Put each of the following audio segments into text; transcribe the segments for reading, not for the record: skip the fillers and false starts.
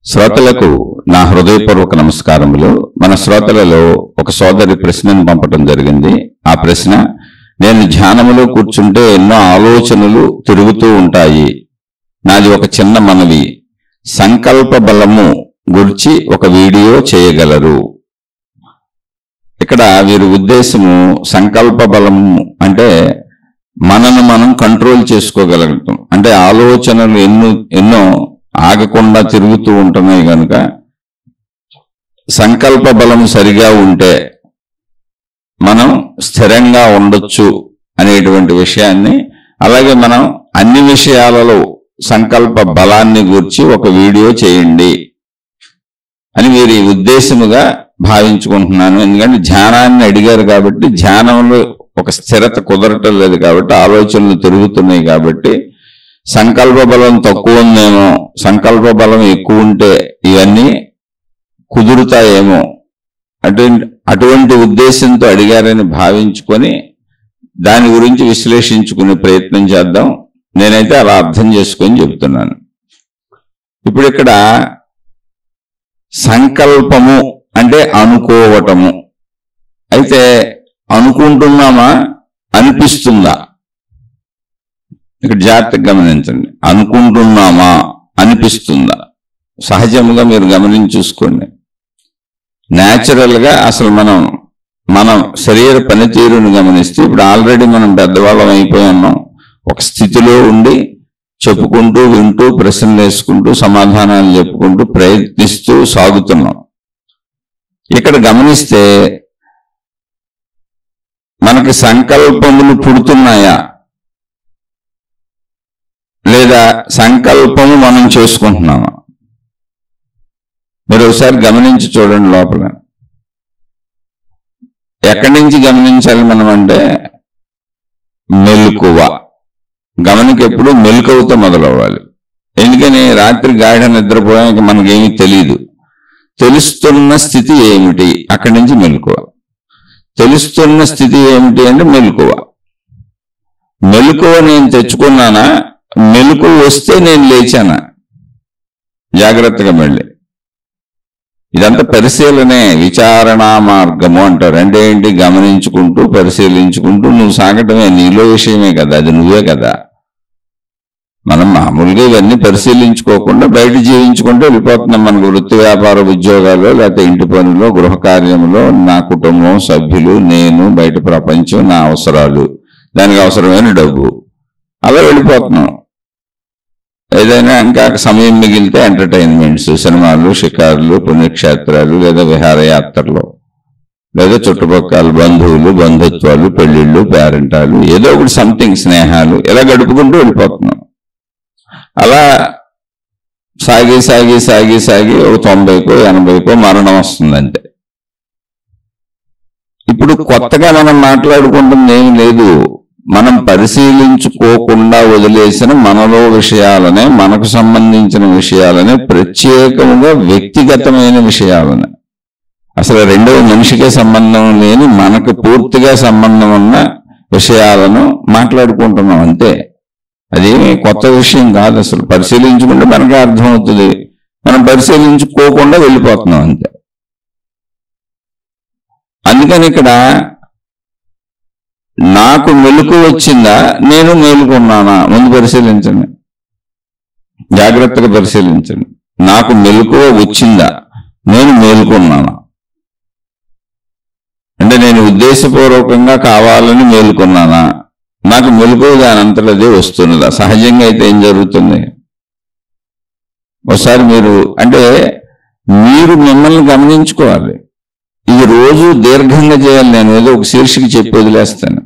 శ్రోతలకు నా హృదయపూర్వక నమస్కారములు. మన శ్రోతలలో ఒక సోదరి ప్రశ్నను పంపడం జరిగింది. ఆ ప్రశ్న, నేను ధ్యానములో కూర్చుంటే ఎన్నో ఆలోచనలు తిరుగుతూ ఉంటాయి. నాది ఒక చిన్న మనవి, సంకల్ప బలము గురించి ఒక వీడియో చేయగలరు? ఇక్కడ వీరి ఉద్దేశము సంకల్ప బలము అంటే మనను మనం కంట్రోల్ చేసుకోగలుగుతాం. అంటే ఆలోచనలు ఎన్నో ఆగకుండా తిరుగుతూ ఉంటున్నాయి కనుక సంకల్ప బలం సరిగా ఉంటే మనం స్థిరంగా ఉండొచ్చు అనేటువంటి విషయాన్ని, అలాగే మనం అన్ని విషయాలలో సంకల్ప బలాన్ని గురించి ఒక వీడియో చేయండి అని వీరి ఉద్దేశముగా భావించుకుంటున్నాను. ఎందుకంటే ధ్యానాన్ని అడిగారు కాబట్టి, ధ్యానంలో ఒక స్థిరత కుదరటం లేదు కాబట్టి, ఆలోచనలు తిరుగుతున్నాయి కాబట్టి, సంకల్ప బలం తక్కువ ఉందేమో, సంకల్ప బలం ఎక్కువ ఉంటే ఇవన్నీ కుదురుతాయేమో అటువంటి ఉద్దేశంతో అడిగారని భావించుకొని దాని గురించి విశ్లేషించుకునే ప్రయత్నం చేద్దాం. నేనైతే అలా అర్థం చేసుకొని చెప్తున్నాను. ఇప్పుడు ఇక్కడ సంకల్పము అంటే అనుకోవటము. అయితే అనుకుంటున్నామా, అనిపిస్తుందా? ఇక్కడ జాగ్రత్తగా గమనించండి. అనుకుంటున్నామా, అనిపిస్తుందా? సహజంగా మీరు గమనించి చూసుకోండి. న్యాచురల్గా అసలు మనం శరీర పనితీరును గమనిస్తే, ఇప్పుడు ఆల్రెడీ మనం పెద్దవాళ్ళం అయిపోయి ఉన్నాం. ఒక స్థితిలో ఉండి చెప్పుకుంటూ, వింటూ, ప్రశ్నలు వేసుకుంటూ, సమాధానాలు చెప్పుకుంటూ, ప్రయత్నిస్తూ సాగుతున్నాం. ఇక్కడ గమనిస్తే మనకి సంకల్పములు పుడుతున్నాయా, లేదా సంకల్పము మనం చేసుకుంటున్నామా? మీరు ఒకసారి గమనించి చూడండి. లోపల ఎక్కడి నుంచి గమనించాలి మనం అంటే, మెలకువ. గమనిక ఎప్పుడు మెలకువతో మొదలవ్వాలి. ఎందుకని? రాత్రి గాఢ నిద్రపోయాక మనకేమీ తెలియదు. తెలుస్తున్న స్థితి ఏమిటి, అక్కడి నుంచి మెలకువ. తెలుస్తున్న స్థితి ఏమిటి అంటే మెలకువ. మెలకువ నేను తెచ్చుకున్నానా, మెలకువ వస్తే నేను లేచానా? జాగ్రత్తగా మళ్ళీ ఇదంతా పరిశీలనే, విచారణ మార్గము అంటారు. అంటే ఏంటి? గమనించుకుంటూ, పరిశీలించుకుంటూ నువ్వు సాగటమే. నీలో విషయమే కదా, అది నువ్వే కదా. మనం మామూలుగా ఇవన్నీ పరిశీలించుకోకుండా బయట జీవించుకుంటూ వెళ్ళిపోతున్నాం. మనకు వృత్తి, వ్యాపార, ఉద్యోగాలు, లేకపోతే ఇంటి పనులు, గృహ కార్యంలో, నా కుటుంబం సభ్యులు, నేను, బయట ప్రపంచం, నా అవసరాలు, దానికి అవసరమైన డబ్బు, అలా వెళ్ళిపోతున్నాం. ఏదైనా ఇంకా సమయం మిగిలితే ఎంటర్టైన్మెంట్స్, సినిమాలు, షికారులు, పుణ్యక్షేత్రాలు, లేదా విహారయాత్రలు, లేదా చుట్టుపక్కల బంధువులు, బంధుత్వాలు, పెళ్లిళ్ళు, పేరెంటాలు, ఏదో ఒకటి సంథింగ్, స్నేహాలు, ఇలా గడుపుకుంటూ వెళ్ళిపోతున్నాం. అలా సాగి సాగి సాగి సాగి ఒక 90కో 80కో మరణం వస్తుందంటే, ఇప్పుడు కొత్తగా మనం మాట్లాడుకుంటుంది ఏమి లేదు. మనం పరిశీలించుకోకుండా వదిలేసిన మనలో విషయాలనే, మనకు సంబంధించిన విషయాలనే, ప్రత్యేకంగా వ్యక్తిగతమైన విషయాలనే, అసలు రెండవ మనిషికే సంబంధం లేని మనకు పూర్తిగా సంబంధం ఉన్న విషయాలను మాట్లాడుకుంటున్నాం అంతే. అదేమి కొత్త విషయం కాదు. అసలు పరిశీలించుకుంటే మనకే అర్థమవుతుంది. మనం పరిశీలించుకోకుండా వెళ్ళిపోతున్నాం అంతే. అందుకని ఇక్కడ నాకు మెలకు వచ్చిందా, నేను మేలుకున్నానా? ముందు పరిశీలించండి, జాగ్రత్తగా పరిశీలించండి. నాకు మెలకువ వచ్చిందా, నేను మేలుకున్నానా? అంటే నేను ఉద్దేశపూర్వకంగా కావాలని మేలుకున్నానా? నాకు మెలకువ దానంతట అదే వస్తున్నదా? సహజంగా అయితే ఏం జరుగుతుంది? ఒకసారి మీరు మిమ్మల్ని గమనించుకోవాలి. ఇది రోజు దీర్ఘంగా చేయాలి. నేను ఏదో ఒక శీర్షిక చెప్పి వదిలేస్తాను.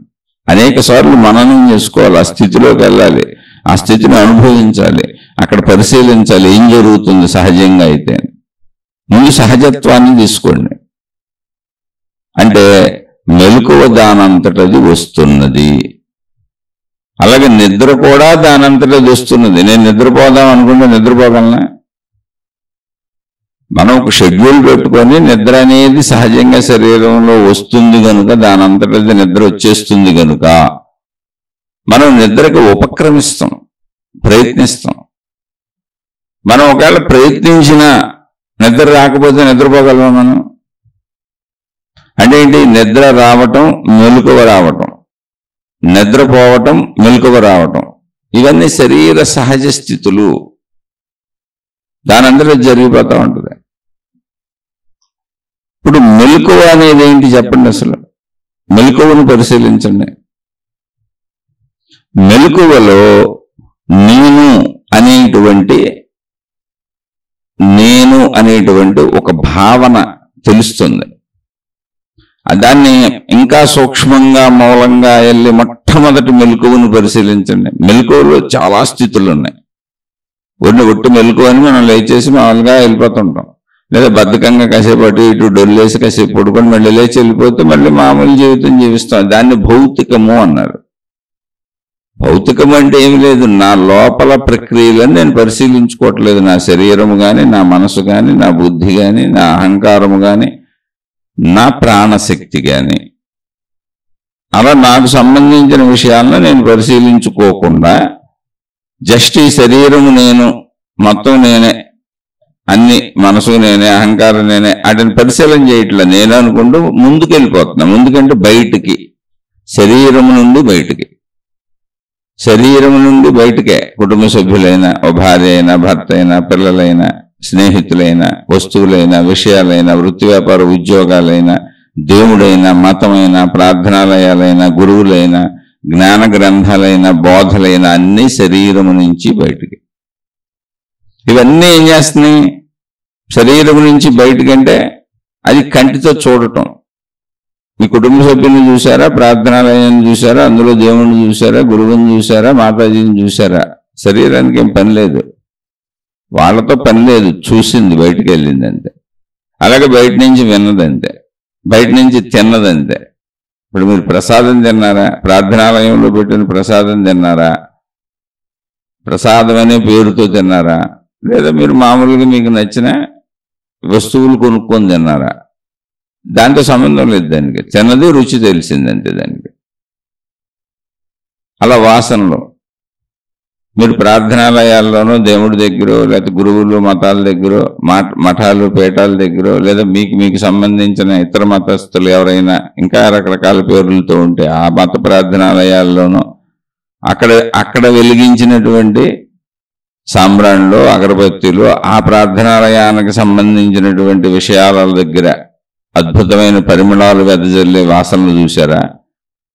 అనేక సార్లు మననం చేసుకోవాలి. ఆ స్థితిలోకి వెళ్ళాలి, ఆ స్థితిని అనుభవించాలి, అక్కడ పరిశీలించాలి ఏం జరుగుతుంది సహజంగా అయితే. ముందు సహజత్వాన్ని తీసుకోండి. అంటే మెలకువ దానంతటది వస్తున్నది. అలాగే నిద్ర కూడా దానంతటది వస్తున్నది. నేను నిద్రపోదాం అనుకుంటే నిద్రపోగలనా? మనం ఒక షెడ్యూల్ పెట్టుకొని, నిద్ర అనేది సహజంగా శరీరంలో వస్తుంది కనుక, దానంతటది నిద్ర వచ్చేస్తుంది కనుక మనం నిద్రకి ఉపక్రమిస్తాం, ప్రయత్నిస్తాం. మనం ఒకవేళ ప్రయత్నించినా నిద్ర రాకపోతే నిద్రపోగలమా మనం? అంటే ఏంటి? నిద్ర రావటం, మెలకువ రావటం, నిద్రపోవటం, మెలకువ రావటం, ఇవన్నీ శరీర సహజ స్థితులు. దానందరూ జరిగిపోతూ ఉంటుంది. ఇప్పుడు మెలకువ అనేది ఏంటి చెప్పండి? అసలు మెలకువను పరిశీలించండి. మెలకువలో నేను అనేటువంటి ఒక భావన తెలుస్తుంది. దాన్ని ఇంకా సూక్ష్మంగా మూలంగా వెళ్ళి మొట్టమొదటి మెలకువను పరిశీలించండి. మెలకువలో చాలా స్థితులు ఉన్నాయి. ఒట్టి మెలకువ అని మనం లేచేసి మామూలుగా వెళ్ళిపోతుంటాం, లేదా బద్ధకంగా కాసేపు అటు ఇటు డొల్లేసి కాసేపు పడుకొని మళ్ళీ లేచి వెళ్ళిపోతే మళ్ళీ మామూలు జీవితం జీవిస్తాం. దాన్ని భౌతికము అన్నారు. భౌతికం అంటే ఏమి లేదు, నా లోపల ప్రక్రియలను నేను పరిశీలించుకోవట్లేదు. నా శరీరము కానీ, నా మనసు కానీ, నా బుద్ధి కానీ, నా అహంకారము కానీ, నా ప్రాణశక్తి కానీ, అలా నాకు సంబంధించిన విషయాలను నేను పరిశీలించుకోకుండా జస్ట్ ఈ శరీరము నేను, మొత్తం నేనే, అన్ని మనసు నేనే, అహంకారం నేనే, వాటిని పరిశీలన చేయట్లా. నేను అనుకుంటూ ముందుకు వెళ్ళిపోతున్నా. ముందుకంటే బయటికి, శరీరము నుండి బయటికి. శరీరము నుండి బయటకే కుటుంబ సభ్యులైనా, ఓ భార్య అయినా, భర్త అయినా, పిల్లలైనా, స్నేహితులైనా, వస్తువులైనా, విషయాలైనా, వృత్తి వ్యాపార ఉద్యోగాలైనా, దేవుడైనా, మతమైనా, ప్రార్థనాలయాలైనా, గురువులైనా, జ్ఞాన గ్రంథాలైన, బోధలైన అన్ని శరీరము నుంచి బయటికి. ఇవన్నీ ఏం చేస్తున్నాయి? శరీరం నుంచి బయటికంటే అది కంటితో చూడటం. మీ కుటుంబ సభ్యులను చూసారా? ప్రార్థనాలయాన్ని చూసారా? అందులో దేవుణ్ణి చూసారా? గురువుని చూసారా? మాతాజీని చూసారా? శరీరానికి ఏం పని లేదు, వాళ్ళతో పని లేదు. చూసింది, బయటికి వెళ్ళింది అంతే. అలాగే బయట నుంచి విన్నదంతే, బయట నుంచి తిన్నదంతే. ఇప్పుడు మీరు ప్రసాదం తిన్నారా? ప్రార్థనాలయంలో పెట్టిన ప్రసాదం తిన్నారా? ప్రసాదం అనే పేరుతో తిన్నారా? లేదా మీరు మామూలుగా మీకు నచ్చిన వస్తువులు కొనుక్కొని తిన్నారా? దాంతో సంబంధం లేదు. దానికి తిన్నది రుచి తెలిసిందంతే దానికి. అలా వాసనలో మీరు ప్రార్థనాలయాల్లోనో, దేవుడి దగ్గర, లేకపోతే గురువులు మతాల దగ్గర, మఠాలు పీఠాల దగ్గర, లేదా మీకు సంబంధించిన ఇతర మతస్థులు ఎవరైనా ఇంకా రకరకాల పేర్లతో ఉంటే ఆ మత ప్రార్థనాలయాల్లోనో అక్కడ వెలిగించినటువంటి సాంబ్రాణిలో, అగరబత్తీలు, ఆ ప్రార్థనాలయానికి సంబంధించినటువంటి విషయాల దగ్గర అద్భుతమైన పరిమళాలు వెదజల్లే వాసనలు చూసారా?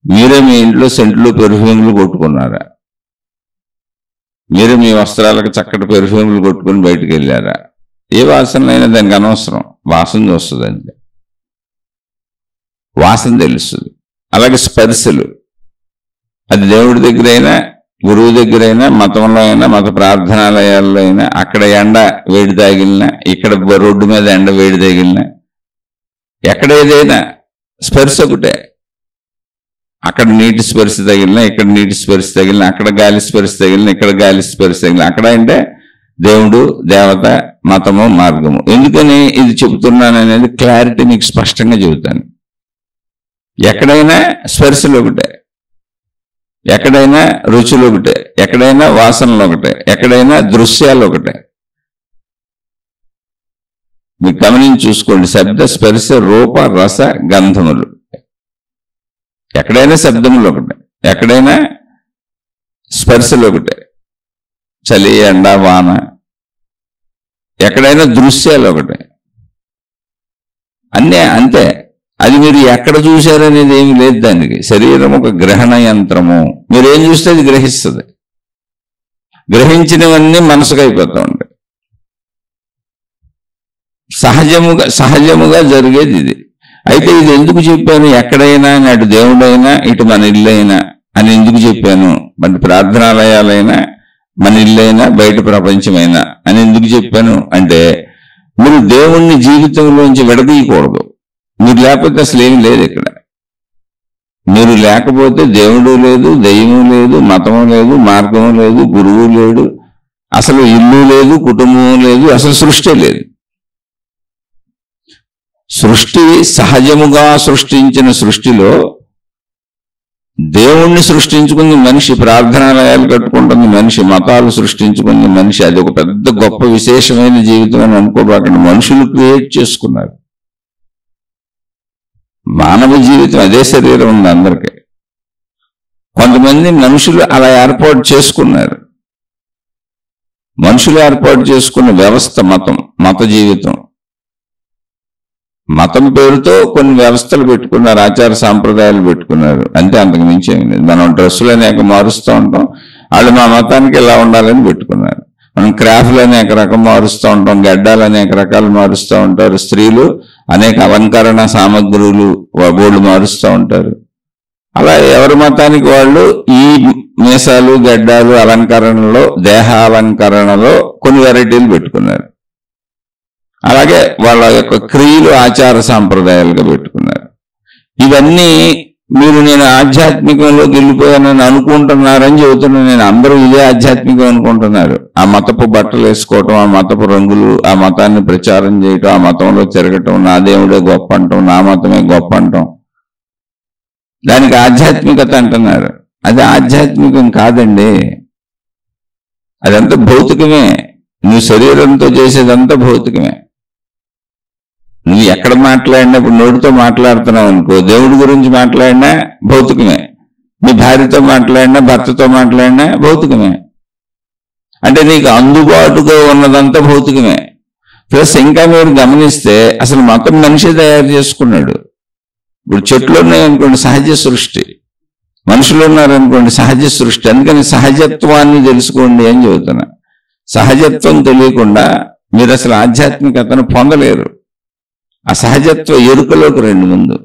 మీరే మీ ఇంట్లో సెంట్లు, పెర్ఫ్యూమ్లు కొట్టుకున్నారా? మీరు మీ వస్త్రాలకు చక్కటి పెర్ఫ్యూమ్లు కొట్టుకుని బయటకు వెళ్ళారా? ఏ వాసనైనా దానికి అనవసరం, వాసన చూస్తుంది అంతే, వాసన తెలుస్తుంది. అలాగే స్పర్శలు, అది దేవుడి దగ్గర అయినా, గురువు దగ్గర అయినా, మతంలో అయినా, మత ప్రార్థనాలయాల్లో అయినా, అక్కడ ఎండ వేడి తగిలినా, ఇక్కడ రోడ్డు మీద ఎండ వేడి తగిలినా, ఎక్కడ ఏదైనా స్పర్శ ఒకటే. అక్కడ నీటి స్పర్శ తగిలినా, ఇక్కడ నీటి స్పర్శ తగిలినా, అక్కడ గాలి స్పర్శ తగిలినా, ఇక్కడ గాలి స్పర్శ తగిలినా, అక్కడ అంటే దేవుడు, దేవత, మతము, మార్గము. ఎందుకని ఇది చెబుతున్నాను అనేది క్లారిటీ మీకు స్పష్టంగా చెబుతాను. ఎక్కడైనా స్పర్శలు ఒకటే, ఎక్కడైనా రుచులు ఒకటే, ఎక్కడైనా వాసనలు ఒకటే, ఎక్కడైనా దృశ్యాలు ఒకటే. మీరు గమనించి చూసుకోండి. శబ్ద, స్పర్శ, రూప, రస, గంధములు. ఎక్కడైనా శబ్దములు ఒకటే, ఎక్కడైనా స్పర్శలు ఒకటే, చలి, ఎండ, వాన, ఎక్కడైనా దృశ్యాలు ఒకటే, అన్నీ అంతే. అది మీరు ఎక్కడ చూశారనేది ఏమి లేదు దానికి. శరీరం ఒక గ్రహణ యంత్రము. మీరు ఏం చూస్తే అది గ్రహిస్తుంది. గ్రహించినవన్నీ మనసుకు అయిపోతూ ఉంటాయి. సహజముగా జరిగేది ఇది. అయితే ఇది ఎందుకు చెప్పాను? ఎక్కడైనా, అటు దేవుడైనా, ఇటు మన ఇల్లైనా అని ఎందుకు చెప్పాను? మన ప్రార్థనాలయాలైనా, మన ఇల్లైనా, బయట ప్రపంచమైనా అని ఎందుకు చెప్పాను అంటే, మీరు దేవుణ్ణి జీవితంలోంచి విడదీయకూడదు. మీరు లేకపోతే అసలు ఏమి లేదు ఇక్కడ. మీరు లేకపోతే దేవుడు లేదు, దైవము లేదు, మతము లేదు, మార్గము లేదు, గురువు లేడు, అసలు ఇల్లు లేదు, కుటుంబం లేదు, అసలు సృష్టి లేదు. సృష్టి సహజముగా సృష్టించిన సృష్టిలో దేవుణ్ణి సృష్టించుకుంది మనిషి, ప్రార్థనాలయాలు కట్టుకుంటుంది మనిషి, మతాలు సృష్టించుకుంది మనిషి. అది ఒక పెద్ద గొప్ప విశేషమైన జీవితం అని అనుకోబాకండి. మనుషులు క్రియేట్ చేసుకున్నారు. మానవ జీవితం అదే శరీరం ఉంది అందరికీ. కొంతమంది మనుషులు అలా ఏర్పాటు చేసుకున్నారు. మనుషులు ఏర్పాటు చేసుకున్న వ్యవస్థ మత జీవితం. మతం పేరుతో కొన్ని వ్యవస్థలు పెట్టుకున్నారు, ఆచార సాంప్రదాయాలు పెట్టుకున్నారు. అంతే, అంతకు మించి ఏమి లేదు. మనం డ్రెస్సులు అనేక మారుస్తూ ఉంటాం, వాళ్ళు మా మతానికి ఇలా ఉండాలని పెట్టుకున్నారు. మనం క్రాఫ్ట్లు అనేక రకం మారుస్తూ ఉంటాం, గడ్డాలు అనేక రకాలు మారుస్తూ ఉంటారు. స్త్రీలు అనేక అలంకరణ సామగ్రులు బోర్డు మారుస్తూ ఉంటారు. అలా ఎవరి మతానికి వాళ్ళు ఈ మీసాలు గడ్డాలు అలంకరణలో, దేహాలంకరణలో కొన్ని వెరైటీలు పెట్టుకున్నారు. అలాగే వాళ్ళ యొక్క క్రియలు ఆచార సాంప్రదాయాలుగా పెట్టుకున్నారు. ఇవన్నీ మీరు నేను ఆధ్యాత్మికంలోకి వెళ్ళిపోయానని అనుకుంటున్నారని చెబుతున్నాను నేను. అందరూ ఇదే ఆధ్యాత్మికం అనుకుంటున్నారు. ఆ మతపు బట్టలు వేసుకోవటం, ఆ మతపు రంగులు, ఆ మతాన్ని ప్రచారం చేయటం, ఆ మతంలో తిరగటం, నా దేవుడే గొప్ప అంటాం, నా మతమే గొప్ప అంటాం, దానికి ఆధ్యాత్మికత అంటున్నారు. అది ఆధ్యాత్మికం కాదండి, అదంతా భౌతికమే. నువ్వు శరీరంతో చేసేదంతా భౌతికమే. నువ్వు ఎక్కడ మాట్లాడినా, ఇప్పుడు నోటితో మాట్లాడుతున్నావు అనుకో, దేవుడి గురించి మాట్లాడినా భౌతికమే. నీ భార్యతో మాట్లాడినా, భర్తతో మాట్లాడినా భౌతికమే. అంటే నీకు అందుబాటుగా ఉన్నదంతా భౌతికమే. ప్లస్ ఇంకా మీరు గమనిస్తే అసలు మతం మనిషి తయారు చేసుకున్నాడు. ఇప్పుడు చెట్లు ఉన్నాయనుకోండి, సహజ సృష్టి. మనుషులు ఉన్నారనుకోండి, సహజ సృష్టి. అందుకని సహజత్వాన్ని తెలుసుకోండి అని చెబుతున్నా. సహజత్వం తెలియకుండా మీరు అసలు ఆధ్యాత్మికతను పొందలేరు. అసహజత్వ ఎరుకలోకి రండి. ముందు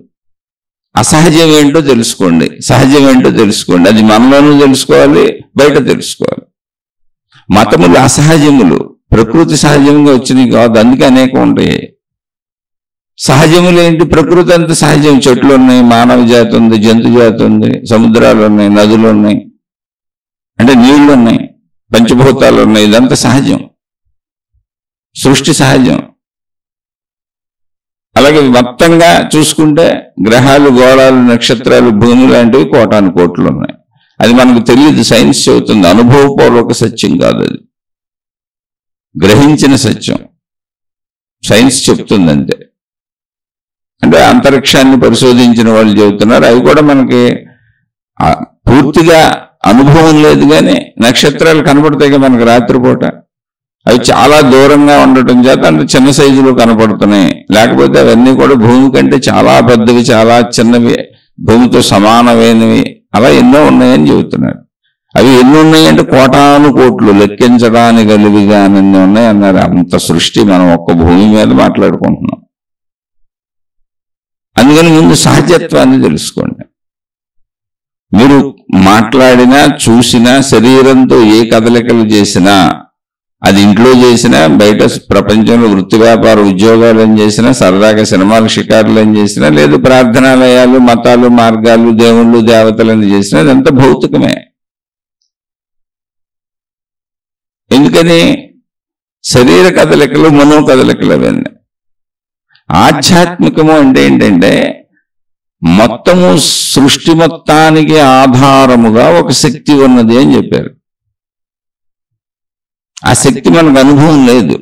అసహజం ఏంటో తెలుసుకోండి, సహజం ఏంటో తెలుసుకోండి. అది మనలోనూ తెలుసుకోవాలి, బయట తెలుసుకోవాలి. మతములు అసహజములు, ప్రకృతి సహజంగా వచ్చినవి కాదు, అందుకే అనేకం ఉంటాయి. సహజములు ఏంటి? ప్రకృతి అంతా సహజం. చెట్లు ఉన్నాయి, మానవ జాతి ఉంది, జంతు జాతి ఉంది, సముద్రాలు ఉన్నాయి, నదులు ఉన్నాయి, అంటే నీళ్లు ఉన్నాయి, పంచభూతాలు ఉన్నాయి. ఇదంతా సహజం, సృష్టి సహజం. అలాగే మొత్తంగా చూసుకుంటే గ్రహాలు, గోళాలు, నక్షత్రాలు, భూమి లాంటివి కోటాను కోట్లు ఉన్నాయి. అది మనకు తెలియదు, సైన్స్ చెబుతుంది. అనుభవపూర్వక సత్యం కాదు, అది గ్రహించిన సత్యం. సైన్స్ చెప్తుంది అంతే. అంటే అంతరిక్షాన్ని పరిశోధించిన వాళ్ళు చెబుతున్నారు. అవి కూడా మనకి పూర్తిగా అనుభవం లేదు, కానీ నక్షత్రాలు కనపడతాయి మనకు రాత్రిపూట. అవి చాలా దూరంగా ఉండటం చేత అంటే చిన్న సైజులో కనపడుతున్నాయి. లేకపోతే అవన్నీ కూడా భూమి కంటే చాలా పెద్దవి, చాలా చిన్నవి, భూమితో సమానమైనవి, అలా ఎన్నో ఉన్నాయని చెబుతున్నారు. అవి ఎన్ని ఉన్నాయంటే కోటాను కోట్లు, లెక్కించడానికి గలివిగా అన్నీ ఉన్నాయి అన్నారు. అంత సృష్టి మనం ఒక్క భూమి మీద మాట్లాడుకుంటున్నాం. అందుకని ముందు సహజత్వాన్ని తెలుసుకోండి. మీరు మాట్లాడినా, చూసినా, శరీరంతో ఏ కదలికలు చేసినా, అది ఇంట్లో చేసినా, బయట ప్రపంచంలో వృత్తి వ్యాపార ఉద్యోగాలు ఏం చేసినా, సరదాగా సినిమాలు షికారులు ఏం చేసినా, లేదు ప్రార్థనాలయాలు, మతాలు, మార్గాలు, దేవుళ్ళు, దేవతలను చేసినా, అదంతా భౌతికమే. ఎందుకని? శరీర కదలికలు, మనో కదలికలు అవన్నీ. ఆధ్యాత్మికము అంటే ఏంటంటే మొత్తము సృష్టి మొత్తానికి ఆధారముగా ఒక శక్తి ఉన్నది అని చెప్పారు. ఆ శక్తి మనకు అనుభవం లేదు.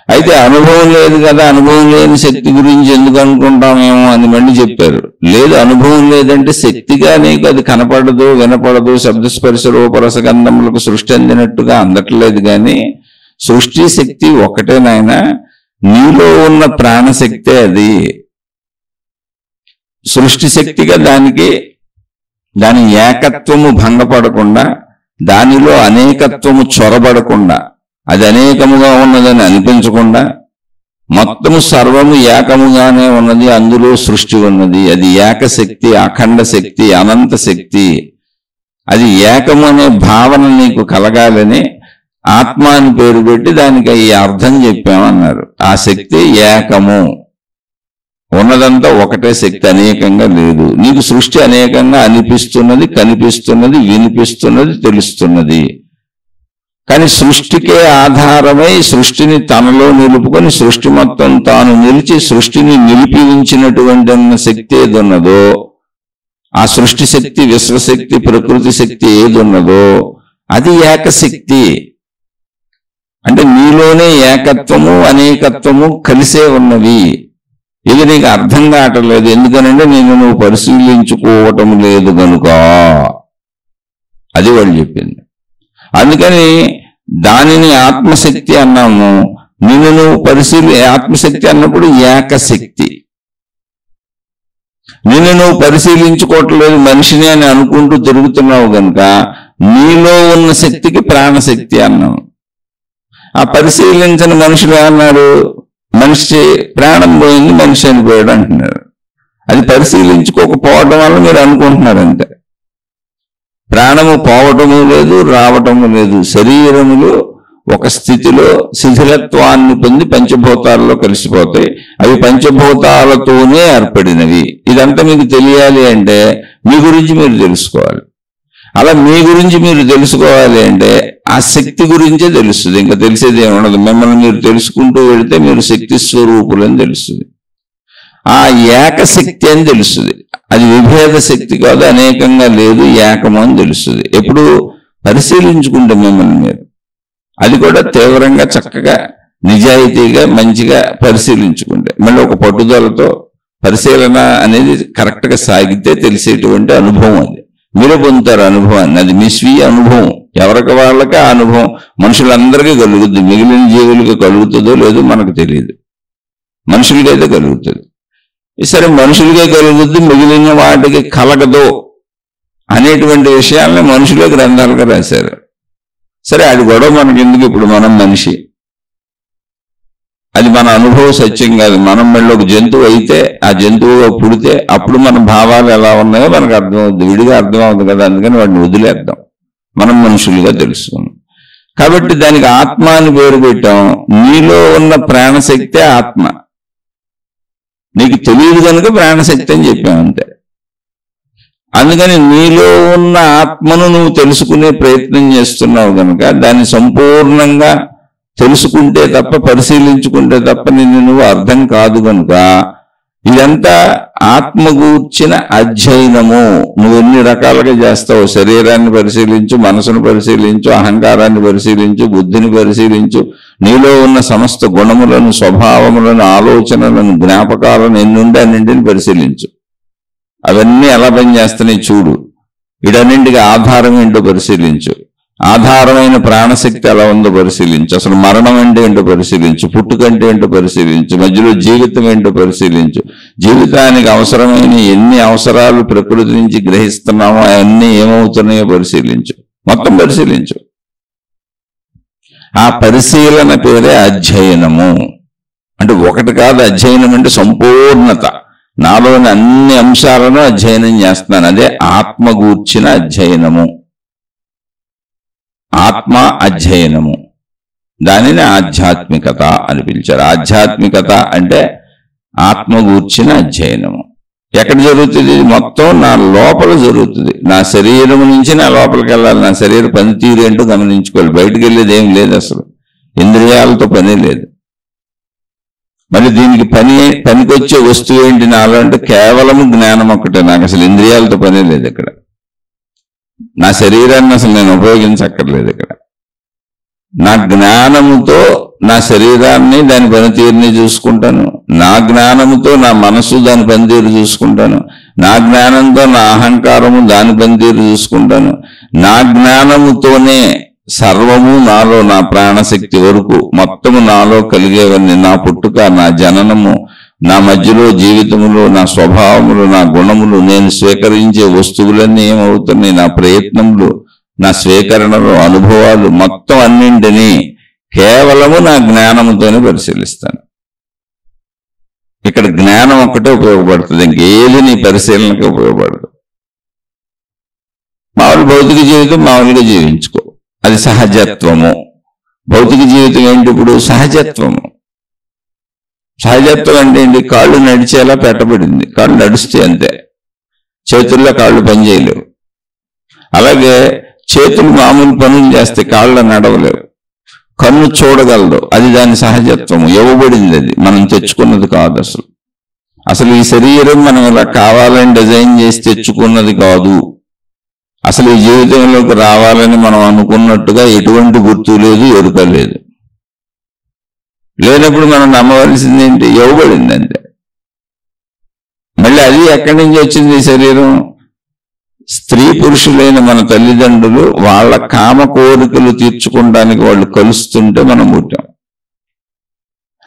అయితే అనుభవం లేదు కదా, అనుభవం లేని శక్తి గురించి ఎందుకు అనుకుంటామేమో అని మళ్ళీ చెప్పారు. లేదు, అనుభవం లేదంటే శక్తిగా నీకు అది కనపడదు, వినపడదు, శబ్దస్పర్శ రూపరసగంధములకు సృష్టి అందినట్టుగా అందట్లేదు. కానీ సృష్టి శక్తి ఒకటే నాయన, నీలో ఉన్న ప్రాణశక్తే అది. సృష్టి శక్తిగా దాని ఏకత్వము భంగపడకుండా, దానిలో అనేకత్వము చొరబడకుండా, అది అనేకముగా ఉన్నదని అనిపించకుండా, మొత్తము సర్వము ఏకముగానే ఉన్నది, అందులో సృష్టి ఉన్నది. అది ఏకశక్తి, అఖండ శక్తి, అనంత శక్తి. అది ఏకము అనే భావన నీకు కలగాలని ఆత్మ అని పేరు పెట్టి దానికి ఈ అర్థం చెప్పామన్నారు. ఆ శక్తి ఏకము, ఉన్నదంతా ఒకటే శక్తి, అనేకంగా లేదు. నీకు సృష్టి అనేకంగా అనిపిస్తున్నది, కనిపిస్తున్నది, వినిపిస్తున్నది, తెలుస్తున్నది. కానీ సృష్టికే ఆధారమై సృష్టిని తనలో నిలుపుకొని సృష్టి మొత్తం తాను నిలిచి సృష్టిని నిలిపి ఉంచినటువంటి శక్తి ఏది ఉన్నదో ఆ సృష్టి శక్తి, విశ్వశక్తి, ప్రకృతి శక్తి ఏది ఉన్నదో అది ఏకశక్తి. అంటే నీలోనే ఏకత్వము అనేకత్వము కలిసే ఉన్నవి. ఇది నీకు అర్థం కావట్లేదు, ఎందుకనంటే నేను నువ్వు పరిశీలించుకోవటం లేదు కనుక. అది వాళ్ళు చెప్పింది. అందుకని దానిని ఆత్మశక్తి అన్నాము. నిన్ను నువ్వు ఆత్మశక్తి అన్నప్పుడు ఏకశక్తి. నిన్ను నువ్వు పరిశీలించుకోవట్లేదు, మనిషిని అని అనుకుంటూ తిరుగుతున్నావు కనుక నీలో ఉన్న శక్తికి ప్రాణశక్తి అన్నాము. ఆ పరిశీలించని మనుషులు ఏమన్నారు, మనిషి ప్రాణం పోయింది, మనిషి చనిపోయాడు అంటున్నారు. అది పరిశీలించుకోకపోవడం వల్ల మీరు అనుకుంటున్నారు అంతే. ప్రాణము పోవటము లేదు, రావటము లేదు. శరీరములు ఒక స్థితిలో శిథిలత్వాన్ని పొంది పంచభూతాల్లో కలిసిపోతాయి. అవి పంచభూతాలతోనే ఏర్పడినవి. ఇదంతా మీకు తెలియాలి అంటే మీ గురించి మీరు తెలుసుకోవాలి. అలా మీ గురించి మీరు తెలుసుకోవాలి అంటే ఆ శక్తి గురించే తెలుస్తుంది, ఇంకా తెలిసేది ఏముండదు. మిమ్మల్ని మీరు తెలుసుకుంటూ వెళితే మీరు శక్తి స్వరూపులని తెలుస్తుంది. ఆ ఏకశక్తి అని తెలుస్తుంది. అది విభేద శక్తి కాదు, అనేకంగా లేదు, ఏకము అని తెలుస్తుంది. ఎప్పుడు పరిశీలించుకుంటే మిమ్మల్ని మీరు, అది కూడా తీవ్రంగా చక్కగా నిజాయితీగా మంచిగా పరిశీలించుకుంటే, మళ్ళీ ఒక పట్టుదలతో పరిశీలన అనేది కరెక్ట్గా సాగితే తెలిసేటువంటి అనుభవం. అది మీరే పొందుతారు అనుభవాన్ని. అది మీ స్వీయ అనుభవం. ఎవరికి వాళ్ళకి ఆ అనుభవం మనుషులందరికీ కలుగుద్ది. మిగిలిన జీవులకి కలుగుతుందో లేదో మనకు తెలియదు, మనుషులకైతే కలుగుతుంది. సరే, మనుషులకే కలుగుద్ది, మిగిలిన వాటికి కలగదో అనేటువంటి విషయాల్ని మనుషులే గ్రంథాలుగా రాశారు. సరే, అది గొడవ మనకి ఎందుకు? ఇప్పుడు మనం మనిషి, అది మన అనుభవ సత్యం కాదు. మనం మళ్ళీ ఒక జంతువు అయితే, ఆ జంతువుగా పుడితే అప్పుడు మన భావాలు ఎలా ఉన్నాయో మనకు అర్థమవుద్ది. విడిగా అర్థం అవుతుంది కదా, అందుకని వాటిని వదిలేద్దాం, మనం మనుషులుగా తెలుసుకున్నాం. కాబట్టి దానికి ఆత్మ అని పేరు పెట్టాం. నీలో ఉన్న ప్రాణశక్తే ఆత్మ. నీకు తెలియదు కనుక ప్రాణశక్తి అని చెప్పాం అంతే. అందుకని నీలో ఉన్న ఆత్మను నువ్వు తెలుసుకునే ప్రయత్నం చేస్తున్నావు కనుక దాన్ని సంపూర్ణంగా తెలుసుకుంటే తప్ప, పరిశీలించుకుంటే తప్ప నిన్ను నువ్వు అర్థం కాదు కనుక ఇదంతా ఆత్మగూర్చిన అధ్యయనము. నువ్వు ఎన్ని రకాలుగా చేస్తావు. శరీరాన్ని పరిశీలించు, మనసును పరిశీలించు, అహంకారాన్ని పరిశీలించు, బుద్ధిని పరిశీలించు, నీలో ఉన్న సమస్త గుణములను, స్వభావములను, ఆలోచనలను, జ్ఞాపకాలను ఎన్నుండి అన్నింటిని పరిశీలించు. అవన్నీ ఎలా పనిచేస్తున్నాయి చూడు. వీటన్నింటికి ఆధారం ఏంటో పరిశీలించు. ఆధారమైన ప్రాణశక్తి ఎలా ఉందో పరిశీలించు. అసలు మరణం అంటే ఏంటో పరిశీలించు. పుట్టుకంటే ఏంటో పరిశీలించు. మధ్యలో జీవితం ఏంటో పరిశీలించు. జీవితానికి అవసరమైన ఎన్ని అవసరాలు ప్రకృతి నుంచి గ్రహిస్తున్నామో అవన్నీ ఏమవుతున్నాయో పరిశీలించు. మొత్తం పరిశీలించు. ఆ పరిశీలన పేరే అధ్యయనము. అంటే ఒకటి కాదు, అధ్యయనం అంటే సంపూర్ణత. నాలోని అన్ని అంశాలను అధ్యయనం చేస్తున్నాను. అదే ఆత్మగూర్చిన అధ్యయనము. ఆత్మ అధ్యయనము, దానిని ఆధ్యాత్మికత అని పిలిచారు. ఆధ్యాత్మికత అంటే ఆత్మగూర్చిన అధ్యయనము. ఎక్కడ జరుగుతుంది? మొత్తం నా లోపల జరుగుతుంది. నా శరీరం నుంచి నా లోపలికి వెళ్ళాలి. నా శరీర పనితీరు ఏంటో గమనించుకోవాలి. బయటకు వెళ్ళేది ఏం లేదు, అసలు ఇంద్రియాలతో పని లేదు. మరి దీనికి పనికొచ్చే వస్తువు ఏంటి నాలో అంటే కేవలం జ్ఞానం ఒక్కటే. నాకు అసలు ఇంద్రియాలతో పని లేదు. ఇక్కడ నా శరీరాన్ని అసలు నేను ఉపయోగించక్కర్లేదు. ఇక్కడ నా జ్ఞానముతో నా శరీరాన్ని, దాని పనితీరుని చూసుకుంటాను. నా జ్ఞానముతో నా మనసు దాని పనితీరు చూసుకుంటాను. నా జ్ఞానంతో నా అహంకారము దాని పనితీరు చూసుకుంటాను. నా జ్ఞానముతోనే సర్వము నాలో, నా ప్రాణశక్తి వరకు మొత్తము నాలో కలిగేవన్నీ, నా పుట్టుక, నా జననము, నా మధ్యలో జీవితములో నా స్వభావములు, నా గుణములు, నేను స్వీకరించే వస్తువులన్నీ ఏమవుతున్నాయి, నా ప్రయత్నములు, నా స్వీకరణలు, అనుభవాలు మొత్తం అన్నింటినీ కేవలము నా జ్ఞానముతోనే పరిశీలిస్తాను. ఇక్కడ జ్ఞానం ఒక్కటే ఉపయోగపడుతుంది, ఇంకేది నీ పరిశీలనకి ఉపయోగపడదు. మామూలు భౌతిక జీవితం మామూలుగా జీవించుకో, అది సహజత్వము. భౌతిక జీవితం ఏంటి? ఇప్పుడు సహజత్వము. సహజత్వం అంటే ఏంటి? కాళ్ళు నడిచేలా పెట్టబడింది. కాళ్ళు నడుస్తే అంతే, చేతుల్లో కాళ్ళు పనిచేయలేవు. అలాగే చేతులు మామూలు పనులు చేస్తే కాళ్ళు నడవలేవు. కన్ను చూడగలదు, అది దాని సహజత్వము, ఇవ్వబడింది. అది మనం తెచ్చుకున్నది కాదు అసలు. అసలు ఈ శరీరం మనం ఇలా కావాలని డిజైన్ చేసి తెచ్చుకున్నది కాదు. అసలు ఈ జీవితంలోకి రావాలని మనం అనుకున్నట్టుగా ఎటువంటి గుర్తు లేదు, ఎరుక లేదు. లేనప్పుడు మనం నమ్మవలసింది ఏంటి? ఇవ్వబడింది అంతే. మళ్ళీ అది ఎక్కడి నుంచి వచ్చింది ఈ శరీరం? స్త్రీ పురుషులైన మన తల్లిదండ్రులు వాళ్ళ కామ కోరికలు తీర్చుకోవడానికి వాళ్ళు కలుస్తుంటే మనం పుట్టాం.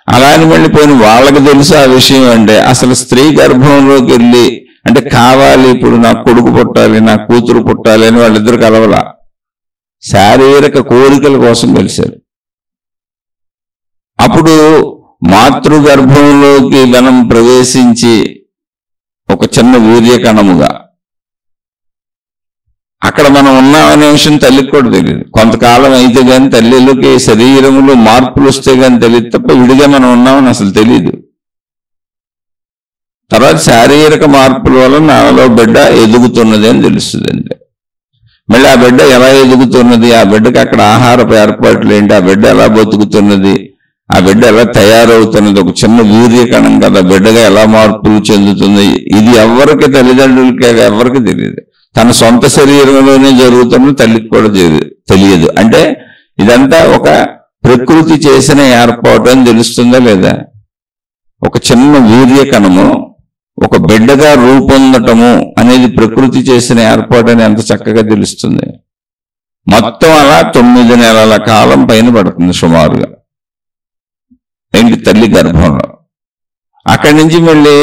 అలా అని మళ్ళీ పోయిన వాళ్ళకి తెలుసు ఆ విషయం. అంటే అసలు స్త్రీ గర్భంలోకి వెళ్ళి అంటే కావాలి, ఇప్పుడు నాకు కొడుకు పుట్టాలి, నాకు కూతురు పుట్టాలి అని వాళ్ళిద్దరు కలవలా, శారీరక కోరికల కోసం కలిశారు. అప్పుడు మాతృగర్భంలోకి మనం ప్రవేశించి ఒక చిన్న వీర్యకణముగా అక్కడ మనం ఉన్నామనే విషయం తల్లికి కూడా తెలియదు. కొంతకాలం అయితే కానీ తల్లిలోకి శరీరంలో మార్పులు వస్తే కానీ తెలియదు తప్ప విడిగా మనం ఉన్నామని అసలు తెలియదు. తర్వాత శారీరక మార్పుల వల్ల నాలో బిడ్డ ఎదుగుతున్నది అని తెలుస్తుంది అంతే. మళ్ళీ ఆ బిడ్డ ఎలా ఎదుగుతున్నది, ఆ బిడ్డకి అక్కడ ఆహారపు ఏర్పాట్లు ఏంటి, ఆ బిడ్డ ఎలా బతుకుతున్నది, ఆ బిడ్డ ఎలా తయారవుతున్నది, ఒక చిన్న వీర్యకణం కదా బిడ్డగా ఎలా మార్పులు చెందుతుంది, ఇది ఎవరికి తల్లిదండ్రులకి ఎవరికి తెలియదు. తన సొంత శరీరంలోనే జరుగుతున్న తల్లికి కూడా తెలియదు. అంటే ఇదంతా ఒక ప్రకృతి చేసిన ఏర్పాటు అని తెలుస్తుందా లేదా? ఒక చిన్న వీర్యకణము ఒక బిడ్డగా రూపొందటము అనేది ప్రకృతి చేసిన ఏర్పాటు అని ఎంత చక్కగా తెలుస్తుంది. మొత్తం అలా 9 నెలల కాలం పైన పడుతుంది సుమారుగా ఏంటి తల్లి గర్భంలో. అక్కడి నుంచి మళ్ళీ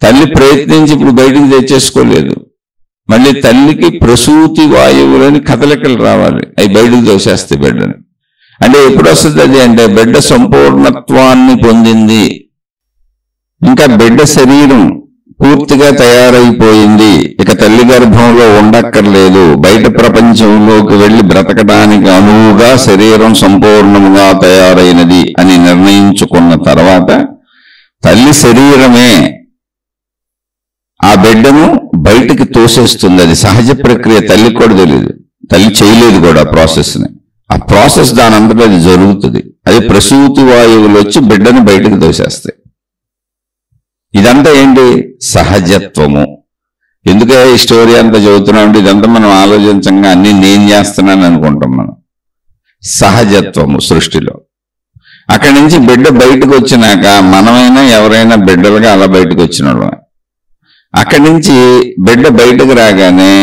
తల్లి ప్రయత్నించి ఇప్పుడు బయటికి తెచ్చేసుకోలేదు. మళ్ళీ తల్లికి ప్రసూతి వాయువులని కదలికలు రావాలి, అవి బయటకు తోసేస్తాయి బిడ్డని. అంటే ఎప్పుడు వస్తుంది అది అంటే బిడ్డ సంపూర్ణత్వాన్ని పొందింది, ఇంకా బిడ్డ శరీరం పూర్తిగా తయారైపోయింది, ఇక తల్లి గర్భంలో ఉండక్కర్లేదు, బయట ప్రపంచంలోకి వెళ్లి బ్రతకడానికి అనువుగా శరీరం సంపూర్ణముగా తయారైనది అని నిర్ణయించుకున్న తర్వాత తల్లి శరీరమే ఆ బిడ్డను బయటికి తోసేస్తుంది. అది సహజ ప్రక్రియ, తల్లికి కూడా తెలియదు, తల్లి చేయలేదు కూడా ప్రాసెస్ని. ఆ ప్రాసెస్ దాని అంతటా అది జరుగుతుంది. అది ప్రసూతి వాయువులు వచ్చి బిడ్డను బయటకు తోసేస్తాయి. ఇదంతా ఏంటి? సహజత్వము. ఎందుకే ఈ స్టోరీ అంతా చదువుతున్నాం అంటే ఇదంతా మనం ఆలోచించంగా అన్ని నేను చేస్తున్నాను అనుకుంటాం మనం. సహజత్వము సృష్టిలో. అక్కడి నుంచి బిడ్డ బయటకు వచ్చినాక మనమైనా ఎవరైనా బిడ్డలుగా అలా బయటకు వచ్చిన వాళ్ళం. అక్కడి నుంచి బిడ్డ బయటకు రాగానే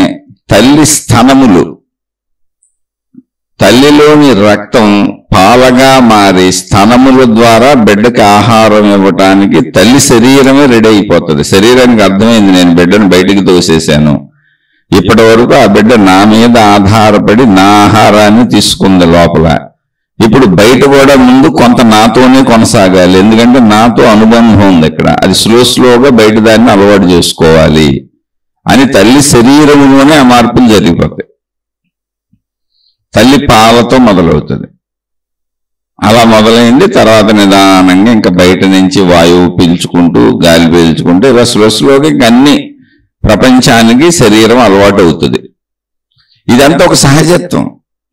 తల్లి స్తనములు, తల్లిలోని రక్తం పాలగా మారి స్తనముల ద్వారా బిడ్డకి ఆహారం ఇవ్వటానికి తల్లి శరీరమే రెడీ అయిపోతుంది. శరీరానికి అర్థమైంది నేను బిడ్డను బయటికి తోసేశాను, ఇప్పటి వరకు ఆ బిడ్డ నా మీద ఆధారపడి నా ఆహారాన్ని తీసుకుంది లోపల, ఇప్పుడు బయట కూడా ముందు కొంత నాతోనే కొనసాగాలి, ఎందుకంటే నాతో అనుబంధం ఉంది ఇక్కడ, అది స్లోగా బయట దాన్ని అలవాటు చేసుకోవాలి అని తల్లి శరీరంలోనే ఆ మార్పులు జరిగిపోతాయి. తల్లి పాలతో మొదలవుతుంది. అలా మొదలైంది. తర్వాత నిదానంగా ఇంకా బయట నుంచి వాయువు పీల్చుకుంటూ గాలి పీల్చుకుంటూ ఇలా స్లోగా ఇంకా అన్ని ప్రపంచానికి శరీరం అలవాటు అవుతుంది. ఇదంతా ఒక సహజత్వం.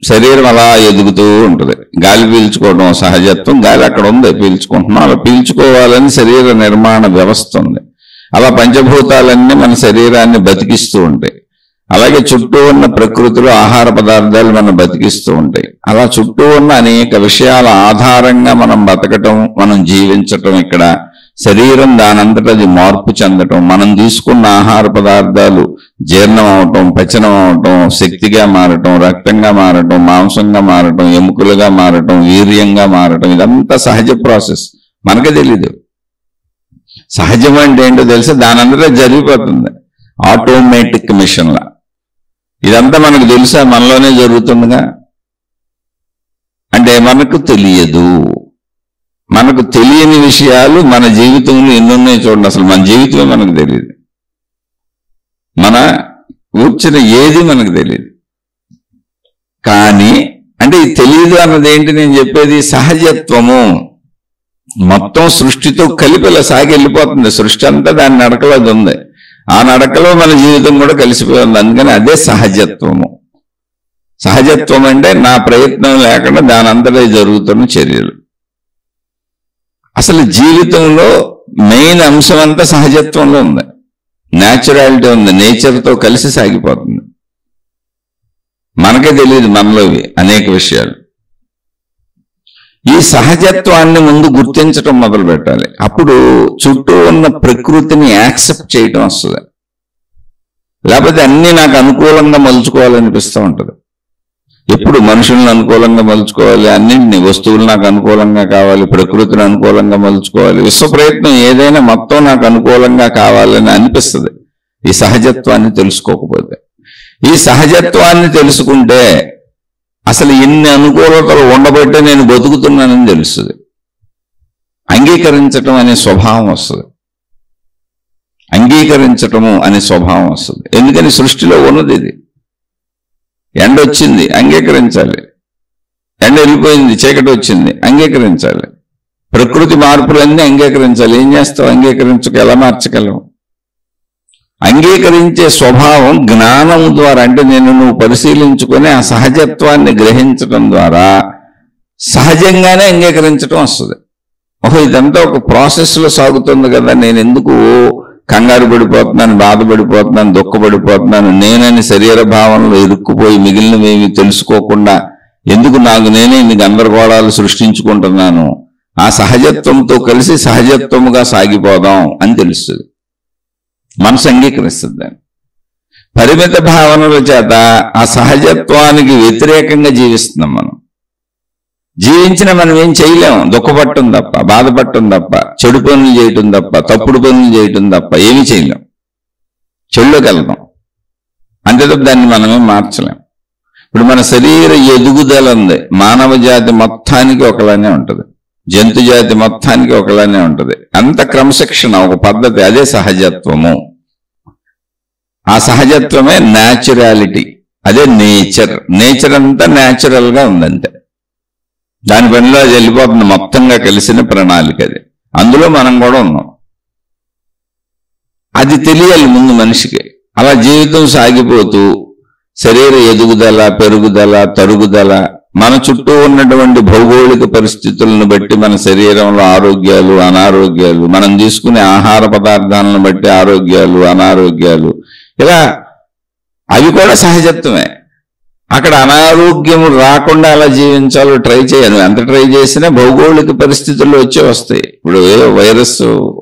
శరీరం అలా ఎదుగుతూ ఉంటుంది. గాలి పీల్చుకోవడం సహజత్వం, గాలి అక్కడ ఉంది పీల్చుకుంటున్నాం, అలా పీల్చుకోవాలని శరీర నిర్మాణ వ్యవస్థ ఉంది. అలా పంచభూతాలన్నీ మన శరీరాన్ని బతికిస్తూ ఉంటాయి. అలాగే చుట్టూ ఉన్న ప్రకృతిలో ఆహార పదార్థాలు మనం బతికిస్తూ ఉంటాయి. అలా చుట్టూ ఉన్న అనేక విషయాల ఆధారంగా మనం బతకటం, మనం జీవించటం, ఇక్కడ శరీరం దానంతటా అది మార్పు చెందటం, మనం తీసుకున్న ఆహార పదార్థాలు జీర్ణం అవటం, పచనం అవటం, శక్తిగా మారటం, రక్తంగా మారటం, మాంసంగా మారటం, ఎముకలుగా మారటం, వీర్యంగా మారటం, ఇదంతా సహజ ప్రాసెస్. మనకే తెలీదు సహజం అంటే ఏంటో తెలుసా? దానంతటా జరిగిపోతుంది ఆటోమేటిక్ మిషన్లా. ఇదంతా మనకు తెలుసా? మనలోనే జరుగుతుందిగా. అంటే మనకు తెలియదు. మనకు తెలియని విషయాలు మన జీవితంలో ఎన్నున్నాయి చూడండి. అసలు మన జీవితమే మనకు తెలియదు, మన కూర్చున్న ఏది మనకు తెలియదు. కానీ అంటే ఇది తెలియదు అన్నది ఏంటి నేను చెప్పేది? సహజత్వము. మొత్తం సృష్టితో కలిపి ఇలా సాగి వెళ్ళిపోతుంది. సృష్టి అంతా దాని నడకలో అది ఉంది. ఆ నడకలో మన జీవితం కూడా కలిసిపోయింది. అందుకని అదే సహజత్వము. సహజత్వం అంటే నా ప్రయత్నం లేకుండా దాని అంతటా జరుగుతున్న చర్యలు. అసలు జీవితంలో మెయిన్ అంశం అంతా సహజత్వంలో ఉంది, న్యాచురాలిటీ ఉంది, నేచర్తో కలిసి సాగిపోతుంది. మనకే తెలియదు మనలోవి అనేక విషయాలు. ఈ సహజత్వాన్ని ముందు గుర్తించడం మొదలు పెట్టాలి. అప్పుడు చుట్టూ ఉన్న ప్రకృతిని యాక్సెప్ట్ చేయటం వస్తుంది. లేకపోతే అన్ని నాకు అనుకూలంగా మలుచుకోవాలనిపిస్తూ ఉంటుంది. ఎప్పుడు మనుషులను అనుకూలంగా మలుచుకోవాలి, అన్నింటినీ వస్తువులు నాకు అనుకూలంగా కావాలి, ప్రకృతిని అనుకూలంగా మలుచుకోవాలి, విశ్వ ప్రయత్నం ఏదైనా మొత్తం నాకు అనుకూలంగా కావాలని అనిపిస్తుంది ఈ సహజత్వాన్ని తెలుసుకోకపోతే. ఈ సహజత్వాన్ని తెలుసుకుంటే అసలు ఇన్ని అనుకూలతలు ఉండబట్టే నేను బతుకుతున్నానని తెలుస్తుంది. అంగీకరించటం అనే స్వభావం వస్తుంది. అంగీకరించటము అనే స్వభావం వస్తుంది. ఎందుకని సృష్టిలో ఉన్నది ఇది. ఎండ వచ్చింది, అంగీకరించాలి. ఎండ వెళ్ళిపోయింది, చీకటి వచ్చింది, అంగీకరించాలి. ప్రకృతి మార్పులన్నీ అంగీకరించాలి. ఏం చేస్తావు? అంగీకరించక ఎలా మార్చగలవు? అంగీకరించే స్వభావం జ్ఞానం ద్వారా, అంటే నువ్వు పరిశీలించుకొని ఆ సహజత్వాన్ని గ్రహించడం ద్వారా సహజంగానే అంగీకరించడం వస్తుంది. ఓహో, ఇదంతా ఒక ప్రాసెస్లో సాగుతుంది కదా, నేను ఎందుకు కంగారు పడిపోతున్నాను, బాధపడిపోతున్నాను, దుఃఖపడిపోతున్నాను, నేనని శరీర భావనలో ఇరుక్కుపోయి మిగిలినవేమి తెలుసుకోకుండా ఎందుకు నాకు నేనే ఇన్ని గందరగోళాలు సృష్టించుకుంటున్నాను? ఆ సహజత్వంతో కలిసి సహజత్వముగా సాగిపోదాం అని తెలుస్తుంది. మనసు అంగీకరిస్తుంది దాన్ని. పరిమిత భావనల చేత ఆ సహజత్వానికి వ్యతిరేకంగా జీవిస్తున్నాం. మనం జీవించిన మనం ఏం చేయలేం. దుఃఖపట్టం తప్ప, బాధపడటం తప్ప, చెడు పనులు చేయటం తప్ప, తప్పుడు పనులు చేయటం తప్ప ఏమీ చేయలేం. చెడులోకి వెళ్దాం అంతే తప్ప దాన్ని మనమేం మార్చలేం. ఇప్పుడు మన శరీర ఎదుగుదల ఉంది, మానవ జాతి మొత్తానికి ఒకలానే ఉంటుంది, జంతు జాతి మొత్తానికి ఒకలానే ఉంటుంది. అంత క్రమశిక్షణ, ఒక పద్ధతి, అదే సహజత్వము. ఆ సహజత్వమే న్యాచురాలిటీ, అదే నేచర్. నేచర్ అంతా న్యాచురల్గా ఉందంతే. దాని పనిలో అది వెళ్ళిపోతుంది, మొత్తంగా కలిసిన ప్రణాళిక అది. అందులో మనం కూడా ఉన్నాం. అది తెలియాలి ముందు మనిషికి. అలా జీవితం సాగిపోతూ శరీర ఎదుగుదల, పెరుగుదల, తరుగుదల, మన చుట్టూ ఉన్నటువంటి భౌగోళిక పరిస్థితులను బట్టి మన శరీరంలో ఆరోగ్యాలు, అనారోగ్యాలు, మనం తీసుకునే ఆహార పదార్థాలను బట్టి ఆరోగ్యాలు, అనారోగ్యాలు, ఇలా అవి కూడా సహజత్వమే. అక్కడ అనారోగ్యము రాకుండా అలా జీవించాలో ట్రై చేయను. ఎంత ట్రై చేసినా భౌగోళిక పరిస్థితుల్లో వస్తాయి. ఇప్పుడు ఏదో వైరస్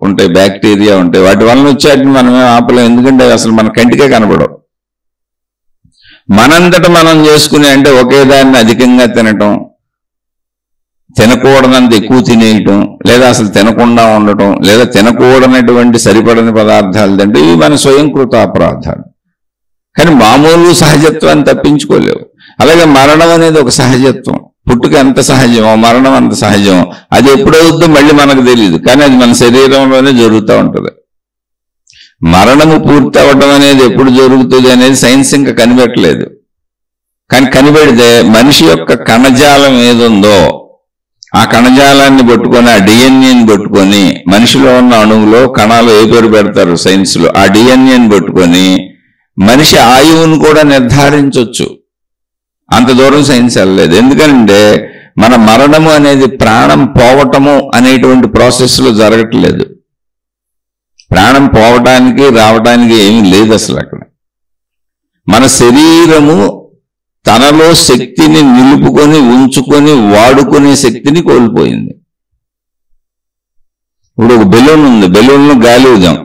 ఉంటాయి, బ్యాక్టీరియా ఉంటాయి, వాటి వలన వచ్చేటిని మనమే ఆపలేం. ఎందుకంటే అసలు మన కంటికే కనబడవు. మనంతట మనం చేసుకునే, అంటే ఒకే దాన్ని అధికంగా తినటం, తినకూడనంత ఎక్కువ తినేయటం, లేదా అసలు తినకుండా ఉండటం, లేదా తినకూడనటువంటి సరిపడని పదార్థాలు తింటే ఇవి మన స్వయంకృత అపరాధాలు. కానీ మామూలు సహజత్వాన్ని తప్పించుకోలేవు. అలాగే మరణం అనేది ఒక సహజత్వం. పుట్టుక ఎంత సహజమో మరణం అంత సహజం. అది ఎప్పుడవుద్దో మళ్ళీ మనకు తెలియదు, కానీ అది మన శరీరంలోనే జరుగుతూ ఉంటుంది. మరణము పూర్తి అవ్వడం అనేది ఎప్పుడు జరుగుతుంది అనేది సైన్స్ ఇంకా కనిపెట్టలేదు. కానీ కనిపెడితే మనిషి యొక్క కణజాలం ఏదుందో ఆ కణజాలాన్ని పట్టుకొని, ఆ డిఎన్ఏని పట్టుకొని, మనిషిలో ఉన్న అణువులో కణాలు ఏ పేరు పెడతారు సైన్స్లో, ఆ డిఎన్ఏని పట్టుకొని మనిషి ఆయువును కూడా నిర్ధారించవచ్చు. అంత దూరం సైన్స్ వెళ్ళలేదు. ఎందుకంటే మన మరణము అనేది ప్రాణం పోవటము అనేటువంటి ప్రాసెస్లో జరగట్లేదు. ప్రాణం పోవటానికి రావటానికి ఏమీ లేదు అసలు అక్కడ. మన శరీరము తనలో శక్తిని నిలుపుకొని, ఉంచుకొని, వాడుకునే శక్తిని కోల్పోయింది. ఇప్పుడు ఒక బెలూన్ ఉంది, బెలూన్లో గాలి ఊదాం.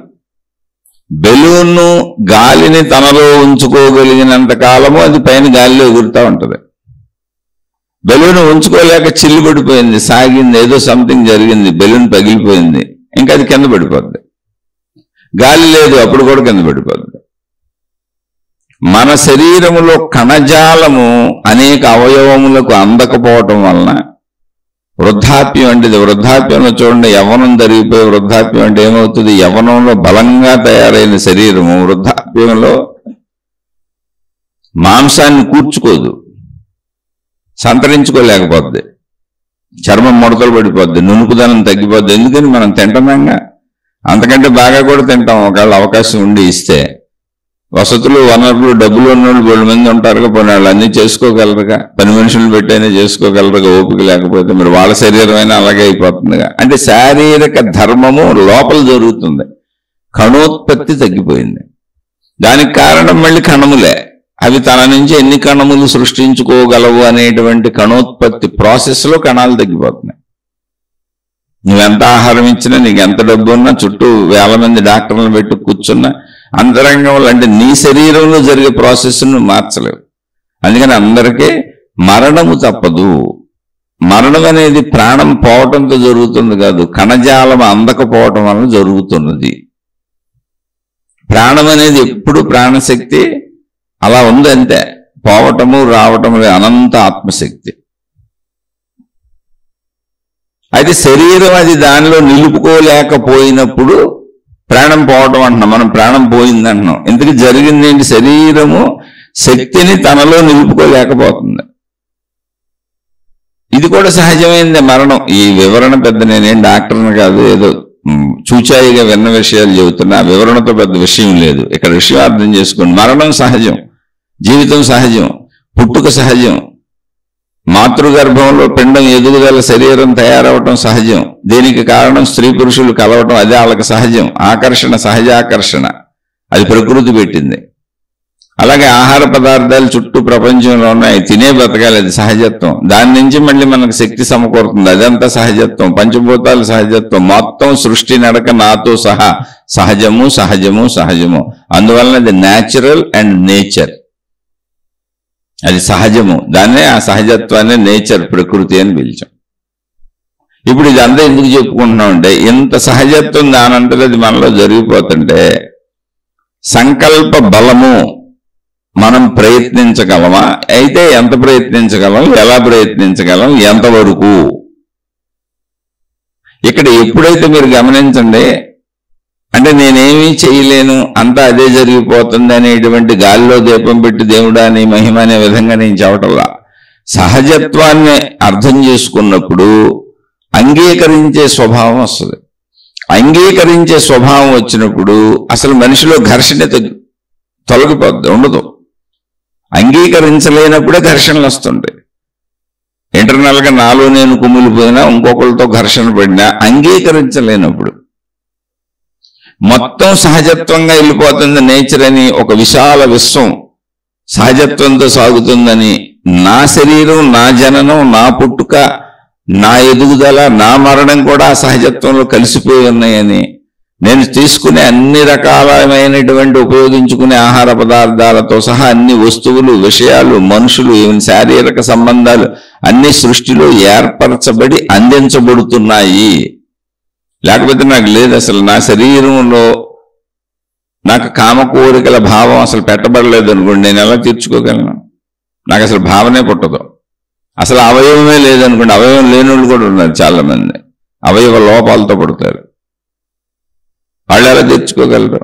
బెలూన్ను గాలిని తనలో ఉంచుకోగలిగినంత కాలము అది పైన గాలిలో ఎగురుతూ ఉంటుంది. బెలూన్ ఉంచుకోలేక చిల్లు పడిపోయింది, సాగింది, ఏదో సంథింగ్ జరిగింది, బెలూన్ పగిలిపోయింది, ఇంకా అది కింద పడిపోద్ది. గాలి లేదు, అప్పుడు కూడా కింద పడిపోద్ది. మన శరీరములో కణజాలము అనేక అవయవములకు అందకపోవటం వలన వృద్ధాప్యం అంటే, వృద్ధాప్యంలో చూడండి, యవ్వనం జరిగిపోయి వృద్ధాప్యం అంటే ఏమవుతుంది? యవ్వనంలో బలంగా తయారైన శరీరము వృద్ధాప్యంలో మాంసాన్ని కూర్చుకోదు, సంతరించుకోలేకపోద్ది, చర్మం ముడతలు పడిపోద్ది, నునుపుదనం తగ్గిపోద్ది. ఎందుకని? మనం తింటున్నాంగా, అంతకంటే బాగా కూడా తింటాం ఒకవేళ అవకాశం ఉండి ఇస్తే. వసతులు వనరులు డబ్బులు ఉన్నోళ్ళు 2 మంది ఉంటారుగా, పోనీ వాళ్ళు అన్నీ చేసుకోగలరుగా, పని మనుషులు పెట్టైనా చేసుకోగలరుగా, ఓపిక లేకపోతే మరి వాళ్ళ శరీరమైనా అలాగే అయిపోతుందిగా. అంటే శారీరక ధర్మము లోపల జరుగుతుంది, కణోత్పత్తి తగ్గిపోయింది. దానికి కారణం మళ్ళీ కణములే. అవి తన నుంచి ఎన్ని కణములు సృష్టించుకోగలవు అనేటువంటి కణోత్పత్తి ప్రాసెస్లో కణాలు తగ్గిపోతున్నాయి. నువ్వెంత ఆహారం ఇచ్చినా, నీకు ఎంత డబ్బు ఉన్నా, చుట్టూ 1000 మంది డాక్టర్లను పెట్టి కూర్చున్నా, అంతరంగంలో అంటే నీ శరీరంలో జరిగే ప్రాసెస్ను మార్చలేవు. అందుకని అందరికీ మరణము తప్పదు. మరణం అనేది ప్రాణం పోవటంతో జరుగుతుంది కాదు, కణజాలం అందకపోవటం వలన జరుగుతున్నది. ప్రాణం అనేది ఎప్పుడు ప్రాణశక్తి అలా ఉంది అంతే, పోవటము రావటము అనంత ఆత్మశక్తి. అయితే శరీరం అది దానిలో నిలుపుకోలేకపోయినప్పుడు ప్రాణం పోవటం అంటున్నాం, మనం ప్రాణం పోయిందంటున్నాం. ఎందుకు జరిగింది ఏంటి? శరీరము శక్తిని తనలో నిలుపుకోలేకపోతుంది. ఇది కూడా సహజమైందే మరణం. ఈ వివరణ పెద్ద, నేనేం డాక్టర్ని కాదు, ఏదో చూచాయిగా విన్న విషయాలు చెబుతున్నా, వివరణతో పెద్ద విషయం లేదు. ఇక్కడ విషయం అర్థం చేసుకోండి. మరణం సహజం, జీవితం సహజం, పుట్టుక సహజం, మాతృగర్భంలో పిండం ఎదుగుదల, శరీరం తయారవటం సహజం. దీనికి కారణం స్త్రీ పురుషులు కలవటం, అదే వాళ్ళకి సహజం. ఆకర్షణ, సహజాకర్షణ, అది ప్రకృతి పెట్టింది. అలాగే ఆహార పదార్థాలు చుట్టూ ప్రపంచంలో ఉన్నాయి, తినే బ్రతకాలి, అది సహజత్వం. దాని నుంచి మళ్ళీ మనకు శక్తి సమకూరుతుంది, అదంతా సహజత్వం. పంచభూతాలు సహజత్వం, మొత్తం సృష్టి నడక నాతో సహా సహజము సహజము సహజము. అందువలన అది న్యాచురల్ అండ్ నేచర్, అది సహజము. దాన్నే, ఆ సహజత్వాన్ని నేచర్, ప్రకృతి అని పిలిచాం. ఇప్పుడు ఇదంతా ఎందుకు చెప్పుకుంటున్నాం అంటే, ఇంత సహజత్వం దానంతలో అది మనలో జరిగిపోతుంటే సంకల్ప బలము మనం ప్రయత్నించగలమా? అయితే ఎంత ప్రయత్నించగలం, ఎలా ప్రయత్నించగలం, ఎంతవరకు? ఇక్కడ ఎప్పుడైతే మీరు గమనించండి, అంటే నేనేమీ చేయలేను, అంతా అదే జరిగిపోతుంది అనేటువంటి గాలిలో దీపం పెట్టి దేవుడా నీ మహిమ అనే విధంగా నేను చెప్పటంలా. సహజత్వాన్ని అర్థం చేసుకున్నప్పుడు అంగీకరించే స్వభావం వస్తుంది. అంగీకరించే స్వభావం వచ్చినప్పుడు అసలు మనిషిలో ఘర్షణ తొలగిపోద్ది, ఉండదు. అంగీకరించలేనప్పుడే ఘర్షణలు వస్తుంటాయి. ఇంటర్నల్గా నాలో నేను కుమిలిపోయినా, ఇంకొకరితో ఘర్షణ పడినా, అంగీకరించలేనప్పుడు మొత్తం సహజత్వంగా వెళ్ళిపోతుంది. నేచర్ అని ఒక విశాల విశ్వం సహజత్వంతో సాగుతుందని, నా శరీరం, నా జననం, నా పుట్టుక, నా ఎదుగుదల, నా మరణం కూడా సహజత్వంలో కలిసిపోయి ఉన్నాయని, నేను తీసుకునే అన్ని రకాలమైనటువంటి ఉపయోగించుకునే ఆహార పదార్థాలతో సహా అన్ని వస్తువులు, విషయాలు, మనుషులు, ఈవెన్ శారీరక సంబంధాలు అన్ని సృష్టిలో ఏర్పరచబడి అందించబడుతున్నాయి. లేకపోతే నాకు లేదు, అసలు నా శరీరంలో నాకు కామ కోరికల భావం అసలు పెట్టబడలేదు అనుకోండి, నేను ఎలా తీర్చుకోగలను? నాకు అసలు భావనే పుట్టదు. అసలు అవయవమే లేదనుకోండి, అవయవం లేని వాళ్ళు కూడా ఉన్నారు చాలా మంది, అవయవ లోపాలతో పడతారు. వాళ్ళు ఎలా తీర్చుకోగలరు?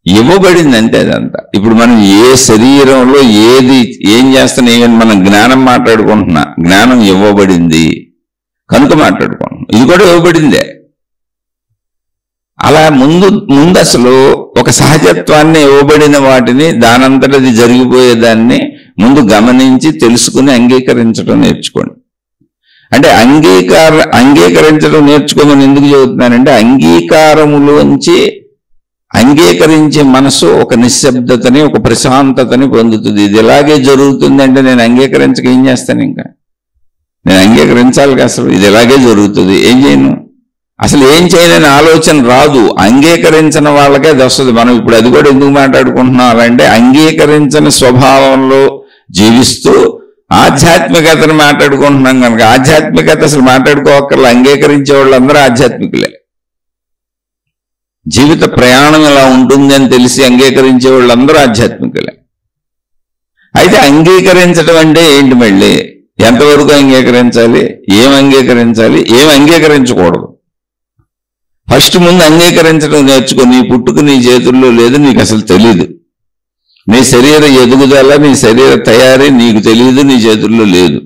ఇవ్వబడింది అంతే అదంతా. ఇప్పుడు మనం ఏ శరీరంలో ఏది ఏం చేస్తాం, ఈవెన్ మనం జ్ఞానం మాట్లాడుకుంటున్నా, జ్ఞానం ఇవ్వబడింది కనుక మాట్లాడుకుంటున్నాం, ఇది కూడా ఇవ్వబడిందే. అలా ముందు అసలు ఒక సహజత్వాన్ని, ఇవ్వబడిన వాటిని, దానంతటది జరిగిపోయేదాన్ని ముందు గమనించి తెలుసుకుని అంగీకరించడం నేర్చుకోండి. అంటే అంగీకరించడం నేర్చుకోమని ఎందుకు చెబుతున్నానంటే, అంగీకారములోంచి అంగీకరించే మనసు ఒక నిశ్శబ్దతని, ఒక ప్రశాంతతని పొందుతుంది. ఇది ఇలాగే జరుగుతుంది అంటే నేను అంగీకరించక ఏం చేస్తాను? ఇంకా నేను అంగీకరించాలి. అసలు ఇది ఇలాగే జరుగుతుంది, ఏం చేయను? అసలు ఏం చేయలేని ఆలోచన రాదు. అంగీకరించిన వాళ్ళకే అది వస్తుంది. మనం ఇప్పుడు అది కూడా ఎందుకు మాట్లాడుకుంటున్నాం అంటే, అంగీకరించిన స్వభావంలో జీవిస్తూ ఆధ్యాత్మికతను మాట్లాడుకుంటున్నాం కనుక. ఆధ్యాత్మికత అసలు మాట్లాడుకోవక్కర్లా, అంగీకరించే వాళ్ళందరూ ఆధ్యాత్మికులే. జీవిత ప్రయాణం ఇలా ఉంటుంది అని తెలిసి అంగీకరించే వాళ్ళందరూ ఆధ్యాత్మికులే. అయితే అంగీకరించడం అంటే ఏంటి? మళ్ళీ ఎంతవరకు అంగీకరించాలి, ఏం అంగీకరించాలి, ఏం అంగీకరించకూడదు? ఫస్ట్ ముందు అంగీకరించడం నేర్చుకో. నీ పుట్టుక నీ చేతుల్లో లేదు, నీకు అసలు తెలీదు. నీ శరీర ఎదుగుదల, నీ శరీర తయారీ నీకు తెలియదు, నీ చేతుల్లో లేదు.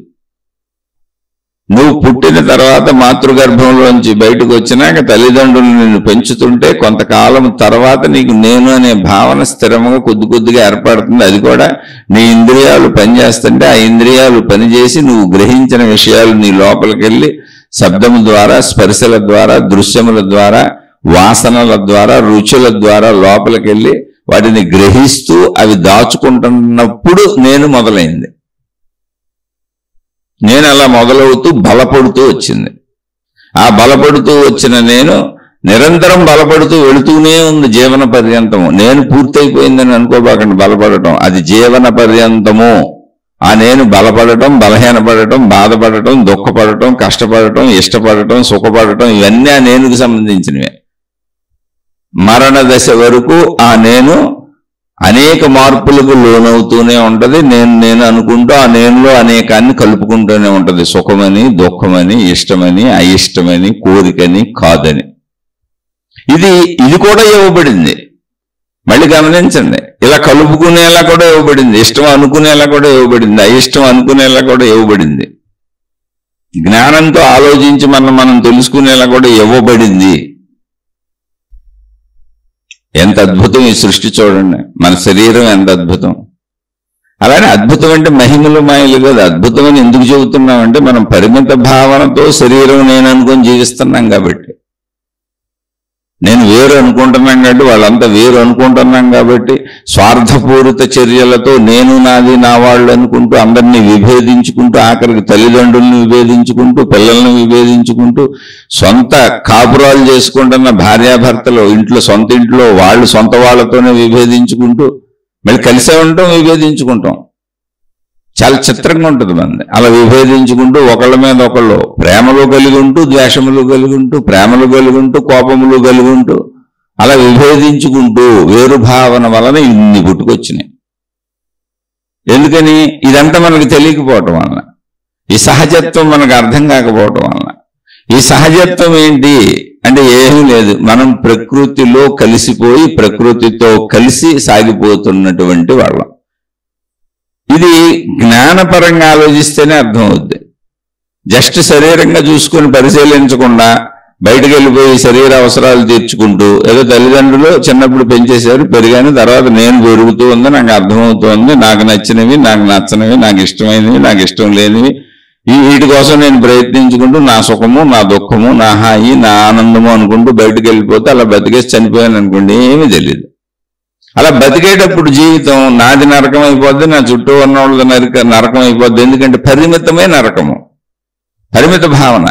నువ్వు పుట్టిన తర్వాత మాతృగర్భంలోంచి బయటకు వచ్చినాక తల్లిదండ్రులు నిన్ను పెంచుతుంటే కొంతకాలం తర్వాత నీకు నేను అనే భావన స్థిరంగా కొద్ది కొద్దిగా ఏర్పడుతుంది. అది కూడా నీ ఇంద్రియాలు పనిచేస్తుంటే ఆ ఇంద్రియాలు పనిచేసి నువ్వు గ్రహించిన విషయాలు నీ లోపలికి వెళ్ళి శబ్దము ద్వారా, స్పర్శల ద్వారా, దృశ్యముల ద్వారా, వాసనల ద్వారా, రుచుల ద్వారా లోపలికి వెళ్ళి వాటిని గ్రహిస్తూ అవి దాచుకుంటున్నప్పుడు నేను మొదలైంది. నేను అలా మొదలవుతూ బలపడుతూ వచ్చింది. ఆ బలపడుతూ వచ్చిన నేను నిరంతరం బలపడుతూ వెళుతూనే ఉంది జీవన పర్యంతము. నేను పూర్తయిపోయిందని అనుకోబాకండి. బలపడటం అది జీవన పర్యంతము. ఆ నేను బలపడటం, బలహీనపడటం, బాధపడటం, దుఃఖపడటం, కష్టపడటం, ఇష్టపడటం, సుఖపడటం ఇవన్నీ ఆ నేనుకు సంబంధించినవే. మరణ దశ వరకు ఆ నేను అనేక మార్పులకు లోనవుతూనే ఉంటది. నేను అనుకుంటూ ఆ నేనులో అనేకాన్ని కలుపుకుంటూనే ఉంటది. సుఖమని, దుఃఖమని, ఇష్టమని, అయిష్టమని, కోరికని, కాదని. ఇది కూడా ఇవ్వబడింది. మళ్ళీ గమనించండి, ఇలా కలుపుకునేలా కూడా ఇవ్వబడింది, ఇష్టం అనుకునేలా కూడా ఇవ్వబడింది, అయిష్టం అనుకునేలా కూడా ఇవ్వబడింది, జ్ఞానంతో ఆలోచించి మనం తెలుసుకునేలా కూడా ఇవ్వబడింది. ఎంత అద్భుతం ఈ సృష్టి చూడండి. మన శరీరం ఎంత అద్భుతం. అలానే అద్భుతం అంటే మహిమలు మాయలు కాదు. అద్భుతం అని ఎందుకు చెబుతున్నామంటే మనం పరిమిత భావనతో శరీరం నేను అనుకొని జీవిస్తున్నాం కాబట్టి, నేను వేరు అనుకుంటున్నాం కాబట్టి, వాళ్ళంతా వేరు అనుకుంటున్నాం కాబట్టి, స్వార్థపూరిత చర్యలతో నేను నాది నా వాళ్ళు అనుకుంటూ అందరినీ విభేదించుకుంటూ, ఆఖరికి తల్లిదండ్రుల్ని విభేదించుకుంటూ, పిల్లల్ని విభేదించుకుంటూ, సొంత కాపురాలు చేసుకుంటున్న భార్యాభర్తలు సొంత ఇంట్లో వాళ్ళు సొంత వాళ్ళతోనే విభేదించుకుంటూ, మళ్ళీ కలిసే ఉంటాం, విభేదించుకుంటాం. చాలా చిత్రంగా ఉంటుంది మంది. అలా విభేదించుకుంటూ ఒకళ్ళ మీద ఒకళ్ళు ప్రేమలు కలిగి ఉంటూ, ద్వేషములు కలిగి ఉంటూ, ప్రేమలు కలిగి ఉంటూ, కోపములు కలిగి ఉంటూ, అలా విభేదించుకుంటూ వేరు భావన వలన ఇన్ని పుట్టుకొచ్చినాయి. ఎందుకని? ఇదంతా మనకు తెలియకపోవటం వలన, ఈ సహజత్వం మనకు అర్థం కాకపోవటం వలన. ఈ సహజత్వం ఏంటి అంటే ఏమీ లేదు, మనం ప్రకృతిలో కలిసిపోయి ప్రకృతితో కలిసి సాగిపోతున్నటువంటి వాళ్ళం. ఇది జ్ఞానపరంగా ఆలోచిస్తేనే అర్థమవుద్ది. జస్ట్ శరీరంగా చూసుకొని పరిశీలించకుండా బయటకు వెళ్ళిపోయి శరీర అవసరాలు తీర్చుకుంటూ, ఏదో తల్లిదండ్రులు చిన్నప్పుడు పెంచేశారు, పెరిగాను, తర్వాత నేను పెరుగుతూ ఉంది, నాకు అర్థమవుతోంది, నాకు నచ్చినవి, నాకు నచ్చనివి, నాకు ఇష్టమైనవి, నాకు ఇష్టం లేనివి, వీటి కోసం నేను ప్రయత్నించుకుంటూ నా సుఖము, నా దుఃఖము, నా హాయి, నా ఆనందము అనుకుంటూ బయటకు వెళ్ళిపోతే అలా బతికేసి చనిపోయాను అనుకోండి, ఏమీ తెలియదు. అలా బతికేటప్పుడు జీవితం నాది నరకం అయిపోద్ది, నా చుట్టూ ఉన్న వాళ్ళది నరకం అయిపోద్ది. ఎందుకంటే పరిమితమే నరకము, పరిమిత భావన.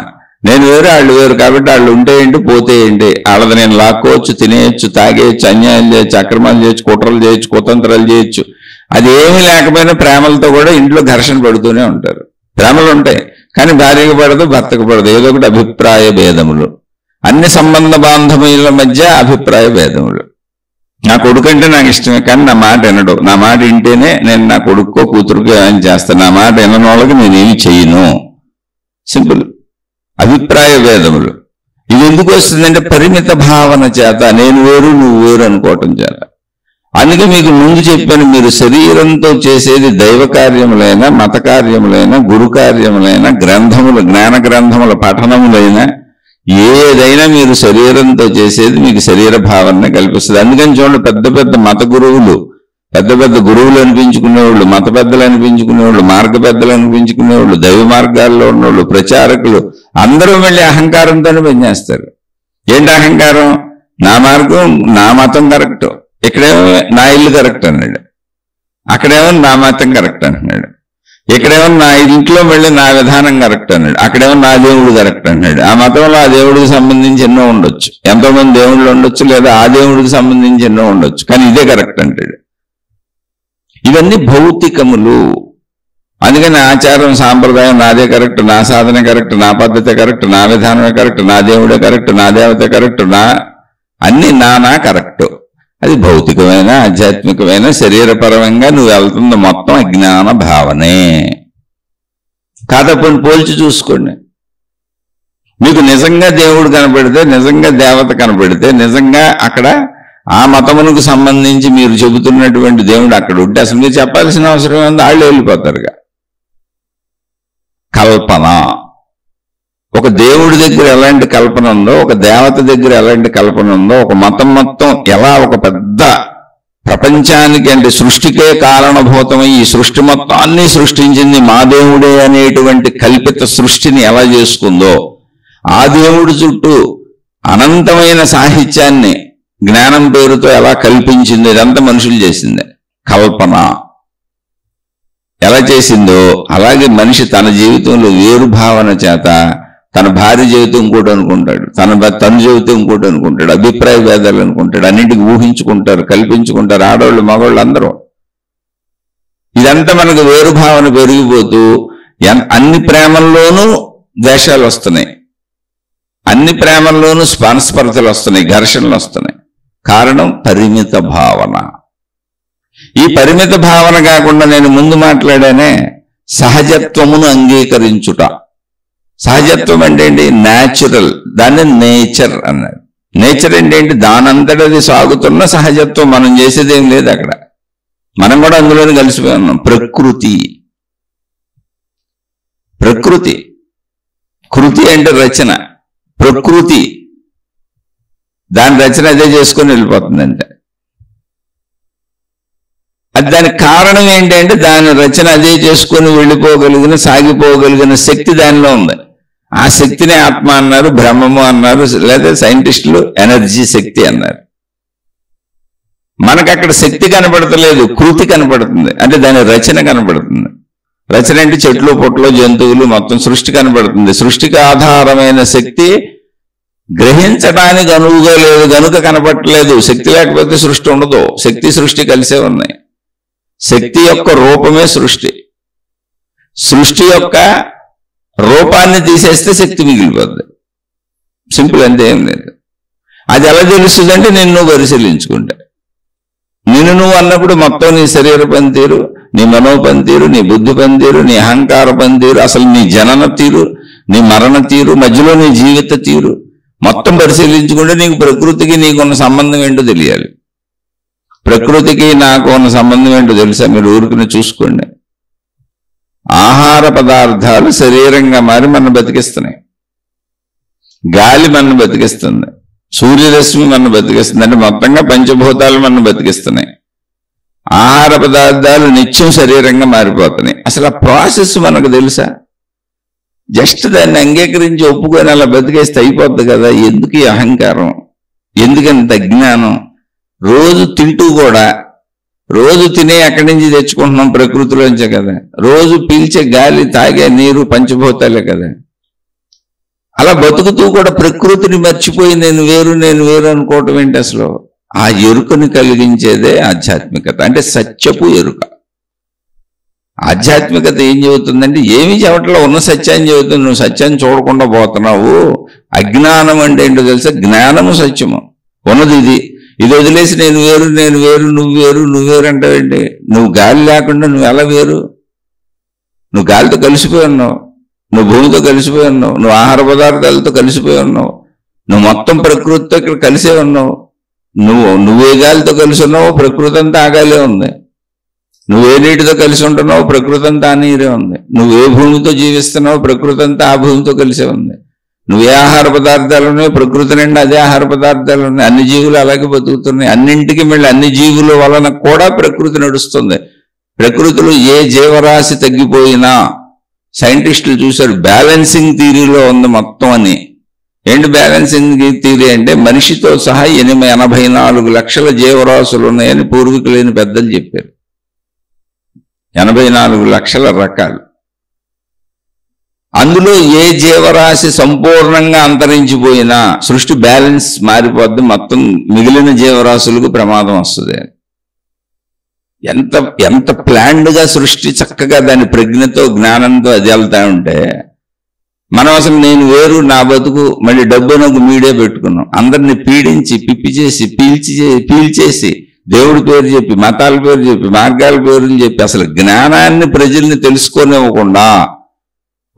నేను వేరు, వాళ్ళు వేరు, కాబట్టి వాళ్ళు ఉంటే ఏంటి, పోతే ఏంటి, వాళ్ళది నేను లాక్కోవచ్చు, తినేయచ్చు, తాగేయచ్చు, అన్యాయం చేయొచ్చు, అక్రమాలు చేయొచ్చు, కుట్రలు చేయొచ్చు, కుతంత్రాలు చేయొచ్చు. అది ఏమీ లేకపోయినా ప్రేమలతో కూడా ఇంట్లో ఘర్షణ పడుతూనే ఉంటారు. ప్రేమలు ఉంటాయి కానీ భార్యకు పడదు, భర్తకు పడదు, ఏదో ఒకటి అభిప్రాయ భేదములు. అన్ని సంబంధ బాంధవ్యుల మధ్య అభిప్రాయ భేదములు. నా కొడుకు అంటే నాకు ఇష్టమే కానీ నా మాట వినడు, నా మాట వింటేనే నేను నా కొడుకో కూతురుకో ఏమైనా చేస్తాను, నా మాట వినని వాళ్ళకి నేనేమి చెయ్యను. సింపుల్. అభిప్రాయ భేదములు. ఇది ఎందుకు వస్తుందంటే పరిమిత భావన చేత, నేను వేరు నువ్వు వేరు అనుకోవటం చేత. అందుకే మీకు ముందు చెప్పాను, మీరు శరీరంతో చేసేది దైవ కార్యములైనా, మత కార్యములైనా, గురు కార్యములైనా, గ్రంథములు, జ్ఞాన గ్రంథముల పఠనములైనా, ఏదైనా మీరు శరీరంతో చేసేది మీకు శరీర భావన కల్పిస్తుంది. అందుకని చూడండి, పెద్ద పెద్ద మత గురువులు, పెద్ద పెద్ద గురువులు అనిపించుకునేవాళ్ళు, మత పెద్దలు అనిపించుకునేవాళ్ళు, మార్గ పెద్దలు అనిపించుకునేవాళ్ళు, దైవ మార్గాల్లో ఉన్నవాళ్ళు, ప్రచారకులు అందరూ మళ్ళీ అహంకారంతోనే పనిచేస్తారు. ఏంటి అహంకారం? నా మార్గం, నా మతం కరెక్ట్, ఇక్కడేమో నా ఇల్లు కరెక్ట్ అన్నాడు, అక్కడేమో నా మతం కరెక్ట్ అంటున్నాడు, ఇక్కడేమో నా ఇంట్లో మళ్ళీ నా విధానం కరెక్ట్ అన్నాడు, అక్కడేమో నా దేవుడు కరెక్ట్ అన్నాడు. ఆ మతంలో ఆ దేవుడికి సంబంధించి ఎన్నో ఉండొచ్చు, ఎంతోమంది దేవుళ్ళు ఉండొచ్చు, లేదా ఆ దేవుడికి సంబంధించి ఎన్నో ఉండొచ్చు, కానీ ఇదే కరెక్ట్ అంటాడు. ఇవన్నీ భౌతికములు. అందుకని ఆచారం, సాంప్రదాయం నాదే కరెక్ట్, నా సాధన కరెక్ట్, నా పద్ధతి కరెక్ట్, నా విధానమే కరెక్ట్, నా దేవుడే కరెక్ట్, నా దేవత కరెక్ట్, అన్ని నా కరెక్ట్. అది భౌతికమైన, ఆధ్యాత్మికమైన, శరీరపరంగా నువ్వు వెళ్తుంది మొత్తం అజ్ఞాన భావనే. కాదప్పుడు పోల్చి చూసుకోండి. మీకు నిజంగా దేవుడు కనపడితే, నిజంగా దేవత కనపడితే, నిజంగా అక్కడ ఆ మతమునకు సంబంధించి మీరు చెబుతున్నటువంటి దేవుడు అక్కడ ఉంటే అసలు మీరు చెప్పాల్సిన అవసరం ఉంది, వాళ్ళు వెళ్ళిపోతారుగా. కల్పన. ఒక దేవుడి దగ్గర ఎలాంటి కల్పన ఉందో, ఒక దేవత దగ్గర ఎలాంటి కల్పన ఉందో, ఒక మతం మొత్తం ఎలా ఒక పెద్ద ప్రపంచానికి అంటే సృష్టికే కారణభూతమై ఈ సృష్టి మొత్తాన్ని సృష్టించింది మా దేవుడే అనేటువంటి కల్పిత సృష్టిని ఎలా చేసుకుందో, ఆ దేవుడి చుట్టూ అనంతమైన సాహిత్యాన్ని జ్ఞానం పేరుతో ఎలా కల్పించిందో, ఇదంతా మనుషులు చేసిందే. కల్పన ఎలా చేసిందో అలాగే మనిషి తన జీవితంలో వేరు భావన చేత తన భార్య జీవితం ఇంకోటి అనుకుంటాడు, తన జీవితం ఇంకోటి అనుకుంటాడు, అభిప్రాయ భేదాలు అనుకుంటాడు, అన్నింటికి ఊహించుకుంటారు, కల్పించుకుంటారు, ఆడవాళ్ళు మగవాళ్ళు అందరూ. ఇదంతా మనకు వేరు భావన పెరిగిపోతూ అన్ని ప్రేమల్లోనూ ద్వేషాలు వస్తున్నాయి, అన్ని ప్రేమల్లోనూ స్పర్శలు వస్తున్నాయి, ఘర్షణలు వస్తున్నాయి. కారణం పరిమిత భావన. ఈ పరిమిత భావన కాకుండా నేను ముందు మాట్లాడానే సహజత్వమును అంగీకరించుట. సహజత్వం అంటే ఏంటి? న్యాచురల్. దాన్ని నేచర్ అన్నాడు. నేచర్ అంటే ఏంటి? దానంతటది సాగుతున్న సహజత్వం. మనం చేసేది ఏం లేదు అక్కడ, మనం కూడా అందులోనే కలిసిపోయి ఉన్నాం. ప్రకృతి. ప్రకృతి కృతి అంటే రచన. ప్రకృతి దాని రచన అదే చేసుకొని వెళ్ళిపోతుందంటే అది దానికి కారణం ఏంటంటే దాని రచన అదే చేసుకొని వెళ్ళిపోగలిగిన సాగిపోగలిగిన శక్తి దానిలో ఉంది. ఆ శక్తిని ఆత్మ అన్నారు, బ్రహ్మము అన్నారు, లేదా సైంటిస్టులు ఎనర్జీ శక్తి అన్నారు. మనకు అక్కడ శక్తి కనపడతలేదు, కృతి కనపడుతుంది. అంటే దాని రచన కనపడుతుంది. రచన అంటే చెట్లు పొట్లు జంతువులు మొత్తం సృష్టి కనపడుతుంది. సృష్టికి ఆధారమైన శక్తి గ్రహించడానికి అనువుగా లేదు గనుక కనపడలేదు. శక్తి లేకపోతే సృష్టి ఉండదు. శక్తి సృష్టి కలిసే ఉన్నాయి. శక్తి యొక్క రూపమే సృష్టి. సృష్టి యొక్క రూపాన్ని తీసేస్తే శక్తి మిగిలిపోద్ది. సింపుల్, అంతే, ఏం లేదు. అది ఎలా తెలుస్తుందంటే నిన్ను పరిశీలించుకుంటే. నిన్ను నువ్వు అన్నప్పుడు మొత్తం నీ శరీర పనితీరు, నీ మనో పనితీరు, నీ బుద్ధి పనితీరు, నీ అహంకార పనితీరు, అసలు నీ జనన తీరు, నీ మరణ తీరు, మధ్యలో నీ జీవిత తీరు మొత్తం పరిశీలించుకుంటే నీకు ప్రకృతికి నీకున్న సంబంధం ఏంటో తెలియాలి. ప్రకృతికి నాకు ఉన్న సంబంధం ఏంటో తెలుసా? మీరు ఊరుకుని చూసుకోండి. ఆహార పదార్థాలు శరీరంగా మారి మనం బతికిస్తున్నాయి. గాలి మనం బతికిస్తుంది, సూర్యరశ్మి మనం బతికిస్తుంది. అంటే మొత్తంగా పంచభూతాలు మనం బతికిస్తున్నాయి. ఆహార పదార్థాలు నిత్యం శరీరంగా మారిపోతున్నాయి. అసలు ఆ ప్రాసెస్ మనకు తెలుసా? జస్ట్ దాన్ని అంగీకరించి ఒప్పుకొని అలా బతికేస్తే అయిపోద్ది కదా. ఎందుకు ఈ అహంకారం? ఎందుకంత అజ్ఞానం? రోజు తింటూ కూడా, రోజు తినే ఎక్కడి నుంచి తెచ్చుకుంటున్నాం? ప్రకృతిలోంచే కదా. రోజు పీల్చే గాలి, తాగే నీరు పంచభూతాలే కదా. అలా బతుకుతూ కూడా ప్రకృతిని మర్చిపోయి నేను వేరు అనుకోవటం ఏంటి? అసలు ఆ ఎరుకను కలిగించేదే ఆధ్యాత్మికత. అంటే సత్యపు ఎరుక. ఆధ్యాత్మికత ఏం చెబుతుందంటే ఏమీ చెప్పట్లో ఉన్న సత్యాన్ని చెబుతుంది. నువ్వు సత్యాన్ని చూడకుండా పోతున్నావు. అజ్ఞానం అంటే ఏంటో తెలుసా? జ్ఞానము సత్యము ఉన్నది ఇది. ఇది వదిలేసి నేను వేరు నువ్వు వేరు అంటావేంటి? నువ్వు గాలి లేకుండా నువ్వు ఎలా వేరు? నువ్వు గాలితో కలిసిపోయి ఉన్నావు, నువ్వు భూమితో కలిసిపోయి ఉన్నావు, నువ్వు ఆహార పదార్థాలతో కలిసిపోయి ఉన్నావు, నువ్వు మొత్తం ప్రకృతితో ఇక్కడ కలిసే ఉన్నావు. నువ్వే గాలితో కలిసి ఉన్నావు, ప్రకృతి అంతా ఆ గాలే ఉంది. నువ్వే నీటితో కలిసి ఉంటున్నావు, ప్రకృతి అంతా ఆ నీరే ఉంది. నువ్వే భూమితో జీవిస్తున్నావు, ప్రకృతి అంతా ఆ భూమితో కలిసే ఉంది. నువ్వే ఆహార పదార్థాలు ఉన్నాయి, ప్రకృతి నిండా అదే ఆహార పదార్థాలు ఉన్నాయి. అన్ని జీవులు అలాగే బతుకుతున్నాయి. అన్నింటికి మళ్ళీ అన్ని జీవుల వలన కూడా ప్రకృతి నడుస్తుంది. ప్రకృతిలో ఏ జీవరాశి తగ్గిపోయినా సైంటిస్టులు చూశారు, బ్యాలెన్సింగ్ థియరీలో ఉంది మొత్తం అని. ఏంటి బ్యాలెన్సింగ్ థియరీ అంటే? మనిషితో సహా 84 లక్షల జీవరాశులు ఉన్నాయని పూర్వీకులైన పెద్దలు చెప్పారు. 84 లక్షల రకాలు. అందులో ఏ జీవరాశి సంపూర్ణంగా అంతరించిపోయినా సృష్టి బ్యాలెన్స్ మారిపోద్ది. మొత్తం మిగిలిన జీవరాశులకు ప్రమాదం వస్తుంది. ఎంత ప్లాన్డ్గా సృష్టి చక్కగా దాని ప్రజ్ఞతో జ్ఞానంతో అది వెళ్తా ఉంటే మనం అసలు నేను వేరు, నా బతుకు, మళ్ళీ డబ్బునకు మీడియా పెట్టుకున్నాం. అందరిని పీడించి పిప్పి చేసి పీల్చేసి దేవుడి పేరు చెప్పి, మతాల పేరు చెప్పి, మార్గాల పేర్లు చెప్పి అసలు జ్ఞానాన్ని ప్రజల్ని తెలుసుకోనివ్వకుండా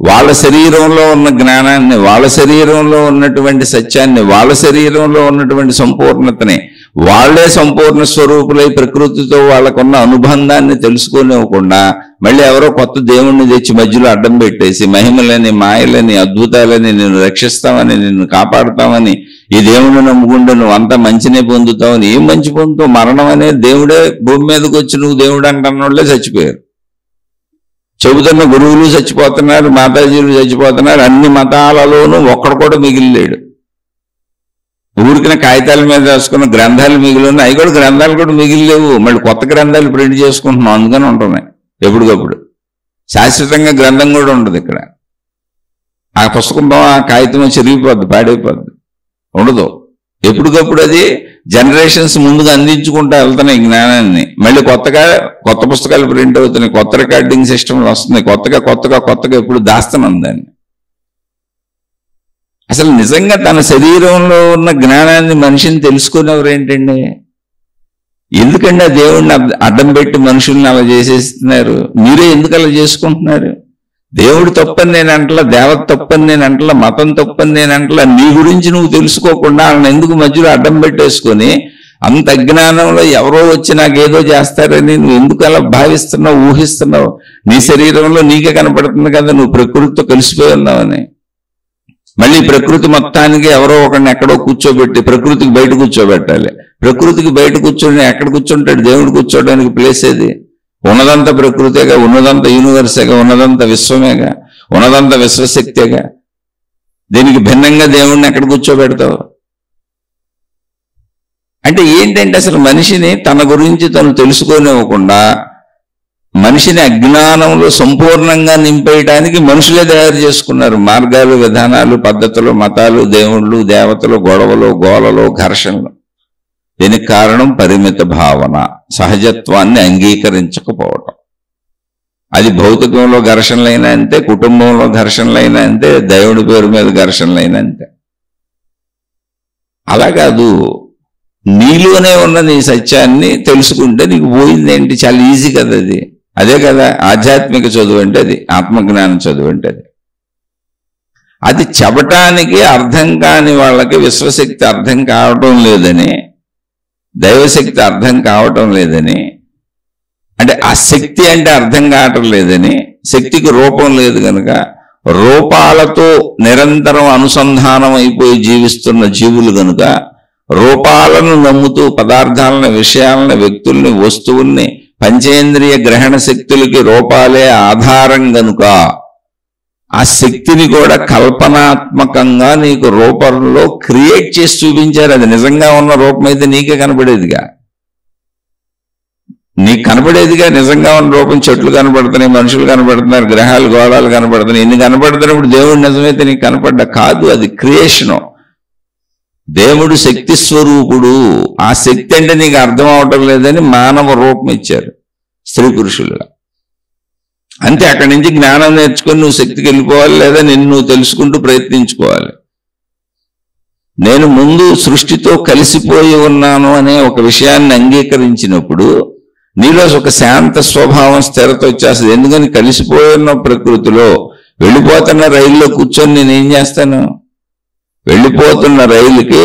వాళ్ళ శరీరంలో ఉన్న జ్ఞానాన్ని, వాళ్ళ శరీరంలో ఉన్నటువంటి సత్యాన్ని, వాళ్ళ శరీరంలో ఉన్నటువంటి సంపూర్ణతని వాళ్లే సంపూర్ణ స్వరూపులై ప్రకృతితో వాళ్ళకున్న అనుబంధాన్ని తెలుసుకోనివ్వకుండా మళ్ళీ ఎవరో కొత్త దేవుణ్ణి తెచ్చి మధ్యలో అడ్డం పెట్టేసి మహిమలని మాయలని అద్భుతాలని నిన్ను రక్షిస్తామని నిన్ను కాపాడుతామని ఈ దేవుణ్ణి నమ్ముకుంటే నువ్వు అంతా మంచినే పొందుతావని. ఏం మంచి పొందుతావు? మరణం అనేది దేవుడే భూమి మీదకి వచ్చి నువ్వు దేవుడు అంటున్నోళ్లే చచ్చిపోయారు. చెబుతున్న గురువులు చచ్చిపోతున్నారు, మాతాజీలు చచ్చిపోతున్నారు. అన్ని మతాలలోనూ ఒక్కడు కూడా మిగిలిలేడు. ఊరికిన కాగితాల మీద రాసుకున్న గ్రంథాలు మిగిలి ఉన్నాయి. అవి కూడా గ్రంథాలు కూడా మిగిలిలేవు. మళ్ళీ కొత్త గ్రంథాలు ప్రింట్ చేసుకుంటున్నాం, అందుకని ఉంటున్నాయి ఎప్పటికప్పుడు. శాశ్వతంగా గ్రంథం కూడా ఉండదు ఇక్కడ. ఆ పుస్తకం ఆ కాగితం చిరిగిపోద్ది, పాడైపోద్ది, ఉండదు. ఎప్పటికప్పుడు అది జనరేషన్స్ ముందుగా అందించుకుంటూ వెళ్తున్నాయి జ్ఞానాన్ని. మళ్ళీ కొత్త పుస్తకాలు ప్రింట్ అవుతున్నాయి, కొత్త రికార్డింగ్ సిస్టమ్లు వస్తున్నాయి, కొత్తగా ఎప్పుడు దాస్తున్నాం దాన్ని. అసలు నిజంగా తన శరీరంలో ఉన్న జ్ఞానాన్ని మనిషిని తెలుసుకునేవారు ఏంటండి? ఎందుకండి ఆ దేవుడిని అడ్డం పెట్టి మనుషుల్ని అలా చేసేస్తున్నారు? మీరే ఎందుకు అలా చేసుకుంటున్నారు? దేవుడు తప్పని నేను అంటలా, దేవత తప్పని నేను అంటలా, మతం తప్పని నేను అంటలా. నీ గురించి నువ్వు తెలుసుకోకుండా వాళ్ళని ఎందుకు మధ్యలో అడ్డం పెట్టేసుకొని అంత అజ్ఞానంలో ఎవరో వచ్చి నాకేదో చేస్తారని నువ్వు ఎందుకు అలా భావిస్తున్నావు, ఊహిస్తున్నావు? నీ శరీరంలో నీకే కనపడుతుంది కదా నువ్వు ప్రకృతితో కలిసిపోయి ఉన్నావని. మళ్ళీ ప్రకృతి మొత్తానికి ఎవరో ఒకరిని ఎక్కడో కూర్చోబెట్టి ప్రకృతికి బయట కూర్చోబెట్టాలి. ప్రకృతికి బయట కూర్చొని ఎక్కడ కూర్చుంటాడు? దేవుడు కూర్చోడానికి ప్లేస్ ఏది? ఉన్నదంతా ప్రకృతేగా, ఉన్నదంతా యూనివర్సేగా, ఉన్నదంతా విశ్వమేగా, ఉన్నదంతా విశ్వశక్తిగా. దీనికి భిన్నంగా దేవుణ్ణి ఎక్కడ కూర్చోబెడతావు? అంటే ఏంటంటే అసలు మనిషిని తన గురించి తను తెలుసుకోనివ్వకుండా మనిషిని అజ్ఞానంలో సంపూర్ణంగా నింపేయడానికి మనుషులే తయారు చేసుకున్నారు మార్గాలు, విధానాలు, పద్ధతులు, మతాలు, దేవుళ్ళు, దేవతలు, గొడవలు, గోలలు, ఘర్షణలు. దీనికి కారణం పరిమిత భావన, సహజత్వాన్ని అంగీకరించకపోవటం. అది భౌతికంలో ఘర్షణలైనా అంతే, కుటుంబంలో ఘర్షణలైనా అంతే, దేవుడి పేరు మీద ఘర్షణలైనా అంతే. అలా కాదు, నీలోనే ఉన్న నీ సత్యాన్ని తెలుసుకుంటే నీకు పోయిందేంటి? చాలా ఈజీ కదా అది. అదే కదా ఆధ్యాత్మిక చదువు అంటే, అది ఆత్మజ్ఞానం చదువు అంటే. అది చెప్పటానికి అర్థం కాని వాళ్ళకి విశ్వశక్తి అర్థం కావటం లేదని, దైవశక్తి అర్థం కావటం లేదని, అంటే ఆ శక్తి అంటే అర్థం కావటం లేదని, శక్తికి రూపం లేదు కనుక రూపాలతో నిరంతరం అనుసంధానం అయిపోయి జీవిస్తున్న జీవులు కనుక రూపాలను నమ్ముతూ పదార్థాలను, విషయాలను, వ్యక్తుల్ని, వస్తువుల్ని, పంచేంద్రియ గ్రహణ శక్తులకి రూపాలే ఆధారం గనుక ఆ శక్తిని కూడా కల్పనాత్మకంగా నీకు రూపంలో క్రియేట్ చేసి చూపించారు. అది నిజంగా ఉన్న రూపం అయితే నీకే కనపడేదిగా, నీకు కనపడేదిగా. నిజంగా ఉన్న రూపం చెట్లు కనపడుతున్నాయి, మనుషులు కనపడుతున్నారు, గ్రహాలు, గోళాలు కనపడుతున్నాయి. ఇన్ని కనపడుతున్నప్పుడు దేవుడు నిజమైతే నీకు కనపడ్డా కాదు, అది క్రియేషను. దేవుడు శక్తి స్వరూపుడు. ఆ శక్తి అంటే నీకు అర్థం అవటం లేదని మానవ రూపం ఇచ్చారు స్త్రీ పురుషులుగా. అంతే, అక్కడి నుంచి జ్ఞానం నేర్చుకొని నువ్వు శక్తికి వెళ్ళిపోవాలి, లేదా నిన్ను నువ్వు తెలుసుకుంటూ ప్రయత్నించుకోవాలి. నేను ముందు సృష్టితో కలిసిపోయి ఉన్నాను అనే ఒక విషయాన్ని అంగీకరించినప్పుడు నీలో ఒక శాంత స్వభావం, స్థిరత వచ్చేస్తుంది. ఎందుకని కలిసిపోయి ఉన్న ప్రకృతిలో వెళ్ళిపోతున్న రైల్లో కూర్చొని నేనేం చేస్తాను? వెళ్ళిపోతున్న రైలుకి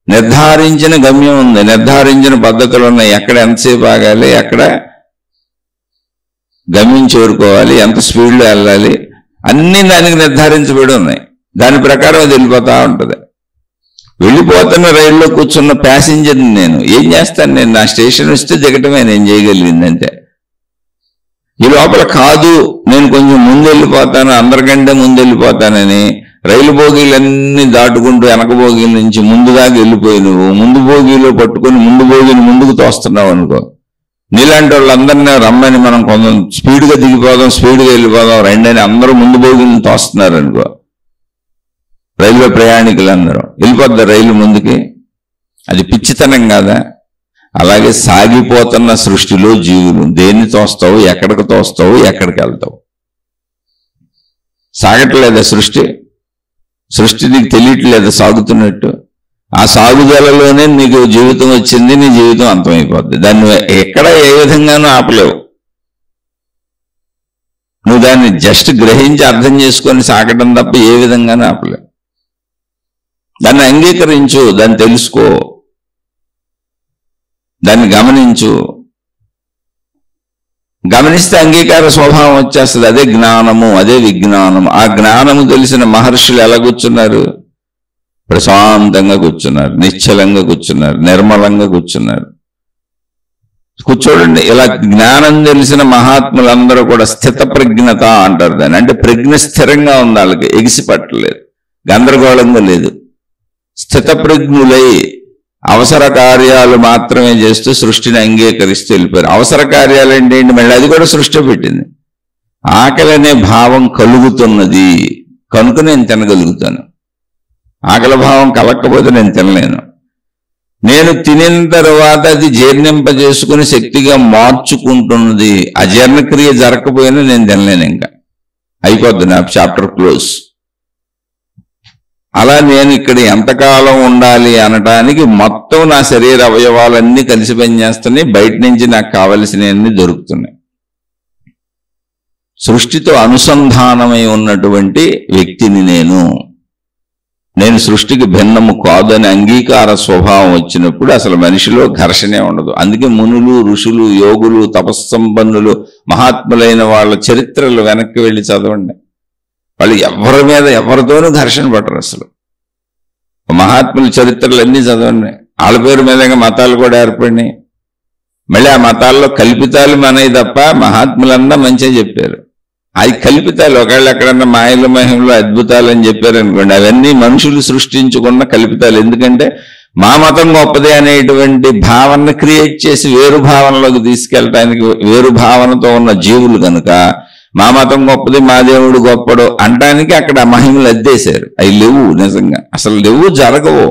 నిర్ధారించిన గమ్యం ఉంది, నిర్ధారించిన పద్ధతులు ఉన్నాయి. ఎక్కడ ఎంతసేపు ఆగాలి, ఎక్కడ గమ్యం చేరుకోవాలి, ఎంత స్పీడ్లో వెళ్ళాలి, అన్నీ దానికి నిర్ధారించబడి ఉన్నాయి. దాని ప్రకారం అది వెళ్ళిపోతూ ఉంటుంది. వెళ్ళిపోతున్న రైల్లో కూర్చున్న ప్యాసింజర్ని నేను ఏం చేస్తాను? నేను నా స్టేషన్ వస్తే దిగటమే నేను చేయగలిగింది అంతే. ఈ లోపల కాదు, నేను కొంచెం ముందు వెళ్ళిపోతాను, అందరికంటే ముందు వెళ్ళిపోతానని రైలు బోగీలన్నీ దాటుకుంటూ వెనక బోగీల నుంచి ముందు దాకా వెళ్ళిపోయి నువ్వు ముందు బోగీలో పట్టుకొని ముందు బోగీని ముందుకు తోస్తున్నావు అనుకో, నీలాంటి వాళ్ళందరినీ రమ్మని మనం కొంచెం స్పీడ్గా దిగిపోదాం, స్పీడ్గా వెళ్ళిపోదాం రెండని అందరూ ముందు బోగీలను తోస్తున్నారు అనుకో, రైల్వే ప్రయాణికులందరూ వెళ్ళిపోద్దారు రైలు ముందుకి. అది పిచ్చితనం కాదా? అలాగే సాగిపోతున్న సృష్టిలో జీవులు దేన్ని తోస్తావు, ఎక్కడికి తోస్తావు, ఎక్కడికి వెళ్తావు? సాగట్లేదా సృష్టి? సృష్టి నీకు తెలియట్లేదు సాగుతున్నట్టు. ఆ సాగుదలలోనే నీకు జీవితం వచ్చింది, నీ జీవితం అంతమైపోద్ది. దాన్ని ఎక్కడ ఏ విధంగానూ ఆపలేవు. నువ్వు దాన్ని జస్ట్ గ్రహించి అర్థం చేసుకొని సాగటం తప్ప ఏ విధంగానూ ఆపలేవు. దాన్ని అంగీకరించు, దాన్ని తెలుసుకో. దాన్ని గమనించు. గమనిస్తే అంగీకార స్వభావం వచ్చేస్తుంది. అదే జ్ఞానము, అదే విజ్ఞానము. ఆ జ్ఞానము తెలిసిన మహర్షులు ఎలా కూర్చున్నారు? ప్రశాంతంగా కూర్చున్నారు, నిశ్చలంగా కూర్చున్నారు, నిర్మలంగా కూర్చున్నారు. కూర్చోడండి. ఇలా జ్ఞానం తెలిసిన మహాత్ములందరూ కూడా స్థిత ప్రజ్ఞత అంటారు దాన్ని. అంటే ప్రజ్ఞ స్థిరంగా ఉంది, వాళ్ళకి ఎగిసి పట్టలేదు, గందరగోళంగా లేదు. స్థిత ప్రజ్ఞులై అవసర కార్యాలు మాత్రమే చేస్తూ సృష్టిని అంగీకరిస్తూ వెళ్ళిపోయారు. అవసర కార్యాలు ఏంటి? మళ్ళీ అది కూడా సృష్టి పెట్టింది. ఆకలి అనే భావం కలుగుతున్నది కనుక నేను తినగలుగుతాను. ఆకలి భావం కలగకపోతే నేను తినలేను. నేను తినిన తర్వాత అది జీర్ణింపజేసుకుని శక్తిగా మార్చుకుంటున్నది. ఆ జీర్ణక్రియ జరగకపోయినా నేను తినలేను, ఇంకా అయిపోద్ది నా చాప్టర్ క్లోజ్. అలా నేను ఇక్కడ ఎంతకాలం ఉండాలి అనటానికి మొత్తం నా శరీర అవయవాలన్నీ కలిసి పనిచేస్తున్నాయి. బయట నుంచి నాకు కావలసినవన్నీ దొరుకుతున్నాయి. సృష్టితో అనుసంధానమై ఉన్నటువంటి వ్యక్తిని నేను సృష్టికి భిన్నము కాదని అంగీకార స్వభావం వచ్చినప్పుడు అసలు మనిషిలో ఘర్షణే ఉండదు. అందుకే మునులు, ఋషులు, యోగులు, తపస్సంపన్నులు, మహాత్ములైన వాళ్ళ చరిత్రలు వెనక్కి వెళ్ళి చదవండి. వాళ్ళు ఎవరి మీద ఎవరితోనూ ఘర్షణ పడరు. అసలు మహాత్ముల చరిత్రలు అన్నీ చదవండి. వాళ్ళ పేరు మీద మతాలు కూడా ఏర్పడినాయి. మళ్ళీ ఆ మతాల్లో కల్పితాలు మనవి తప్ప మహాత్ములన్నా మంచిగా చెప్పారు. అది కల్పితాలు. ఒకవేళ ఎక్కడన్నా మాయల మహిమలో అద్భుతాలు అని చెప్పారు అనుకోండి, అవన్నీ మనుషులు సృష్టించుకున్న కల్పితాలు. ఎందుకంటే మా మతం గొప్పదే అనేటువంటి భావన క్రియేట్ చేసి వేరు భావనలోకి తీసుకెళ్ళటానికి వేరు భావనతో ఉన్న జీవులు కనుక మా మతం గొప్పది, మా దేవుడు గొప్పడు అంటానికి అక్కడ మహిమలు అద్దేశారు. అవి లేవు, నిజంగా అసలు లేవు, జరగవు.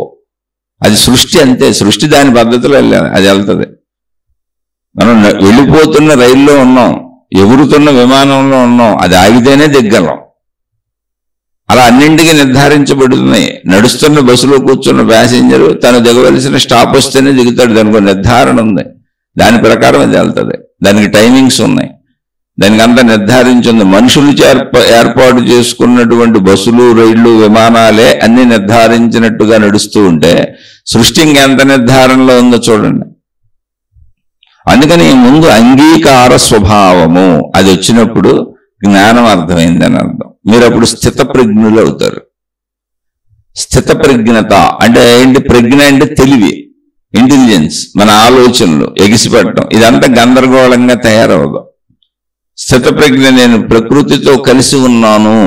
అది సృష్టి అంతే. సృష్టి దాని పద్ధతిలో అది వెళ్తుంది. మనం వెళ్ళిపోతున్న రైల్లో ఉన్నాం, ఎగురుతున్న విమానంలో ఉన్నాం, అది ఆగితేనే దిగ్గలం. అలా అన్నింటికి నిర్ధారించబడుతున్నాయి. నడుస్తున్న బస్సులో కూర్చున్న ప్యాసింజరు తను దిగవలసిన స్టాప్ వస్తేనే దిగుతాడు. దానికి నిర్ధారణ ఉంది. దాని ప్రకారం అది వెళ్తుంది. దానికి టైమింగ్స్ ఉన్నాయి. దానికి అంతా నిర్ధారించింది. మనుషులు ఏర్పాటు చేసుకున్నటువంటి బస్సులు, రైళ్లు, విమానాలే అన్ని నిర్ధారించినట్టుగా నడుస్తూ ఉంటే సృష్టి ఇంకెంత నిర్ధారణలో ఉందో చూడండి. అందుకని ముందు అంగీకార స్వభావము అది వచ్చినప్పుడు జ్ఞానం అర్థమైందని అర్థం. మీరు అప్పుడు స్థిత ప్రజ్ఞులు అవుతారు. స్థిత ప్రజ్ఞత అంటే ఏంటి? ప్రజ్ఞ అంటే తెలివి, ఇంటెలిజెన్స్, మన ఆలోచనలు ఎగిసిపడటం. ఇదంతా గందరగోళంగా తయారవదు. స్థిత ప్రజ్ఞ నేను ప్రకృతితో కలిసి ఉన్నాను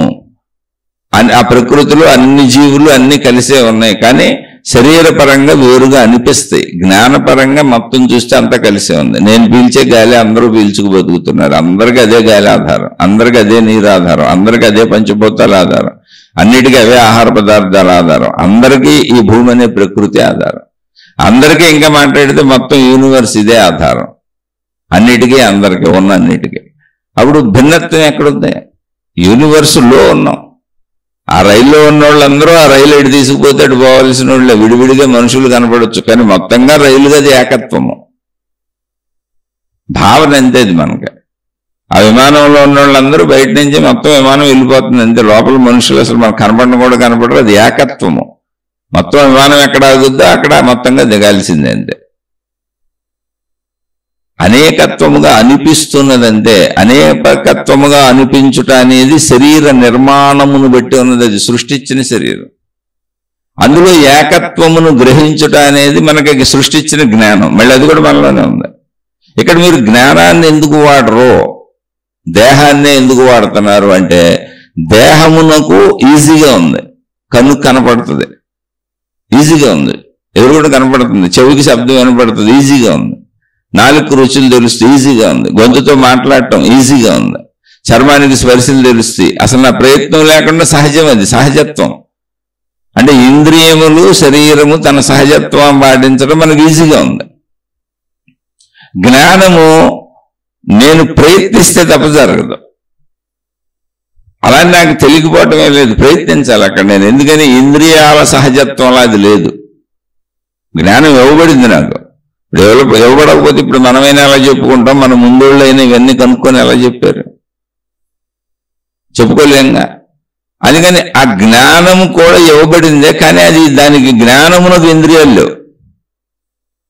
అని, ఆ ప్రకృతిలో అన్ని జీవులు అన్ని కలిసే ఉన్నాయి, కానీ శరీరపరంగా వేరుగా అనిపిస్తాయి. జ్ఞానపరంగా మొత్తం చూస్తే అంతా కలిసే ఉంది. నేను పీల్చే గాలి అందరూ పీల్చుకు బతుకుతున్నారు. అందరికీ అదే గాలి ఆధారం, అందరికీ అదే నీరు ఆధారం, అందరికీ అదే పంచభూతాల ఆధారం, అన్నిటికీ అవే ఆహార పదార్థాల ఆధారం, అందరికీ ఈ భూమి అనే ప్రకృతి ఆధారం, అందరికీ ఇంకా మాట్లాడితే మొత్తం యూనివర్స్ ఇదే ఆధారం, అన్నిటికీ అందరికీ ఉన్న అన్నిటికీ. అప్పుడు భిన్నత్వం ఎక్కడుంది? యూనివర్సులో ఉన్నాం. ఆ రైల్లో ఉన్న వాళ్ళందరూ ఆ రైలు ఎటు తీసుకుపోతే అటు పోవాల్సిన వాళ్ళే. విడివిడిగా మనుషులు కనపడవచ్చు, కానీ మొత్తంగా రైలుగా అది ఏకత్వము. భావన అంతేది మనకి. ఆ విమానంలో ఉన్న వాళ్ళందరూ బయట నుంచి మొత్తం విమానం వెళ్ళిపోతుంది అంతే. లోపల మనుషులు అసలు మనకు కనపడను కూడా కనపడరు. అది ఏకత్వము. మొత్తం విమానం ఎక్కడ ఆగుద్దో అక్కడ మొత్తంగా దిగాల్సిందే అంతే. అనేకత్వముగా అనిపిస్తున్నదంటే అనేకత్వముగా అనిపించుట అనేది శరీర నిర్మాణమును బట్టి ఉన్నది. అది సృష్టించిన శరీరం. అందులో ఏకత్వమును గ్రహించుట అనేది మనకి సృష్టించిన జ్ఞానం. మళ్ళీ అది కూడా మనలోనే ఉంది. ఇక్కడ మీరు జ్ఞానాన్ని ఎందుకు వాడరు, దేహాన్నే ఎందుకు వాడుతున్నారు అంటే దేహమునకు ఈజీగా ఉంది, కన్ను కనపడుతుంది, ఈజీగా ఉంది, ఎవరు కూడా కనపడుతుంది, చెవికి శబ్దం వినపడుతుంది, ఈజీగా ఉంది, నాలుగు రుచులు తెలుస్తాయి, ఈజీగా ఉంది, గొంతుతో మాట్లాడటం ఈజీగా ఉంది, చర్మానికి స్పర్శలు తెలుస్తాయి. అసలు నా ప్రయత్నం లేకుండా సహజం, అది సహజత్వం. అంటే ఇంద్రియములు శరీరము తన సహజత్వం పాటించడం మనకు ఈజీగా ఉంది. జ్ఞానము నేను ప్రయత్నిస్తే తప్ప జరగదు. అలా నాకు తెలియకపోవటమే లేదు, ప్రయత్నించాలి అక్కడ నేను. ఎందుకని ఇంద్రియాల సహజత్వంలో అది లేదు. జ్ఞానం ఇవ్వబడింది నాకు. ఇవ్వబడకపోతే ఇప్పుడు మనమైనా ఎలా చెప్పుకుంటాం? మన ముందోళ్ళు అయినా ఇవన్నీ కనుక్కొని ఎలా చెప్పారు? చెప్పుకోలేంగా. అందుకని ఆ జ్ఞానము కూడా ఇవ్వబడిందే, కానీ అది దానికి జ్ఞానమునకు ఇంద్రియాలు లేవు.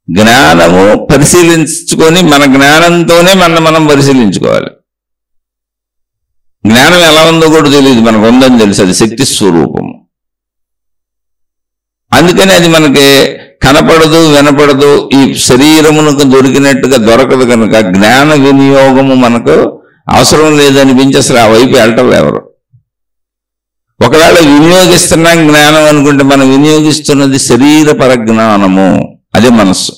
జ్ఞానము పరిశీలించుకొని మన జ్ఞానంతోనే మనం పరిశీలించుకోవాలి. జ్ఞానం ఎలా ఉందో కూడా తెలియదు, మనకు ఉందని తెలుసు, అది శక్తి స్వరూపము. అందుకని అది మనకి కనపడదు, వినపడదు, ఈ శరీరమునకు దొరికినట్టుగా దొరకదు. కనుక జ్ఞాన వినియోగము మనకు అవసరం లేదనిపించి అసలు ఆ వైపు వెళ్ళటం ఎవరు. ఒకవేళ వినియోగిస్తున్నాం జ్ఞానం అనుకుంటే మనం వినియోగిస్తున్నది శరీర పరజ్ఞానము, అదే మనస్సు.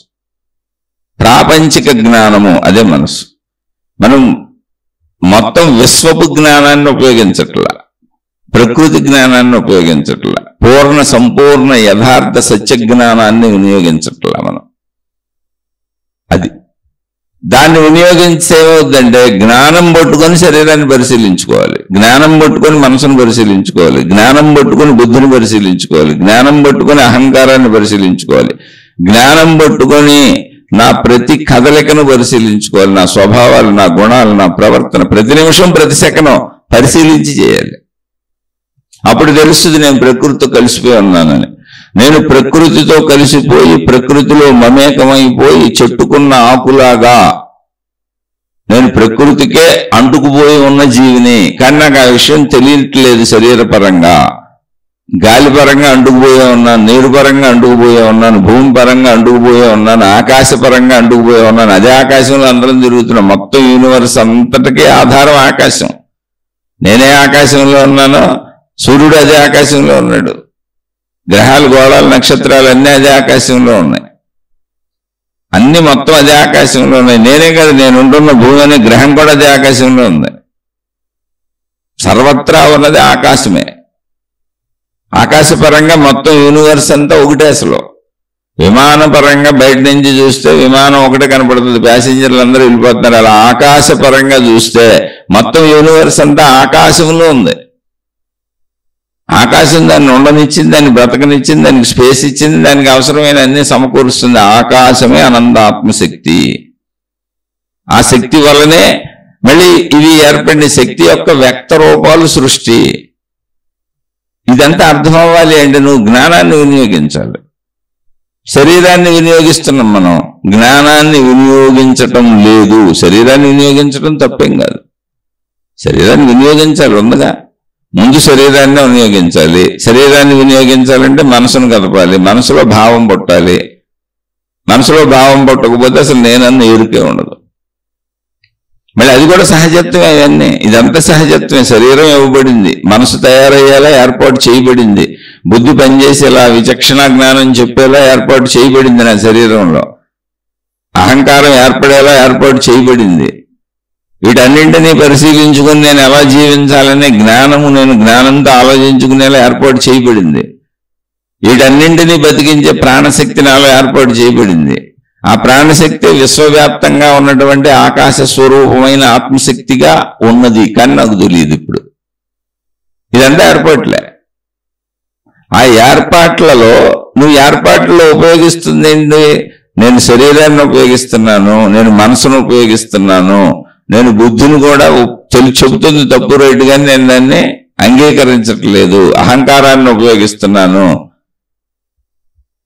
ప్రాపంచిక జ్ఞానము, అదే మనస్సు. మనం మొత్తం విశ్వపు జ్ఞానాన్ని ఉపయోగించట్లా, ప్రకృతి జ్ఞానాన్ని ఉపయోగించట్లా, పూర్ణ సంపూర్ణ యథార్థ సత్య జ్ఞానాన్ని వినియోగించట్లా మనం. అది దాన్ని వినియోగించేవద్దంటే జ్ఞానం పట్టుకొని శరీరాన్ని పరిశీలించుకోవాలి, జ్ఞానం పట్టుకొని మనసును పరిశీలించుకోవాలి, జ్ఞానం పట్టుకొని బుద్ధిని పరిశీలించుకోవాలి, జ్ఞానం పట్టుకొని అహంకారాన్ని పరిశీలించుకోవాలి, జ్ఞానం పట్టుకొని నా ప్రతి కదలికను పరిశీలించుకోవాలి, నా స్వభావాలు, నా గుణాలు, నా ప్రవర్తన ప్రతి నిమిషం ప్రతి సెకను పరిశీలించి చేయాలి. అప్పుడు తెలుస్తుంది నేను ప్రకృతితో కలిసిపోయి ఉన్నానని. నేను ప్రకృతితో కలిసిపోయి ప్రకృతిలో మమేకమైపోయి చెట్టుకున్న ఆకులాగా నేను ప్రకృతికే అంటుకుపోయి ఉన్న జీవిని. కానీ నాకు ఆ విషయం తెలియట్లేదు. శరీరపరంగా గాలిపరంగా అంటుకుపోయే ఉన్నాను, నీరు పరంగా అంటుకుపోయే ఉన్నాను, భూమి పరంగా అంటుకుపోయే ఉన్నాను, ఆకాశపరంగా అంటుకుపోయే ఉన్నాను. అదే ఆకాశంలో అందరం తిరుగుతున్నాం. మొత్తం యూనివర్స్ అంతటికీ ఆధారం ఆకాశం. నేనే ఆకాశంలో ఉన్నాను, సూర్యుడు అదే ఆకాశంలో ఉన్నాడు, గ్రహాలు, గోళాలు, నక్షత్రాలు అన్నీ అదే ఆకాశంలో ఉన్నాయి. అన్ని మొత్తం అదే ఆకాశంలో ఉన్నాయి. నేనే కాదు, నేను ఉంటున్న భూమి అనే గ్రహం కూడా అదే ఆకాశంలో ఉంది. సర్వత్రా ఉన్నది ఆకాశమే. ఆకాశపరంగా మొత్తం యూనివర్స్ అంతా ఒకటే. అసలు విమానపరంగా బయట నుంచి చూస్తే విమానం ఒకటే కనపడుతుంది, ప్యాసింజర్లు అందరూ వెళ్ళిపోతున్నారు. అలా ఆకాశపరంగా చూస్తే మొత్తం యూనివర్స్ అంతా ఆకాశంలో ఉంది. ఆకాశం దాన్ని ఉండనిచ్చింది, దాన్ని బ్రతకనిచ్చింది, దానికి స్పేస్ ఇచ్చింది, దానికి అవసరమైన అన్ని సమకూరుస్తుంది. ఆకాశమే అనంతాత్మశక్తి. ఆ శక్తి వల్లనే మళ్ళీ ఇవి ఏర్పడిన శక్తి యొక్క వ్యక్త రూపాలు సృష్టి. ఇదంతా అర్థం అవ్వాలి అంటే నువ్వు జ్ఞానాన్ని వినియోగించాలి. శరీరాన్ని వినియోగిస్తున్నాం మనం, జ్ఞానాన్ని వినియోగించటం లేదు. శరీరాన్ని వినియోగించడం తప్పేం కాదు, శరీరాన్ని వినియోగించాలి. ఉందిగా, ముందు శరీరాన్ని వినియోగించాలి. శరీరాన్ని వినియోగించాలంటే మనసును కదపాలి, మనసులో భావం పుట్టాలి. మనసులో భావం పుట్టకపోతే అసలు నేనన్న ఎరుకే ఉండదు. మళ్ళీ అది కూడా సహజత్వమే. అవన్నీ ఇదంతా సహజత్వమే. శరీరం ఇవ్వబడింది, మనసు తయారయ్యేలా ఏర్పాటు చేయబడింది, బుద్ధి పనిచేసేలా విచక్షణ జ్ఞానం చెప్పేలా ఏర్పాటు చేయబడింది. నా శరీరంలో అహంకారం ఏర్పడేలా ఏర్పాటు చేయబడింది. వీటన్నింటినీ పరిశీలించుకుని నేను ఎలా జీవించాలనే జ్ఞానము నేను జ్ఞానంతో ఆలోచించుకునేలా ఏర్పాటు చేయబడింది. వీటన్నింటినీ బతికించే ప్రాణశక్తి నాలో ఏర్పాటు చేయబడింది. ఆ ప్రాణశక్తి విశ్వవ్యాప్తంగా ఉన్నటువంటి ఆకాశ స్వరూపమైన ఆత్మశక్తిగా ఉన్నది. కానీ నాకు తెలియదు ఇప్పుడు. ఇదంతా ఏర్పాట్లే. ఆ ఏర్పాట్లలో నువ్వు ఏర్పాట్లలో ఉపయోగిస్తుంది ఏంటి? నేను శరీరాన్ని ఉపయోగిస్తున్నాను, నేను మనసును ఉపయోగిస్తున్నాను, నేను బుద్ధిని కూడా చెబుతుంది తప్పు రైట్, కానీ నేను దాన్ని అంగీకరించట్లేదు. అహంకారాన్ని ఉపయోగిస్తున్నాను,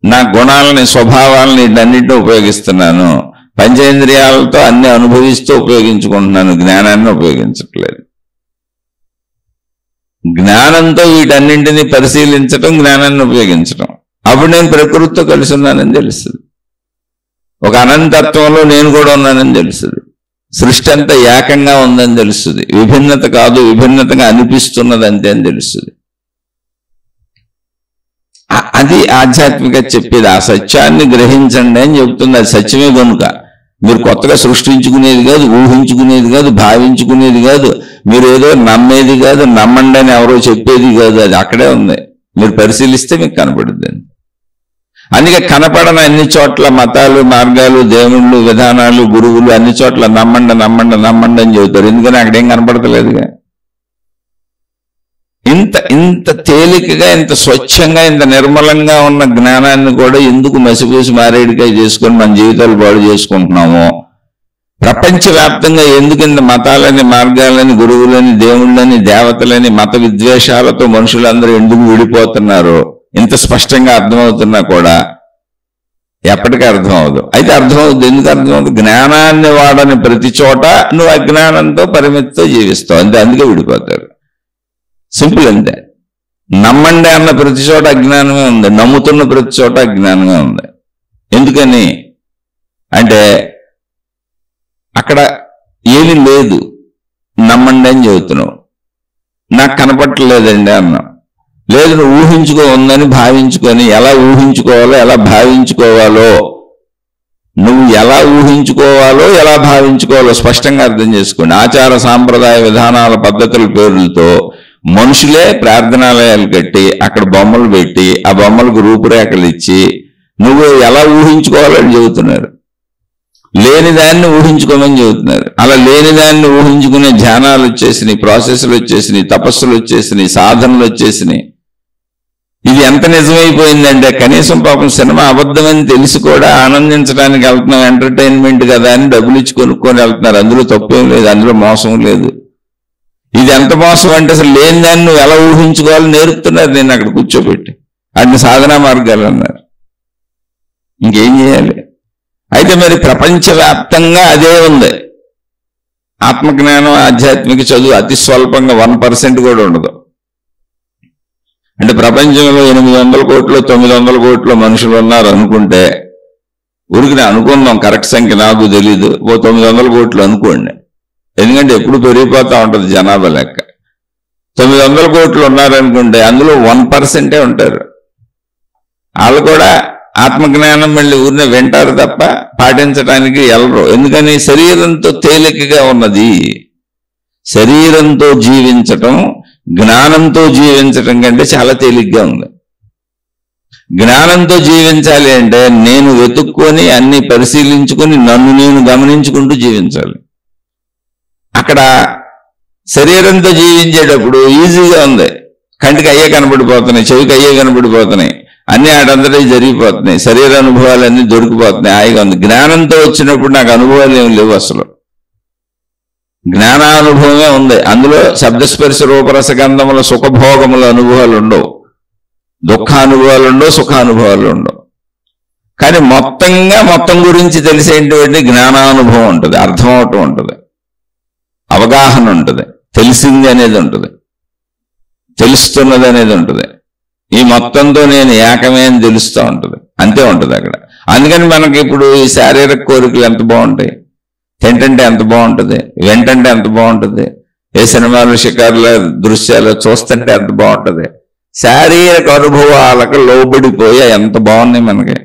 నా గుణాలని, స్వభావాలని అన్నింటినీ ఉపయోగిస్తున్నాను, పంచేంద్రియాలతో అన్ని అనుభవిస్తూ ఉపయోగించుకుంటున్నాను, జ్ఞానాన్ని ఉపయోగించట్లేదు. జ్ఞానంతో వీటన్నింటినీ పరిశీలించటం, జ్ఞానాన్ని ఉపయోగించటం. అప్పుడు నేను ప్రకృతితో కలిసి ఉన్నానని తెలుస్తుంది. ఒక అనంతత్వంలో నేను కూడా ఉన్నానని తెలుస్తుంది. సృష్టి అంతా ఏకంగా ఉందని తెలుస్తుంది. విభిన్నత కాదు, విభిన్నతగా అనిపిస్తున్నది అంతే అని తెలుస్తుంది. అది ఆధ్యాత్మిక చెప్పేది. ఆ సత్యాన్ని గ్రహించండి అని చెప్తుంది. అది సత్యమే కనుక మీరు కొత్తగా సృష్టించుకునేది కాదు, ఊహించుకునేది కాదు, భావించుకునేది కాదు, మీరు ఏదో నమ్మేది కాదు, నమ్మండి అని ఎవరో చెప్పేది కాదు. అది అక్కడే ఉంది. మీరు పరిశీలిస్తే మీకు కనపడుద్ది. అందుకే కనపడని అన్ని చోట్ల మతాలు, మార్గాలు, దేవుళ్ళు, విధానాలు, గురువులు అన్ని చోట్ల నమ్మండి నమ్మండి నమ్మండి అని చెబుతారు. ఎందుకని అక్కడేం కనపడతలేదుగా. ఇంత తేలికగా, ఇంత స్వచ్ఛంగా, ఇంత నిర్మలంగా ఉన్న జ్ఞానాన్ని కూడా ఎందుకు మసిపూసి మారేడికాయ చేసుకొని మన జీవితాలు పాడు చేసుకుంటున్నామో, ప్రపంచవ్యాప్తంగా ఎందుకు ఇంత మతాలని, మార్గాలని, గురువులని, దేవుళ్ళని, దేవతలని, మత విద్వేషాలతో మనుషులందరూ ఎందుకు విడిపోతున్నారో ఇంత స్పష్టంగా అర్థమవుతున్నా కూడా ఎప్పటికీ అర్థం అవదు. అయితే అర్థం అవుతుంది. ఎందుకు అర్థం అవుతుంది? జ్ఞానాన్ని వాడని ప్రతి చోట నువ్వు అజ్ఞానంతో పరిమితితో జీవిస్తావు అంతే. అందుకే విడిపోతారు. సింపుల్ అంతే. నమ్మండి అన్న ప్రతి చోట అజ్ఞానమే ఉంది, నమ్ముతున్న ప్రతి చోట అజ్ఞానమే ఉంది. ఎందుకని అంటే అక్కడ ఏమీ లేదు, నమ్మండి అని చెబుతున్నావు. నాకు కనపట్టలేదండి అన్నావు. లేదు, నువ్వు ఊహించుకో ఉందని భావించుకొని ఎలా ఊహించుకోవాలో ఎలా భావించుకోవాలో నువ్వు ఎలా ఊహించుకోవాలో ఎలా భావించుకోవాలో స్పష్టంగా అర్థం చేసుకోండి. ఆచార సాంప్రదాయ విధానాల పద్ధతుల పేర్లతో మనుషులే ప్రార్థనాలయాలు కట్టి అక్కడ బొమ్మలు పెట్టి ఆ బొమ్మలకు రూపురేఖలు ఇచ్చి నువ్వు ఎలా ఊహించుకోవాలని చెబుతున్నారు. లేని దాన్ని ఊహించుకోమని చెబుతున్నారు. అలా లేని దాన్ని ఊహించుకునే ధ్యానాలు వచ్చేసినాయి, ప్రాసెస్లు వచ్చేసినాయి, తపస్సులు వచ్చేసినాయి, సాధనలు వచ్చేసినాయి. ఇది ఎంత నిజమైపోయిందంటే కనీసం పాపం సినిమా అబద్ధమని తెలిసి కూడా ఆనందించడానికి వెళ్తున్నాం, ఎంటర్టైన్మెంట్ కదా అని డబ్బులు ఇచ్చి కొనుక్కొని వెళ్తున్నారు. అందులో తప్పేం లేదు, అందులో మోసం లేదు. ఇది ఎంత మోసం అంటే అసలు లేని దాన్ని నువ్వు ఎలా ఊహించుకోవాలని నేర్పుతున్నారు. నేను అక్కడ కూర్చోబెట్టి అన్ని సాధనా మార్గాలు అన్నారు. ఇంకేం చేయాలి? అయితే మరి ప్రపంచవ్యాప్తంగా అదే ఉంది. ఆత్మజ్ఞానం, ఆధ్యాత్మిక చదువు అతి స్వల్పంగా 1% కూడా ఉండదు. అంటే ప్రపంచంలో 800 కోట్లు 900 కోట్లు మనుషులు ఉన్నారు అనుకుంటే, ఊరికి అనుకుందాం, కరెక్ట్ సంఖ్య నాకు తెలీదు, 900 కోట్లు అనుకోండి. ఎందుకంటే ఎప్పుడు పెరిగిపోతూ ఉంటుంది జనాభా లెక్క. 900 కోట్లు ఉన్నారనుకుంటే అందులో 1% ఉంటారు. వాళ్ళు కూడా ఆత్మజ్ఞానం మళ్ళీ ఊరినే వింటారు తప్ప పాటించడానికి వెళ్ళరు. ఎందుకని? శరీరంతో తేలికగా ఉన్నది. శరీరంతో జీవించటం జ్ఞానంతో జీవించటం కంటే చాలా తేలిగ్గా ఉంది. జ్ఞానంతో జీవించాలి అంటే నేను వెతుక్కొని అన్ని పరిశీలించుకొని నన్ను నేను గమనించుకుంటూ జీవించాలి. అక్కడ శరీరంతో జీవించేటప్పుడు ఈజీగా ఉంది. కంటికి అయ్యే కనబడిపోతున్నాయి, చెవికి అయ్యే కనబడిపోతున్నాయి, అన్ని ఆడంతటా జరిగిపోతున్నాయి, శరీర అనుభవాలన్నీ దొరికిపోతున్నాయి, హాయిగా ఉంది. జ్ఞానంతో వచ్చినప్పుడు నాకు అనుభవాలు ఏమి లేవు. అసలు జ్ఞానానుభవమే ఉంది. అందులో శబ్దస్పర్శ రూపరసగంధముల సుఖభోగముల అనుభవాలు ఉండవు, దుఃఖానుభవాలు ఉండవు, సుఖానుభవాలు ఉండవు. కానీ మొత్తం గురించి తెలిసేటువంటి జ్ఞానానుభవం ఉంటుంది, అర్థం అవటం ఉంటుంది, అవగాహన ఉంటుంది, తెలిసింది అనేది ఉంటుంది, తెలుస్తున్నది అనేది ఉంటుంది. ఈ మొత్తంతో నేను ఏకమే అని తెలుస్తూ ఉంటుంది. అంతే ఉంటుంది అక్కడ. అందుకని మనకి ఇప్పుడు ఈ శారీరక కోరికలు ఎంత బాగుంటాయి, తింటంటే ఎంత బాగుంటుంది, వెంటంటే ఎంత బాగుంటుంది, ఏ సినిమాలు షికారుల దృశ్యాలు చూస్తుంటే ఎంత బాగుంటుంది. శారీరక అనుభవాలకు లోబడిపోయి ఎంత బాగున్నాయి మనకి.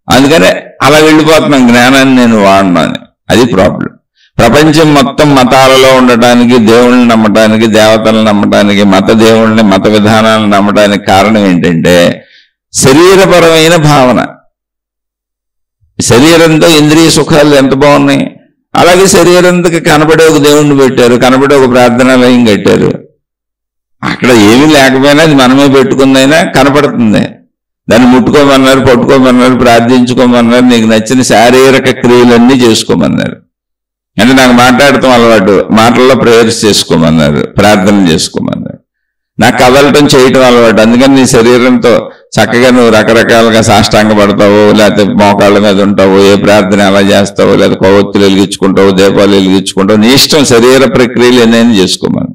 అందుకనే అలా వెళ్ళిపోతున్నాం, జ్ఞానాన్ని నేను వాడినాను. అది ప్రాబ్లం. ప్రపంచం మొత్తం మతాలలో ఉండటానికి, దేవుళ్ళని నమ్మటానికి, దేవతలను నమ్మటానికి, మత దేవుళ్ళని, మత విధానాలను నమ్మటానికి కారణం ఏంటంటే శరీరపరమైన భావన. శరీరంతో ఇంద్రియ సుఖాలు ఎంత బాగున్నాయి. అలాగే శరీరంతో కనబడే ఒక దేవుణ్ణి పెట్టారు, కనబడే ఒక ప్రార్థనాలయం కట్టారు. అక్కడ ఏమీ లేకపోయినా అది మనమే పెట్టుకుందైనా కనపడుతుంది. దాన్ని ముట్టుకోమన్నారు, పట్టుకోమన్నారు, ప్రార్థించుకోమన్నారు, నీకు నచ్చిన శారీరక క్రియలన్నీ చేసుకోమన్నారు. అంటే నాకు మాట్లాడటం అలవాటు, మాటల్లో ప్రేయర్స్ చేసుకోమన్నారు, ప్రార్థన చేసుకోమన్నారు. నాకు కదలటం చేయటం అలవాటు, అందుకని నీ శరీరంతో చక్కగా నువ్వు రకరకాలుగా సాష్టాంగ పడతావు, లేకపోతే మోకాళ్ళ మీద ఉంటావు, ఏ ప్రార్థన ఎలా చేస్తావు, లేదా కొవ్వొత్తులు వెలిగించుకుంటావు, దీపాలు వెలిగించుకుంటావు, నీ ఇష్టం, శరీర ప్రక్రియలు ఏదైనా చేసుకోమని.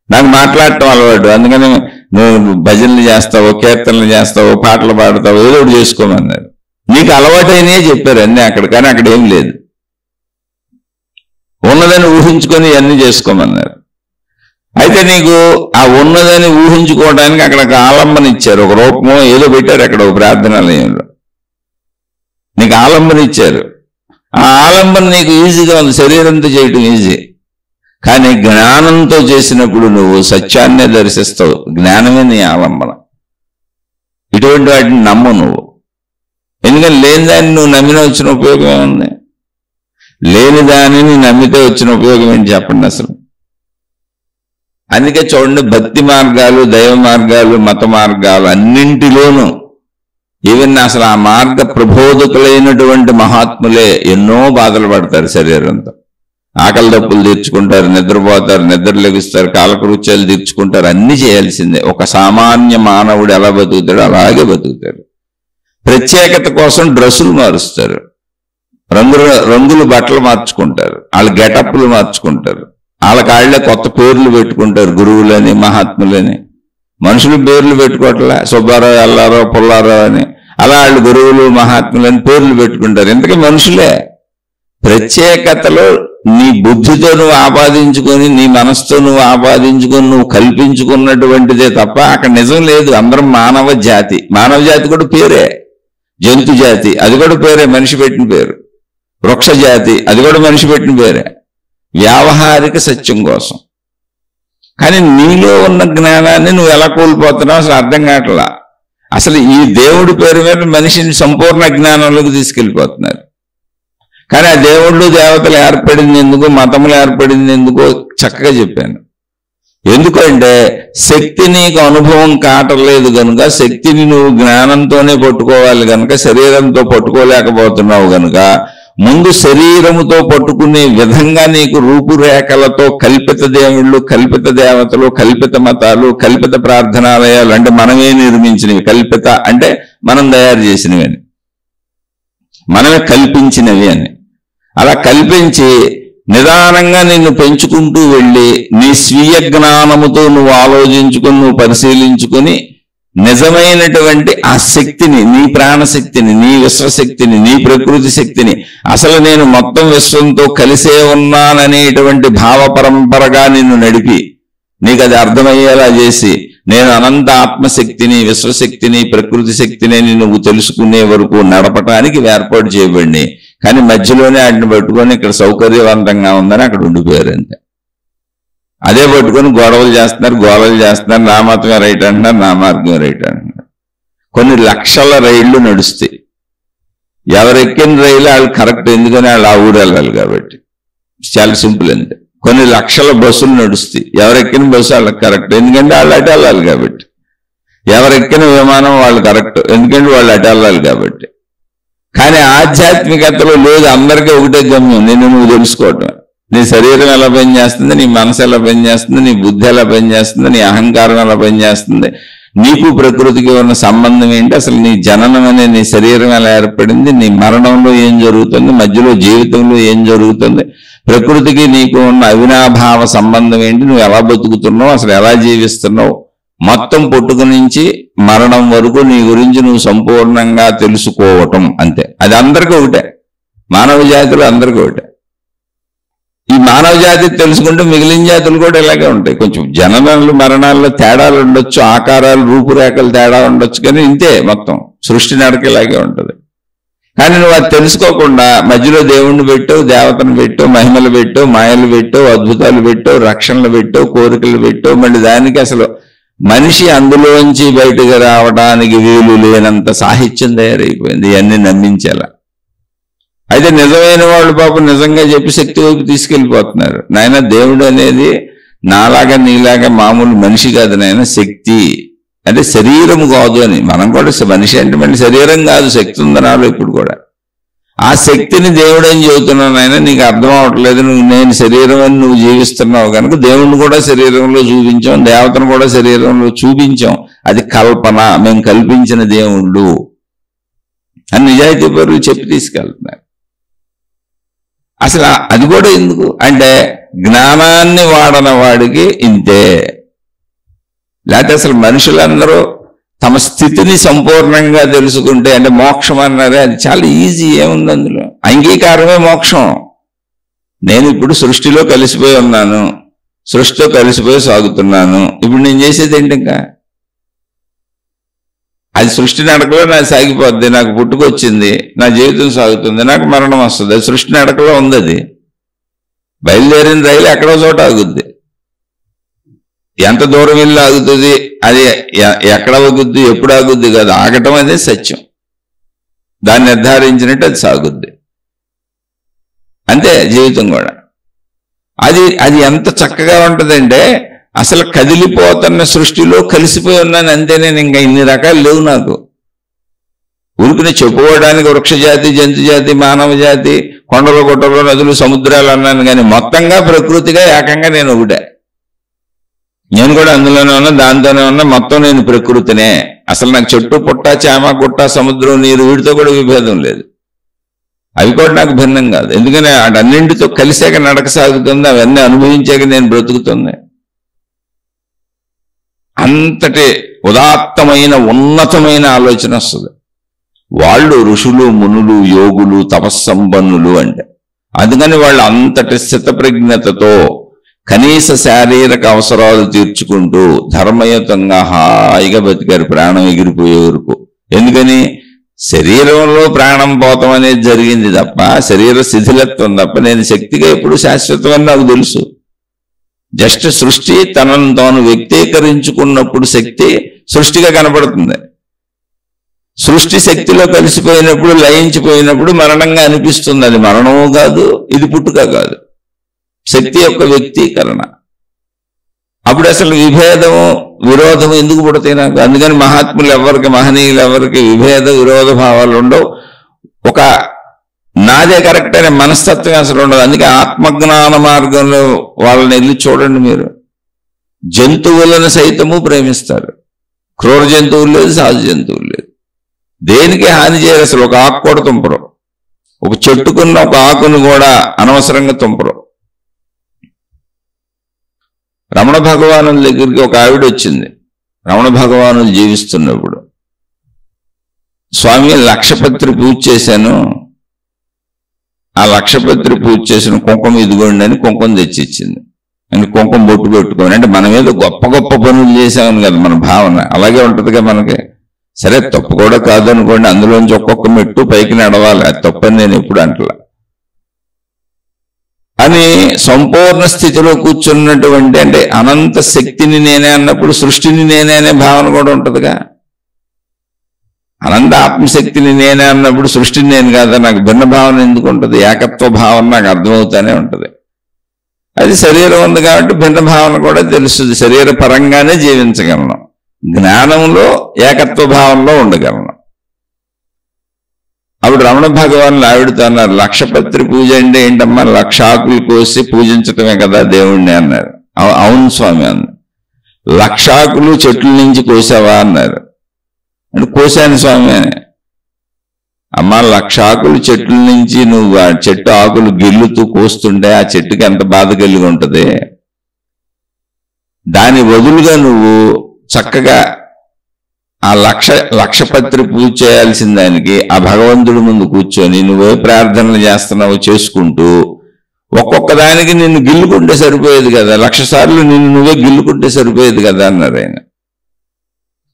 నాకు మాట్లాడటం అలవాటు, అందుకని నువ్వు భజనలు చేస్తావు, కీర్తనలు చేస్తావు, పాటలు పాడతావు, ఏదో ఒకటి చేసుకోమన్నారు. నీకు అలవాటైనయే చెప్పారు అన్నీ అక్కడ, కానీ అక్కడ ఏం లేదు. ఉన్నదని ఊహించుకొని ఇవన్నీ చేసుకోమన్నారు. అయితే నీకు ఆ ఉన్నదని ఊహించుకోవడానికి అక్కడ ఒక ఆలంబన ఇచ్చారు, ఒక రూపమో ఏదో పెట్టారు అక్కడ ఒక ప్రార్థనాలయంలో. నీకు ఆలంబన ఇచ్చారు. ఆ ఆలంబన నీకు ఈజీగా ఉంది, శరీరంతో చేయటం ఈజీ. కానీ జ్ఞానంతో చేసినప్పుడు నువ్వు సత్యాన్నే దర్శిస్తావు. జ్ఞానమే నీ ఆలంబన. ఇటువంటి వాటిని నమ్ము నువ్వు. ఎందుకని లేని దాన్ని నువ్వు నమ్మిన వచ్చిన ఉపయోగం ఏముంది? లేని దానిని నమ్మితే వచ్చిన ఉపయోగం ఏంటి చెప్పండి అసలు? అందుకే చూడండి, భక్తి మార్గాలు, దైవ మార్గాలు, మత మార్గాలు అన్నింటిలోనూ ఈవెన్ అసలు ఆ మార్గ ప్రబోధకులైనటువంటి మహాత్ములే ఎన్నో బాధలు పడతారు శరీరంతో. ఆకలి దప్పులు తీర్చుకుంటారు, నిద్రపోతారు, నిద్ర లెగుస్తారు, కాలకృత్యాలు తీర్చుకుంటారు, అన్ని చేయాల్సిందే. ఒక సామాన్య మానవుడు ఎలా బతుకుతాడో అలాగే బతుకుతాడు. ప్రత్యేకత కోసం డ్రెస్సులు మారుస్తారు, రంగులు బట్టలు మార్చుకుంటారు, వాళ్ళ గెటప్లు మార్చుకుంటారు, వాళ్ళ కొత్త పేర్లు పెట్టుకుంటారు, గురువులని మహాత్ములని. మనుషులు పేర్లు పెట్టుకోవట్లే, సుబ్బారావు ఎల్లారావు పుల్లారావు అని. అలా వాళ్ళు గురువులు మహాత్ములని పేర్లు పెట్టుకుంటారు. ఎందుకంటే మనుషులే. ప్రత్యేకతలో నీ బుద్ధితో నువ్వు ఆపాదించుకొని, నీ మనసుతో నువ్వు ఆపాదించుకొని నువ్వు కల్పించుకున్నటువంటిదే తప్ప అక్కడ నిజం లేదు. అందరం మానవ జాతి. మానవ జాతి కూడా పేరే. జంతు జాతి అది కూడా పేరే, మనిషి పెట్టిన పేరు. వృక్ష జాతి అది కూడా మనిషి పెట్టిన పేరే, వ్యావహారిక సత్యం కోసం. కానీ నీలో ఉన్న జ్ఞానాన్ని నువ్వు ఎలా కోల్పోతున్నావు అసలు అర్థం కావట్లా. అసలు ఈ దేవుడి పేరు మీద మనిషిని సంపూర్ణ జ్ఞానంలోకి తీసుకెళ్ళిపోతున్నారు. కానీ ఆ దేవుళ్ళు దేవతలు ఏర్పడింది ఎందుకు, మతములు ఏర్పడింది ఎందుకో చక్కగా చెప్పాను. ఎందుకంటే శక్తి నీకు అనుభవం కాటలేదు కనుక, శక్తిని నువ్వు జ్ఞానంతోనే పట్టుకోవాలి కనుక, శరీరంతో పట్టుకోలేకపోతున్నావు కనుక, ముందు శరీరముతో పట్టుకునే విధంగా నీకు రూపురేఖలతో కల్పిత దేవుళ్ళు, కల్పిత దేవతలు, కల్పిత మతాలు, కల్పిత ప్రార్థనాలయాలు, అంటే మనమే నిర్మించినవి. కల్పిత అంటే మనం తయారు చేసినవి అని, మనమే కల్పించినవి అని. అలా కల్పించి నిదానంగా నిన్ను పెంచుకుంటూ వెళ్ళి నీ స్వీయ జ్ఞానముతో నువ్వు ఆలోచించుకుని, నువ్వు పరిశీలించుకుని నిజమైనటువంటి ఆ శక్తిని, నీ ప్రాణశక్తిని, నీ విశ్వశక్తిని, నీ ప్రకృతి శక్తిని, అసలు నేను మొత్తం విశ్వంతో కలిసే ఉన్నాననేటువంటి భావ పరంపరగా నిన్ను నడిపి నీకు అది అర్థమయ్యేలా చేసి, నేను అనంత ఆత్మశక్తిని, విశ్వశక్తిని, ప్రకృతి శక్తిని నువ్వు తెలుసుకునే వరకు నడపటానికి ఏర్పాటు చేయబడి, కానీ మధ్యలోనే వాటిని పట్టుకొని ఇక్కడ సౌకర్యవంతంగా ఉందని అక్కడ ఉండిపోయారు అంతే. అదే పట్టుకొని గొడవలు చేస్తున్నారు, గోడలు చేస్తున్నారు. నా మతమే రైట్ అంటున్నారు, నా మార్గం రైట్ అంటున్నారు. కొన్ని లక్షల రైళ్లు నడుస్తాయి. ఎవరెక్కిన రైలు వాళ్ళు కరెక్ట్, ఎందుకని వాళ్ళు ఆ ఊరు వెళ్ళాలి కాబట్టి. చాలా సింపుల్ అంతే. కొన్ని లక్షల బస్సులు నడుస్తాయి. ఎవరెక్కిన బస్సు వాళ్ళకి కరెక్ట్, ఎందుకంటే వాళ్ళు అటు వెళ్ళాలి కాబట్టి. ఎవరెక్కిన విమానం వాళ్ళు కరెక్ట్, ఎందుకంటే వాళ్ళు అటు వెళ్ళాలి కాబట్టి. కానీ ఆధ్యాత్మికతలో లేదు, అందరికీ ఒకటే గమ్యం, నిన్ను నువ్వు తెలుసుకోవటం. నీ శరీరం ఎలా పనిచేస్తుంది, నీ మనసు ఎలా పనిచేస్తుంది, నీ బుద్ధి ఎలా పనిచేస్తుంది, నీ అహంకారం ఎలా పనిచేస్తుంది, నీకు ప్రకృతికి ఉన్న సంబంధం ఏంటి, అసలు నీ జననం అనే నీ శరీరం ఎలా ఏర్పడింది, నీ మరణంలో ఏం జరుగుతుంది, మధ్యలో జీవితంలో ఏం జరుగుతుంది, ప్రకృతికి నీకు ఉన్న అవినాభావ సంబంధం ఏంటి, నువ్వు ఎలా బతుకుతున్నావు, అసలు ఎలా జీవిస్తున్నావు, మొత్తం పుట్టుక నుంచి మరణం వరకు నీ గురించి నువ్వు సంపూర్ణంగా తెలుసుకోవటం అంతే. అది అందరికీ ఒకటే, మానవ జాతిలో అందరికీ ఒకటే. ఈ మానవ జాతి తెలుసుకుంటే మిగిలిన జాతులు కూడా ఇలాగే ఉంటాయి. కొంచెం జననాలు మరణాల్లో తేడాలు ఉండొచ్చు, ఆకారాలు రూపురేఖలు తేడా ఉండొచ్చు, కానీ ఇంతే మొత్తం సృష్టి నడక ఇలాగే ఉంటుంది. కానీ నువ్వు అది తెలుసుకోకుండా మధ్యలో దేవుణ్ణి పెట్టావు, దేవతను పెట్టావు, మహిమలు పెట్టావు, మాయలు పెట్టావు, అద్భుతాలు పెట్టావు, రక్షణలు పెట్టావు, కోరికలు పెట్టావు. మళ్ళీ దానికి అసలు మనిషి అందులోంచి బయటకు రావడానికి వీలు లేనంత సాహిత్యం తయారైపోయింది ఇవన్నీ నమ్మించేలా. అయితే నిజమైన వాళ్ళు పాపం నిజంగా చెప్పి శక్తి వైపు తీసుకెళ్ళిపోతున్నారు. నాయన దేవుడు అనేది నాలాగా నీలాగా మామూలు మనిషి కాదు నాయన, శక్తి అంటే శరీరం కాదు అని. మనం కూడా మనిషి అంటే మళ్ళీ శరీరం కాదు, శక్తి ఉందనాలు ఇప్పుడు కూడా. ఆ శక్తిని దేవుడు ఏం చెబుతున్నాను ఆయన, నీకు అర్థం అవట్లేదు, నేను శరీరం అని నువ్వు జీవిస్తున్నావు కనుక దేవుణ్ణి కూడా శరీరంలో చూపించాం, దేవతను కూడా శరీరంలో చూపించాం. అది కల్పన, మేము కల్పించిన దేవుళ్ళు అని నిజాయితీ పరులు చెప్పి తీసుకెళ్తున్నారు. అసలు అది కూడా ఎందుకు అంటే జ్ఞానాన్ని వాడన వాడికి ఇంతే. లేకపోతే అసలు మనుషులందరూ తమ స్థితిని సంపూర్ణంగా తెలుసుకుంటే, అంటే మోక్షం అన్నారే, అది చాలా ఈజీ, ఏముంది అందులో, అంగీకారమే మోక్షం. నేను ఇప్పుడు సృష్టిలో కలిసిపోయి ఉన్నాను, సృష్టితో కలిసిపోయి సాగుతున్నాను. ఇప్పుడు నేను చేసేది ఏంటి, ఇంకా అది సృష్టి నడకలో నాకు సాగిపోద్ది. నాకు పుట్టుకొచ్చింది, నా జీవితం సాగుతుంది, నాకు మరణం వస్తుంది. అది సృష్టి నడకలో ఉంది. అది బయలుదేరిన రైలు ఎక్కడో చోట ఆగుద్ది. ఎంత దూరం వెళ్ళి ఆగుతుంది, అది ఎక్కడ ఆగుద్ది, ఎప్పుడు ఆగుద్ది కాదు, ఆగటం అదే సత్యం. దాన్ని నిర్ధారించినట్టు అది సాగుద్ది. అంతే జీవితం కూడా. అది ఎంత చక్కగా ఉంటుందంటే, అసలు కదిలిపోతున్న సృష్టిలో కలిసిపోయి ఉన్నాను అంతే. నేను ఇంకా ఇన్ని రకాలు లేవు నాకు. ఊరికనే చెప్పుకోవడానికి వృక్షజాతి, జంతు జాతి, మానవ జాతి, కొండలు గుట్టలు, నదులు, సముద్రాలు అన్నాను, కానీ మొత్తంగా ప్రకృతిగా ఏకంగా నేను ఒకటే. నేను కూడా అందులోనే ఉన్నా, దాంతోనే ఉన్నా, మొత్తం నేను ప్రకృతినే. ఆ అసలు నాకు చెట్టు పుట్ట చేమ గుట్ట సముద్రం నీరు వీటితో కూడా విభేదం లేదు. అవి కూడా నాకు భిన్నం కాదు. ఎందుకని అన్నింటితో కలిసాక నడక సాగుతుంది, అవన్నీ అనుభవించాక నేను బ్రతుకుతుంది. అంతటి ఉదాత్తమైన ఉన్నతమైన ఆలోచన వస్తుంది. వాళ్ళు ఋషులు మునులు యోగులు తపస్సంపన్నులు అంటే. అందుకని వాళ్ళు అంతటి స్థితప్రజ్ఞతతో కనీస శారీరక అవసరాలు తీర్చుకుంటూ ధర్మయుతంగా హాయిగా బతికారు ప్రాణం ఎగిరిపోయే వరకు. ఎందుకని శరీరంలో ప్రాణం పోతాం అనేది జరిగింది తప్ప, శరీర శిథిలత్వం తప్ప నేను శక్తిగా ఎప్పుడు శాశ్వతమని నాకు తెలుసు. జస్ట్ సృష్టి తనను తాను వ్యక్తీకరించుకున్నప్పుడు శక్తి సృష్టిగా కనపడుతుంది. సృష్టి శక్తిలో కలిసిపోయినప్పుడు లయించిపోయినప్పుడు మరణంగా అనిపిస్తుంది. అది మరణము కాదు, ఇది పుట్టుక కాదు, శక్తి యొక్క వ్యక్తీకరణ. అప్పుడు అసలు విభేదము విరోధము ఎందుకు పుడతాయి నాకు? అందుకని మహాత్ములు ఎవరికి, మహనీయులు ఎవరికి విభేద విరోధ భావాలు ఉండవు. ఒక నాదే కరెక్ట్ అనే మనస్తత్వం అసలు ఉండదు. అందుకే ఆత్మజ్ఞాన మార్గంలో వాళ్ళని వెళ్ళి చూడండి మీరు. జంతువులను సైతము ప్రేమిస్తారు. క్రూర జంతువులు లేదు, సహజ జంతువులు లేదు. దేనికి హాని చేయరు అసలు. ఒక ఆకు కూడా తుంపరు. ఒక చెట్టుకున్న ఒక ఆకును కూడా అనవసరంగా తుంపరు. రమణ భగవానుల దగ్గరికి ఒక ఆవిడ వచ్చింది. రమణ భగవానులు జీవిస్తున్నప్పుడు, స్వామి లక్షపత్రి పూజ చేశాను, ఆ లక్షపత్రి పూజ చేసిన కుంకుమ ఇదిగోండి అని కుంకుమ తెచ్చిచ్చింది. అని కుంకుమ బొట్టు పెట్టుకోండి అంటే మనం ఏదో గొప్ప గొప్ప పనులు చేసామని కదా మన భావన. అలాగే ఉంటుందిగా మనకి. సరే తప్పు కూడా కాదు అనుకోండి, అందులోంచి ఒక్కొక్క మెట్టు పైకి నడవాలి, అది తప్పని నేను ఎప్పుడు అంటలా. అని సంపూర్ణ స్థితిలో కూర్చున్నటువంటి, అంటే అనంత శక్తిని నేనే అన్నప్పుడు సృష్టిని నేనే అనే భావన కూడా ఉంటుందిగా. అనంత ఆత్మశక్తిని నేనే అన్నప్పుడు సృష్టిని నేను కాదా, నాకు భిన్న భావన ఎందుకు ఉంటుంది? ఏకత్వ భావన నాకు అర్థమవుతానే ఉంటుంది. అది శరీరం ఉంది కాబట్టి భిన్న భావన కూడా తెలుస్తుంది. శరీర పరంగానే జీవించగలను, జ్ఞానంలో ఏకత్వ భావంలో ఉండగలను. అప్పుడు రమణ భగవానులు ఆవిడతో అన్నారు, లక్షపత్రి పూజ అంటే ఏంటమ్మా, లక్షాకులు కోసి పూజించటమే కదా దేవుణ్ణి అన్నారు. అవును స్వామి అన్నారు. లక్షాకులు చెట్ల నుంచి కోసావా అన్నారు. అంటే కోసాను స్వామి అని. అమ్మ లక్షాకులు చెట్ల నుంచి నువ్వు ఆ చెట్టు ఆకులు గిల్లుతూ కోస్తుంటే ఆ చెట్టుకి ఎంత బాధ కలిగి ఉంటుంది. దాని బదులుగా నువ్వు చక్కగా ఆ లక్షపత్రి పూజ చేయాల్సిన దానికి ఆ భగవంతుడి ముందు కూర్చొని నువ్వే ప్రార్థనలు చేస్తున్నావు చేసుకుంటూ ఒక్కొక్క దానికి నిన్ను గిల్లుకుంటే సరిపోయేది కదా, 1,00,000 సార్లు నిన్ను నువ్వే గిల్లుకుంటే సరిపోయేది కదా అన్నారు ఆయన.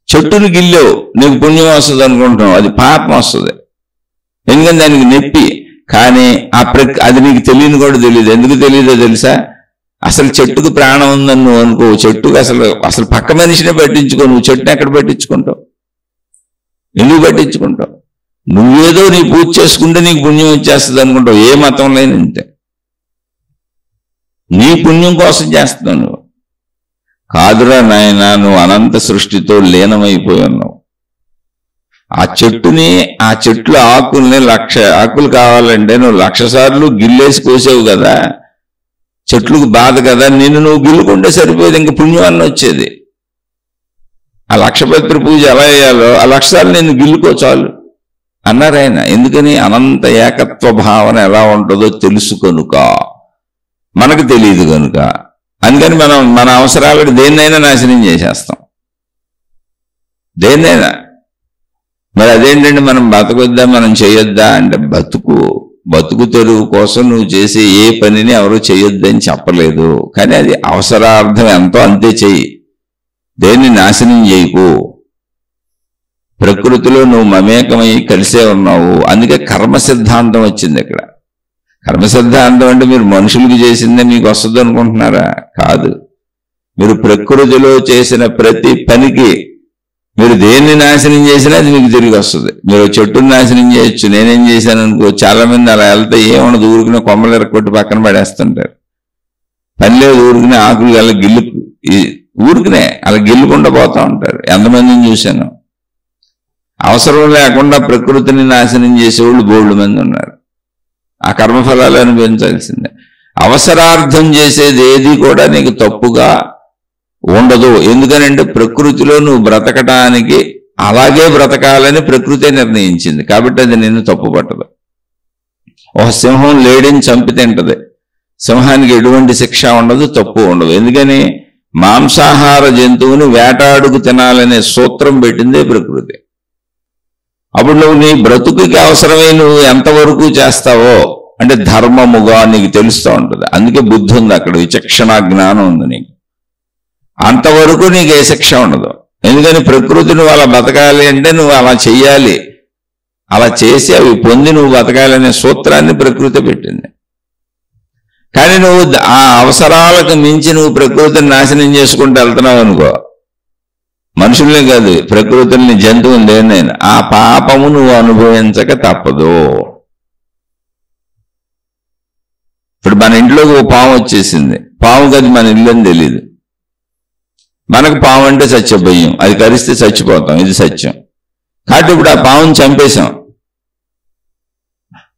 చెట్టును గిల్లేవు, నీకు పుణ్యం వస్తుంది అనుకుంటున్నావు, అది పాపం వస్తుంది. ఎందుకంటే దానికి నొప్పి. కానీ అది నీకు తెలియని కూడా తెలియదు. ఎందుకు తెలియదో తెలుసా? అసలు చెట్టుకు ప్రాణం ఉందని నువ్వు అనుకో, చెట్టుకు అసలు పక్క మనిషినే పట్టించుకో, నువ్వు చెట్టుని ఎక్కడ పట్టించుకుంటావు? ఎందుకు పట్టించుకుంటావు? నువ్వేదో నీ పూజ చేసుకుంటే నీకు పుణ్యం వచ్చేస్తుంది అనుకుంటావు. ఏ మతంలో అంతే, నీ పుణ్యం కోసం చేస్తున్నావు నువ్వు. కాదురా నాయన, నువ్వు అనంత సృష్టితో లీనమైపోయి ఉన్నావు. ఆ చెట్టుని, ఆ చెట్లు ఆకుల్ని 1,00,000 ఆకులు కావాలంటే నువ్వు 1,00,000 సార్లు గిల్లేసి కోసావు కదా, చెట్లకు బాధ కదా, నిన్ను నువ్వు గిల్లుకుంటే సరిపోయేది, ఇంక పుణ్యం వచ్చేది. ఆ లక్షపత్రి పూజ ఎలా చేయాలో ఆ 1,00,000 సార్లు నిన్ను గిల్లుకో చాలు అన్నారు ఆయన. ఎందుకని? అనంత ఏకత్వ భావన ఎలా ఉంటుందో తెలుసు కనుక, మనకు తెలియదు కనుక. అందుకని మనం మన అవసరాలకు దేన్నైనా నాశనం చేసేస్తాం, దేన్నైనా. మరి అదేంటంటే మనం బతకొద్దా, మనం చేయొద్దా అంటే, బతుకు తెరువు కోసం నువ్వు చేసే ఏ పనిని ఎవరు చేయొద్దని చెప్పలేదు. కానీ అది అవసరార్థం ఎంతో అంతే చెయ్యి, దేన్ని నాశనం చేయకు. ప్రకృతిలో నువ్వు మమేకమై కలిసే ఉన్నావు. అందుకే కర్మ సిద్ధాంతం వచ్చింది ఇక్కడ. కర్మ సిద్ధాంతం అంటే మీరు మనుషులకు చేసిందే మీకు వస్తుంది అనుకుంటున్నారా? కాదు. మీరు ప్రకృతిలో చేసిన ప్రతి పనికి మీరు దేన్ని నాశనం చేసినా అది మీకు తిరిగి వస్తుంది. మీరు చెట్టును నాశనం చేయొచ్చు, నేనేం చేశాను అనుకో. చాలా మంది అలా వెళ్తే ఏమన్నది, ఊరుకునే కొమ్మలు ఎరక్కొట్టి పక్కన పడేస్తుంటారు. పని లేదు, ఊరుకునే ఆకులు అలా ఊరుకునే అలా గిల్లుకుండా పోతా ఉంటారు. ఎంతమందిని చూశాను. అవసరం లేకుండా ప్రకృతిని నాశనం చేసేవాళ్ళు బోల్డు మంది ఉన్నారు. ఆ కర్మఫలాలు అనుభవించాల్సిందే. అవసరార్థం చేసేది ఏది కూడా నీకు తప్పుగా ఉండదు. ఎందుకనంటే ప్రకృతిలో నువ్వు బ్రతకటానికి అలాగే బ్రతకాలని ప్రకృతే నిర్ణయించింది. కాబట్టి అది నిన్ను తప్పు పట్టదు. ఒక సింహం లేడీని చంపి తింటది. సింహానికి ఎటువంటి శిక్ష ఉండదు, తప్పు ఉండదు. ఎందుకని? మాంసాహార జంతువుని వేటాడుకు తినాలనే సూత్రం పెట్టిందే ప్రకృతి. అప్పుడు నువ్వు నీ బ్రతుకుకి అవసరమై నువ్వు ఎంతవరకు చేస్తావో అంటే ధర్మముగా నీకు తెలుస్తూ ఉంటుంది. అందుకే బుద్ధి ఉంది అక్కడ, విచక్షణ జ్ఞానం ఉంది నీకు. అంతవరకు నీకు ఏ శిక్ష ఉండదు. ఎందుకని? ప్రకృతి నువ్వు అలా బతకాలి అంటే నువ్వు అలా చెయ్యాలి. అలా చేసి అవి పొంది నువ్వు బతకాలనే సూత్రాన్ని ప్రకృతి పెట్టింది. కానీ నువ్వు ఆ అవసరాలకు మించి నువ్వు ప్రకృతిని నాశనం చేసుకుంటూ వెళ్తున్నావు అనుకో, మనుషుల్ని కాదు ప్రకృతిని, జంతువుని, దేన్నైనా, ఆ పాపము నువ్వు అనుభవించక తప్పదు. ఇప్పుడు మన ఇంట్లోకి ఓ పాము వచ్చేసింది. పాము అది మన ఇల్లు అని తెలీదు. మనకు పాము అంటే సత్య భయం, అది కరిస్తే చచ్చిపోతాం, ఇది సత్యం. కాబట్టి ఇప్పుడు ఆ పాముని చంపేశాం.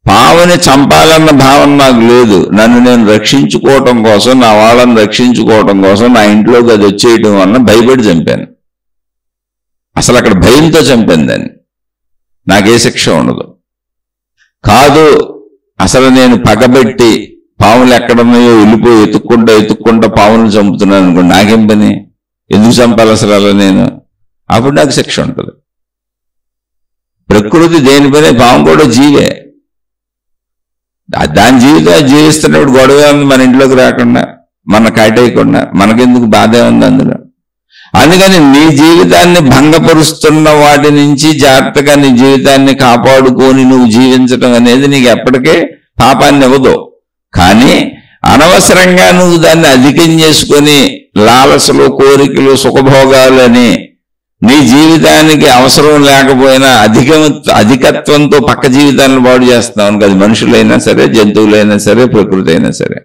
పావుని చంపాలన్న భావన నాకు లేదు. నన్ను నేను రక్షించుకోవటం కోసం, నా వాళ్ళని రక్షించుకోవటం కోసం నా ఇంట్లోకి అది వచ్చేయటం వలన భయపడి చంపాను. అసలు అక్కడ భయంతో చంపాను దాన్ని. నాకే శిక్ష ఉండదు. కాదు, అసలు నేను పగబెట్టి పాములు ఎక్కడున్నాయో వెళ్ళిపోయి ఎత్తుక్కుంటా పాములను చంపుతున్నాను అనుకోండి, నాకేం పని? ఎందుకు చంపాలి అసలు అలా నేను? అప్పుడు నాకు శిక్ష ఉంటుంది. ప్రకృతి దేని పని, పాము కూడా జీవే. దాని జీవితం జీవిస్తున్నప్పుడు గొడవ ఉంది మన ఇంట్లోకి రాకుండా, మన కాటేయకుండా, మనకెందుకు బాధ ఉంది అందులో? అందుకని నీ జీవితాన్ని భంగపరుస్తున్న వాటి నుంచి జాగ్రత్తగా నీ జీవితాన్ని కాపాడుకొని నువ్వు జీవించడం అనేది నీకు ఎప్పటికే పాపాన్ని ఇవ్వదు. కానీ అనవసరంగా నువ్వు దాన్ని అధికం చేసుకొని లాలసలు, కోరికలు, సుఖభోగాలని నీ జీవితానికి అవసరం లేకపోయినా అధికత్వంతో పక్క జీవితాలను పాడు చేస్తున్నావు. అది మనుషులైనా సరే, జంతువులైనా సరే, ప్రకృతి అయినా సరే.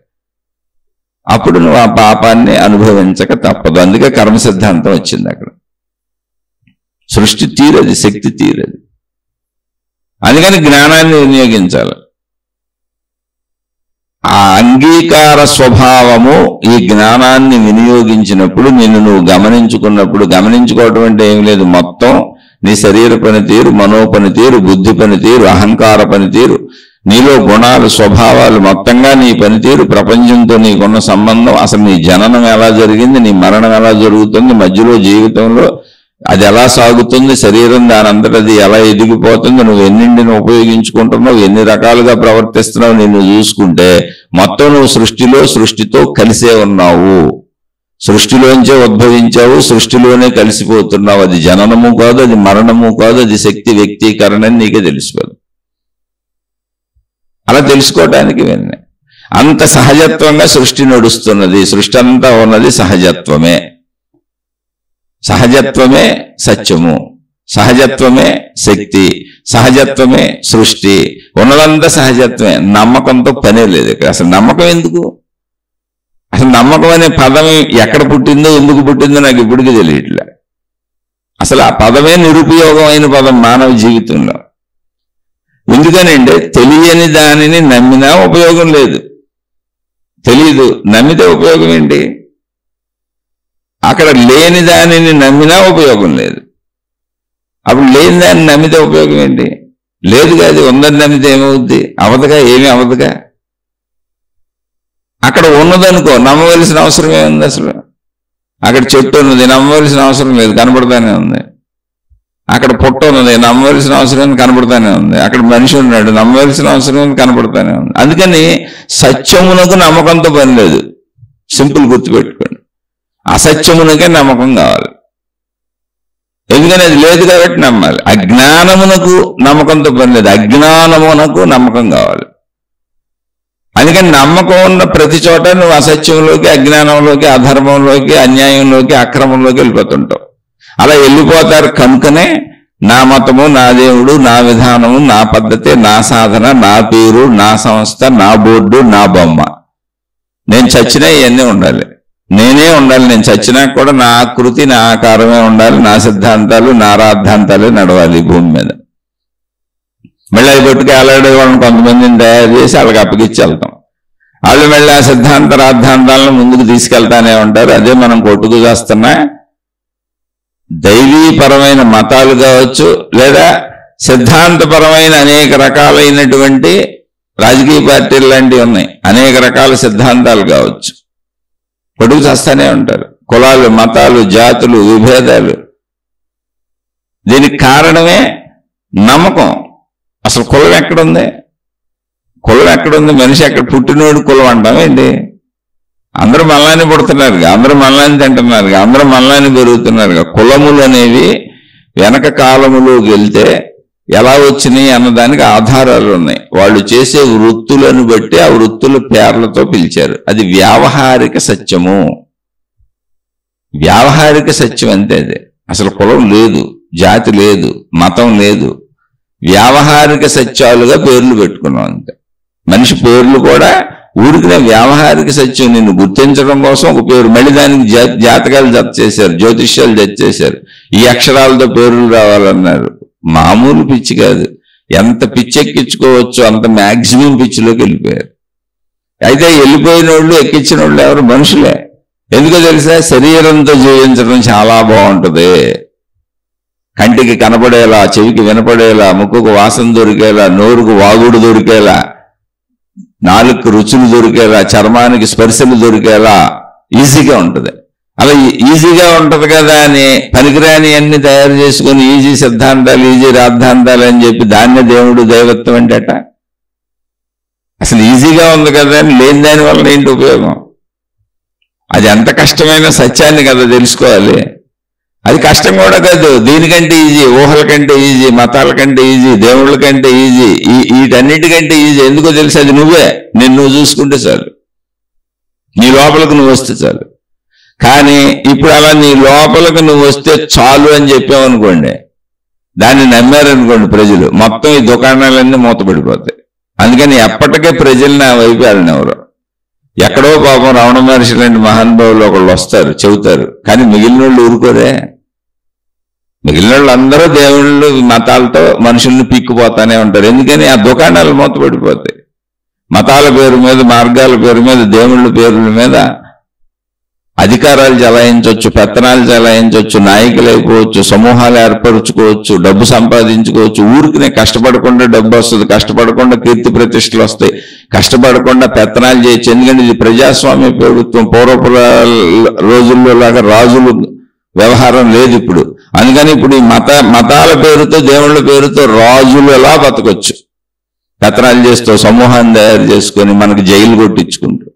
అప్పుడు నువ్వు ఆ పాపాన్ని అనుభవించక తప్పదు. అందుకే కర్మ సిద్ధాంతం వచ్చింది అక్కడ. సృష్టి తీరది, శక్తి తీరది. అందుకని జ్ఞానాన్ని వినియోగించాలి. ఆ అంగీకార స్వభావము ఈ జ్ఞానాన్ని వినియోగించినప్పుడు, నిన్ను నువ్వు గమనించుకున్నప్పుడు, గమనించుకోవటం అంటే ఏం లేదు, మొత్తం నీ శరీర పనితీరు, మనో పనితీరు, బుద్ధి పనితీరు, అహంకార పనితీరు, నీలో గుణాలు, స్వభావాలు, మొత్తంగా నీ పనితీరు, ప్రపంచంతో నీకున్న సంబంధం, అసలు నీ జననం ఎలా జరిగింది, నీ మరణం ఎలా జరుగుతుంది, మధ్యలో జీవితంలో అది ఎలా సాగుతుంది, శరీరం దాని అంతటది ఎలా ఎదిగిపోతుంది, నువ్వు ఎన్నింటిని ఉపయోగించుకుంటున్నావు, ఎన్ని రకాలుగా ప్రవర్తిస్తున్నావు, నిన్ను చూసుకుంటే మొత్తం నువ్వు సృష్టితో కలిసే ఉన్నావు. సృష్టిలోంచే ఉద్భవించావు, సృష్టిలోనే కలిసిపోతున్నావు. అది జననము కాదు, అది మరణము కాదు, అది శక్తి వ్యక్తీకరణ అని నీకే తెలిసిపోదు. అలా తెలుసుకోవటానికి విన్నే అంత సహజత్వంగా సృష్టి నడుస్తున్నది. సృష్టి అంతా ఉన్నది సహజత్వమే. సహజత్వమే సత్యము, సహజత్వమే శక్తి, సహజత్వమే సృష్టి. ఉన్నదంతా సహజత్వమే. నమ్మకంతో పనే లేదు ఇక్కడ. అసలు నమ్మకం ఎందుకు? అసలు నమ్మకం అనే పదం ఎక్కడ పుట్టిందో, ఎందుకు పుట్టిందో నాకు ఇప్పటికీ తెలియట్లే. అసలు ఆ పదమే నిరుపయోగమైన పదం మానవ జీవితంలో. ఎందుకనంటే తెలియని దానిని నమ్మినా ఉపయోగం లేదు. తెలీదు, నమ్మితే ఉపయోగం ఏంటి? అక్కడ లేని దానిని నమ్మినా ఉపయోగం లేదు. అప్పుడు లేని దాన్ని నమ్మితే ఉపయోగం ఏంటి? లేదుగా, అది ఉందని నమ్మితే ఏమవుద్ది? అవదుగా, ఏమీ అవదుగా. అక్కడ ఉన్నదనుకో, నమ్మవలసిన అవసరం ఏముంది? అసలు అక్కడ చెట్టు ఉన్నది, నమ్మవలసిన అవసరం లేదు, కనబడతానే ఉంది. అక్కడ పుట్ట ఉన్నది, నమ్మవలసిన అవసరం కనబడతానే ఉంది. అక్కడ మనిషి ఉన్నాడు, నమ్మవలసిన అవసరం కనబడతానే ఉంది. అందుకని సత్యమునకు నమ్మకంతో పని లేదు. సింపుల్ గుర్తుపెట్టుకోండి. అసత్యమునకే నమ్మకం కావాలి. ఎందుకని అది లేదు కాబట్టి నమ్మాలి. అజ్ఞానమునకు నమ్మకంతో పని లేదు, అజ్ఞానమునకు నమ్మకం కావాలి. అందుకని నమ్మకం ఉన్న ప్రతి చోట నువ్వు అసత్యంలోకి, అజ్ఞానంలోకి, అధర్మంలోకి, అన్యాయంలోకి, అక్రమంలోకి వెళ్ళిపోతుంటావు. అలా వెళ్ళిపోతారు కనుకనే నా మతము, నా దేవుడు, నా విధానము, నా పద్ధతి, నా సాధన, నా పేరు, నా సంస్థ, నా బోర్డు, నా బొమ్మ. నేను చచ్చినా ఇవన్నీ ఉండాలి, నేనే ఉండాలి. నేను చచ్చినా కూడా నా ఆకృతి, నా ఆకారమే ఉండాలి. నా సిద్ధాంతాలు, నా రాద్ధాంతాలే నడవాలి భూమి మీద. మళ్ళీ అవి పట్టుకు అలాడే వాళ్ళని కొంతమందిని తయారు చేసి వాళ్ళకి అప్పగిచ్చి వెళ్తాం. వాళ్ళు మళ్ళీ ఆ సిద్ధాంత రాద్ధాంతాలను ముందుకు తీసుకెళ్తానే ఉంటారు. అదే మనం కొట్టుకు చేస్తున్నా దైవీపరమైన మతాలు కావచ్చు, లేదా సిద్ధాంతపరమైన అనేక రకాలైనటువంటి రాజకీయ పార్టీలు లాంటివి ఉన్నాయి, అనేక రకాల సిద్ధాంతాలు కావచ్చు, పొడుగు చేస్తానే ఉంటారు. కులాలు, మతాలు, జాతులు, విభేదాలు. దీనికి కారణమే నమ్మకం. అసలు కులం ఎక్కడుంది? కులం ఎక్కడుంది? మనిషి ఎక్కడ పుట్టినోడు కులం అంటామేంటి? అందరూ మనలానే పుడుతున్నారుగా, అందరూ మనలానే తింటున్నారుగా, అందరూ మనలానే పెరుగుతున్నారుగా. కులములు అనేవి వెనక కాలములోకి వెళ్తే ఎలా వచ్చినాయి అన్నదానికి ఆధారాలు ఉన్నాయి. వాళ్ళు చేసే వృత్తులను బట్టి ఆ వృత్తుల పేర్లతో పిలిచారు. అది వ్యావహారిక సత్యము. వ్యావహారిక సత్యం అంతే. అది అసలు కులం లేదు, జాతి లేదు, మతం లేదు. వ్యావహారిక సత్యాలుగా పేర్లు పెట్టుకున్నాం అంతే. మనిషి పేర్లు కూడా ఊరికినే వ్యావహారిక సత్యం నిన్ను గుర్తించడం కోసం ఒక పేరు. మళ్ళీ దానికి జాతకాలు జత చేశారు, జ్యోతిష్యాలు జత చేశారు. ఈ అక్షరాలతో పేర్లు రావాలన్నారు. మామూలు పిచ్చి కాదు. ఎంత పిచ్చెక్కించుకోవచ్చో అంత మ్యాక్సిమం పిచ్చిలోకి వెళ్ళిపోయారు. అయితే వెళ్ళిపోయిన వాళ్ళు, ఎక్కించిన వాళ్ళు ఎవరు? మనుషులే. ఎందుకో తెలుసా? శరీరంతో జీవించడం చాలా బాగుంటుంది. కంటికి కనపడేలా, చెవికి వినపడేలా, ముక్కుకు వాసన దొరికేలా, నోరుకు వాగుడు దొరికేలా, నాలుగు రుచులు దొరికేలా, చర్మానికి స్పర్శలు దొరికేలా ఈజీగా ఉంటుంది. అలా ఈజీగా ఉంటది కదా అని పనికిరాని అన్ని తయారు చేసుకుని ఈజీ సిద్ధాంతాలు, ఈజీ రాద్ధాంతాలు అని చెప్పి దాన్నే దేవుడు దైవత్వం అంటేట. అసలు ఈజీగా ఉంది కదా అని లేని దాని వల్ల ఏంటి ఉపయోగం? అది ఎంత కష్టమైన సత్యాన్ని కదా తెలుసుకోవాలి. అది కష్టం కూడా కాదు. దీనికంటే ఈజీ, ఊహల కంటే ఈజీ, మతాల కంటే ఈజీ, దేవుళ్ళ కంటే ఈజీ, వీటన్నిటికంటే ఈజీ. ఎందుకో తెలుసు? అది నువ్వే. నువ్వు చూసుకుంటే చాలు, నీ లోపలికి నువ్వు వస్తే చాలు. కానీ ఇప్పుడు అలా నీ లోపలికి నువ్వు వస్తే చాలు అని చెప్పామనుకోండి, దాన్ని నమ్మారనుకోండి ప్రజలు, మొత్తం ఈ దుకాణాలన్నీ మూతపడిపోతాయి. అందుకని ఎప్పటికే ప్రజల్ని ఆ వైపు వెళ్ళినవరు. ఎక్కడో పాపం రమణ మహర్షి లాంటి మహానుభావులు ఒకళ్ళు వస్తారు, చెబుతారు. కానీ మిగిలిన వాళ్ళు ఊరుకోరే. మిగిలిన వాళ్ళు అందరూ దేవుళ్ళు, మతాలతో మనుషుల్ని పీక్కుపోతానే ఉంటారు. ఎందుకని? ఆ దుకాణాలు మూతపడిపోతాయి. మతాల పేరు మీద, మార్గాల పేరు మీద, దేవుళ్ళ పేర్ల మీద అధికారాలు చలాయించవచ్చు, పెత్తనాలు చలాయించవచ్చు, నాయకులు అయిపోవచ్చు, సమూహాలు ఏర్పరచుకోవచ్చు, డబ్బు సంపాదించుకోవచ్చు. ఊరికినే కష్టపడకుండా డబ్బు వస్తుంది, కష్టపడకుండా కీర్తి ప్రతిష్టలు వస్తాయి, కష్టపడకుండా పెత్తనాలు చేయొచ్చు. ఎందుకంటే ఇది ప్రజాస్వామ్య ప్రభుత్వం. పూర్వపు రోజుల్లో లాగా రాజులు వ్యవహారం లేదు ఇప్పుడు. అందుకని ఇప్పుడు ఈ మతాల పేరుతో, దేవుళ్ళ పేరుతో రాజులు ఎలా బతకొచ్చు, పెత్తనాలు చేస్తూ సమూహాన్ని తయారు చేసుకొని మనకు జైలు కొట్టించుకుంటూ.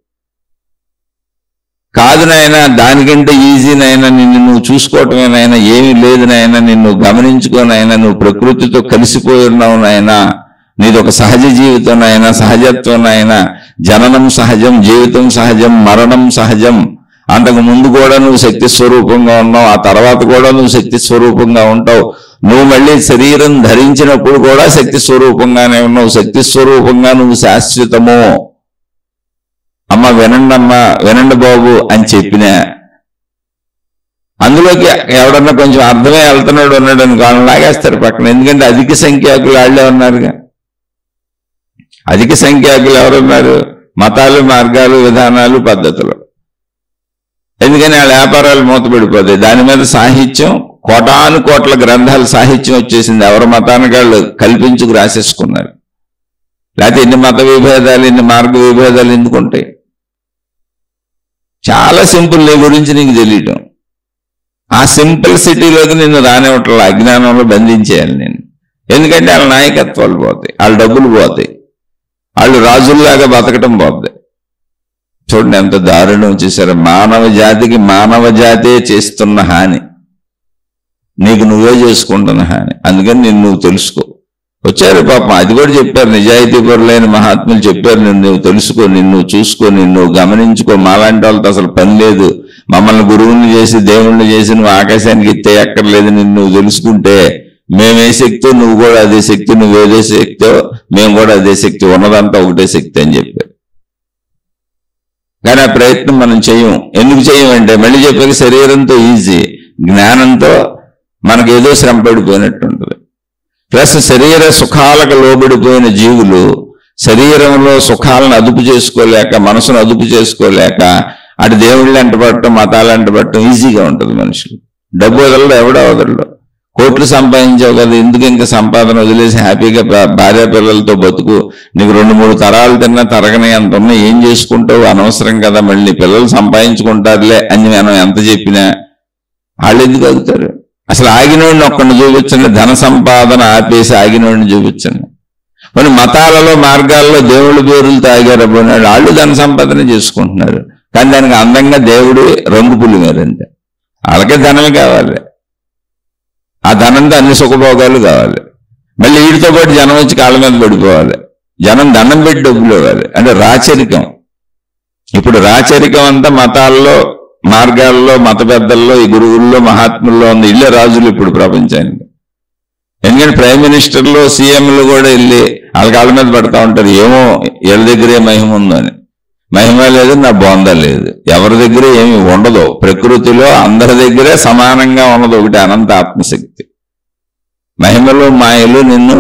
కాదు నాయనా, దానికంటే ఈజీ నాయనా, నిన్ను నువ్వు చూసుకోవటమే నాయనా, ఏమీ లేదు నాయనా, నిన్ను గమనించుకోనైనా, నువ్వు ప్రకృతితో కలిసిపోయి ఉన్నావు నాయనా, నీది ఒక సహజ జీవితం నాయనా, సహజత్వం నాయనా. జననం సహజం, జీవితం సహజం, మరణం సహజం. అంతకు ముందు కూడా నువ్వు శక్తి స్వరూపంగా ఉన్నావు, ఆ తర్వాత కూడా నువ్వు శక్తి స్వరూపంగా ఉంటావు. నువ్వు మళ్ళీ శరీరం ధరించినప్పుడు కూడా శక్తి స్వరూపంగానే ఉన్నావు. శక్తి స్వరూపంగా నువ్వు శాశ్వతము. అమ్మ వినండి, అమ్మ వినండి బాబు అని చెప్పిన అందులోకి ఎవడన్నా కొంచెం అర్థమే వెళ్తున్నాడు ఉన్నాడు అని వాళ్ళని లాగేస్తారు పక్కన. ఎందుకంటే అధిక సంఖ్యాకులు వాళ్ళే ఉన్నారుగా. అధిక సంఖ్యాకులు ఎవరున్నారు? మతాలు, మార్గాలు, విధానాలు, పద్ధతులు. ఎందుకని వాళ్ళ వ్యాపారాలు మూతపడిపోతాయి. దాని మీద సాహిత్యం, కోటాను కోట్ల గ్రంథాల సాహిత్యం వచ్చేసింది. ఎవరి మతానికి వాళ్ళు కల్పించుకు రాసేసుకున్నారు. లేకపోతే ఇన్ని మత విభేదాలు, ఇన్ని మార్గ విభేదాలు ఎందుకుంటాయి? చాలా సింపుల్. నీ గురించి నీకు తెలియటం. ఆ సింపుల్ సిటీలోకి నిన్ను రానివ్వట్ల, అజ్ఞానంలో బంధించేయాలి నేను. ఎందుకంటే వాళ్ళ నాయకత్వాలు పోతాయి, వాళ్ళ డబ్బులు పోతాయి, వాళ్ళు రాజుల్లాగా బతకటం పోతాయి. చూడండి ఎంత దారుణం చేశారు. మానవ జాతికి మానవ జాతే చేస్తున్న హాని, నీకు నువ్వే చేసుకుంటున్న హాని. అందుకని నిన్ను నువ్వు తెలుసుకో. వచ్చారు పాపం, అది కూడా చెప్పారు. నిజాయితీ పరులైన మహాత్ములు చెప్పారు, నువ్వు తెలుసుకో, నిన్ను చూసుకో, నిన్ను గమనించుకో. మాలాంటి వాళ్ళతో అసలు పని లేదు. మమ్మల్ని గురువుని చేసి, దేవుణ్ణి చేసి నువ్వు ఆకాశానికి ఎత్తే ఎక్కర్లేదు. నిన్ను నువ్వు తెలుసుకుంటే మేమే శక్తి, నువ్వు కూడా అదే శక్తి, నువ్వేదే శక్తో మేము కూడా అదే శక్తి, ఉన్నదంతా ఒకటే శక్తి అని చెప్పారు. కానీ ఆ ప్రయత్నం మనం చెయ్యం. ఎందుకు చెయ్యమంటే మళ్ళీ చెప్పాక శరీరంతో ఈజీ, జ్ఞానంతో మనకేదో శ్రమ పడిపోయినట్టు ఉంటుంది. ప్లస్ శరీర సుఖాలకు లోబడిపోయిన జీవులు శరీరంలో సుఖాలను అదుపు చేసుకోలేక, మనసును అదుపు చేసుకోలేక అటు దేవుళ్ళు అంటపడటం, మతాలు అంటపడటం ఈజీగా ఉంటుంది మనుషులు. డబ్బు వదలడు, ఎవడో వదలడు. కోట్లు సంపాదించావు కదా, ఎందుకు ఇంకా సంపాదన వదిలేసి హ్యాపీగా భార్య పిల్లలతో బతుకు, నీకు 2-3 తరాలు తిన్నా తరగని అంత ఉన్నా ఏం చేసుకుంటావు, అనవసరం కదా, మళ్ళీ పిల్లలు సంపాదించుకుంటారులే అని మనం ఎంత చెప్పినా వాళ్ళు ఎందుకు అవుతారు? అసలు ఆగినోడిని ఒక్కడిని చూపించండి, ధన సంపాదన ఆపేసి ఆగినోడిని చూపించండి. మరి మతాలలో మార్గాల్లో దేవుడి పేరులతో ఆగారు పోయినాడు, వాళ్ళు ధన సంపాదన చేసుకుంటున్నారు. కానీ దానికి అందంగా దేవుడు రంగు పుల్లి మీరంతే. వాళ్ళకే ధనమే కావాలి, ఆ ధనంతో అన్ని సుఖభోగాలు కావాలి. మళ్ళీ వీటితో పాటు జనం వచ్చి కాళ్ళ మీద పడిపోవాలి, జనం దండం పెట్టి డబ్బులు ఇవ్వాలి. అంటే రాచరికం. ఇప్పుడు రాచరికం అంతా మతాల్లో మార్గాల్లో మత పెద్దల్లో ఈ గురువుల్లో మహాత్ముల్లో ఉంది. ఇల్లే రాజులు ఇప్పుడు ప్రపంచానికి. ఎందుకంటే ప్రైమ్ మినిస్టర్లు సీఎంలు కూడా వెళ్ళి వాళ్ళ కాళ్ళ మీద పడతా ఉంటారు, ఏమో వీళ్ళ దగ్గరే మహిమ ఉందని. మహిమ లేదు, నా బోంద లేదు, ఎవరి దగ్గర ఏమి ఉండదు. ప్రకృతిలో అందరి దగ్గరే సమానంగా ఉన్నది ఒకటి అనంత ఆత్మశక్తి. మహిమలు మాయలు నిన్ను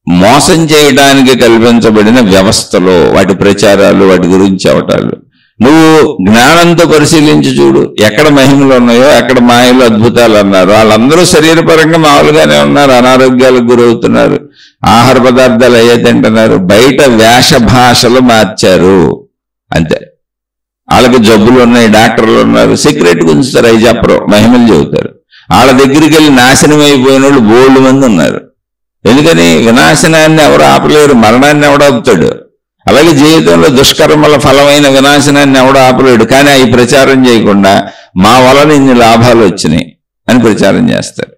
మోసం చేయడానికి కల్పించబడిన వ్యవస్థలో వాటి ప్రచారాలు, వాటి గురించి అవటాలు. నువ్వు జ్ఞానంతో పరిశీలించి చూడు, ఎక్కడ మహిమలు ఉన్నాయో, ఎక్కడ మాయలు అద్భుతాలు అన్నారు. వాళ్ళందరూ శరీరపరంగా మామూలుగానే ఉన్నారు, అనారోగ్యాలకు గురవుతున్నారు, ఆహార పదార్థాలు అయ్యే తింటున్నారు, బయట వేష భాషలు మార్చారు అంతే. వాళ్ళకి జబ్బులు ఉన్నాయి, డాక్టర్లు ఉన్నారు, సీక్రెట్ గుంచుతారు, అవి చెప్పరు, మహిమలు చెబుతారు. వాళ్ళ దగ్గరికి వెళ్ళి నాశనం అయిపోయిన వాళ్ళు బోల్డ్ మంది ఉన్నారు. ఎందుకని? వినాశనాన్ని ఎవరు ఆపలేరు, మరణాన్ని ఎవడు ఆపుతాడు. అలాగే జీవితంలో దుష్కర్మల ఫలమైన వినాశనాన్ని ఎవడు ఆపలేడు. కానీ అవి ప్రచారం చేయకుండా మా వలన ఇన్ని లాభాలు వచ్చినాయి అని ప్రచారం చేస్తారు.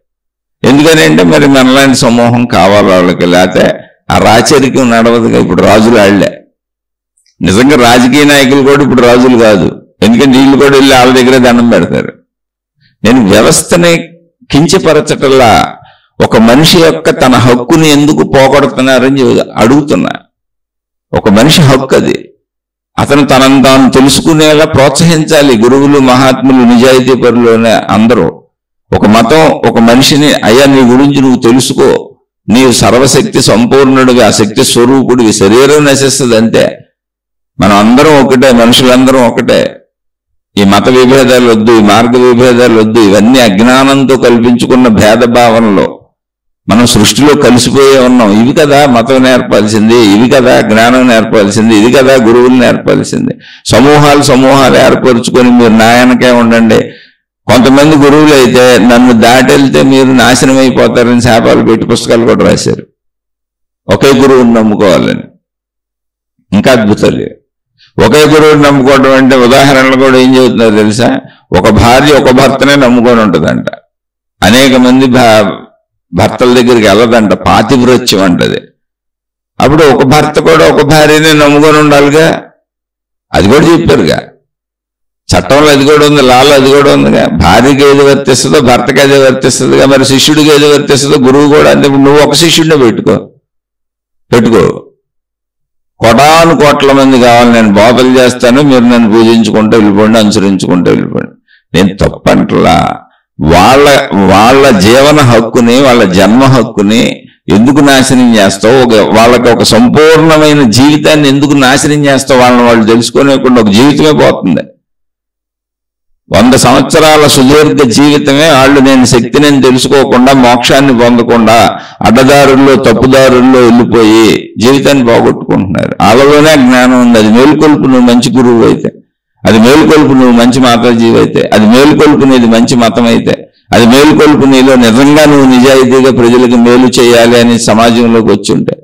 ఎందుకని అంటే మరి మనలాంటి సమూహం కావాలి వాళ్ళకి, లేకపోతే ఆ రాచరికం నడవదుగా. ఇప్పుడు రాజులు ఆళ్లే. నిజంగా రాజకీయ నాయకులు కూడా ఇప్పుడు రాజులు కాదు, ఎందుకంటే వీళ్ళు కూడా వెళ్ళి వాళ్ళ దగ్గరే దండం పెడతారు. నేను వ్యవస్థని కించపరచటల్లా ఒక మనిషి యొక్క తన హక్కుని ఎందుకు పోగొడుతున్నారని అడుగుతున్నా. ఒక మనిషి హక్కు అది, అతను తనను తాను తెలుసుకునేలా ప్రోత్సహించాలి. గురువులు, మహాత్ములు, నిజాయితీ పరులోనే అందరూ. ఒక మతం ఒక మనిషిని, అయ్యా నీ గురించి నువ్వు తెలుసుకో, నీవు సర్వశక్తి సంపూర్ణుడిగా శక్తి స్వరూపుడివి, శరీరం నశిస్తుంది అంతే. మనం అందరం ఒకటే, మనుషులందరం ఒకటే. ఈ మత విభేదాలు వద్దు, ఈ మార్గ విభేదాలు వద్దు. ఇవన్నీ అజ్ఞానంతో కల్పించుకున్న భేదభావనలో మనం సృష్టిలో కలిసిపోయే ఉన్నాం. ఇవి కదా మతం నేర్పాల్సింది, ఇవి కదా జ్ఞానం నేర్పాల్సింది, ఇది కదా గురువులు నేర్పాల్సింది. సమూహాలు ఏర్పరుచుకొని మీరు నాయనకే ఉండండి. కొంతమంది గురువులు అయితే నన్ను దాటెళ్తే మీరు నాశనం అయిపోతారని శాపాలు పెట్టి పుస్తకాలు కూడా రాశారు, ఒకే గురువుని నమ్ముకోవాలని. ఇంకా అద్భుతాలు. ఒకే గురువుని నమ్ముకోవడం అంటే ఉదాహరణలు కూడా ఏం చెబుతున్నారు తెలుసా? ఒక భార్య ఒక భర్తనే నమ్ముకొని ఉంటుందంట, అనేక మంది భర్తల దగ్గరికి వెళ్ళదంట, పాతివ్రత్యం అంటది. అప్పుడు ఒక భర్త కూడా ఒక భార్యనే నమ్ముకొని ఉండాలిగా, అది కూడా చెప్పారుగా చట్టంలో, అది కూడా ఉంది, లాలో అది కూడా ఉందిగా. భార్యకి ఏది వర్తిస్తుందో భర్తకి అదే వర్తిస్తుందిగా. మరి శిష్యుడికి ఏది వర్తిస్తుందో గురువు కూడా అంతే. నువ్వు ఒక శిష్యుడినే పెట్టుకో, కోట్ల మంది కావాలి, నేను బోధలు చేస్తాను, మీరు నన్ను పూజించుకుంటూ వెళ్ళిపోండి, అనుసరించుకుంటూ వెళ్ళిపోండి. నేను తప్పంటలా. వాళ్ళ జీవన హక్కుని, వాళ్ళ జన్మ హక్కుని ఎందుకు నాశనం చేస్తావు? వాళ్ళకి ఒక సంపూర్ణమైన జీవితాన్ని ఎందుకు నాశనం చేస్తావు? వాళ్ళని వాళ్ళు తెలుసుకోలేకుండా ఒక జీవితమే పోతుంది. 100 సంవత్సరాల సుదీర్ఘ జీవితమే వాళ్ళు నేను శక్తిని తెలుసుకోకుండా, మోక్షాన్ని పొందకుండా అడ్డదారుల్లో తప్పుదారుల్లో వెళ్ళిపోయి జీవితాన్ని పోగొట్టుకుంటున్నారు. వాళ్ళలోనే జ్ఞానం ఉంది. అది మేలుకొల్పు నువ్వు మంచి గురువు అయితే, అది మేలుకొల్పు నువ్వు మంచి మాతాజీవి అయితే, అది మేలుకొల్పు నీది మంచి మతం అయితే, అది మేలుకొల్పు నీలో నిజంగా నువ్వు నిజాయితీగా ప్రజలకు మేలు చేయాలి అని సమాజంలోకి వచ్చి ఉంటే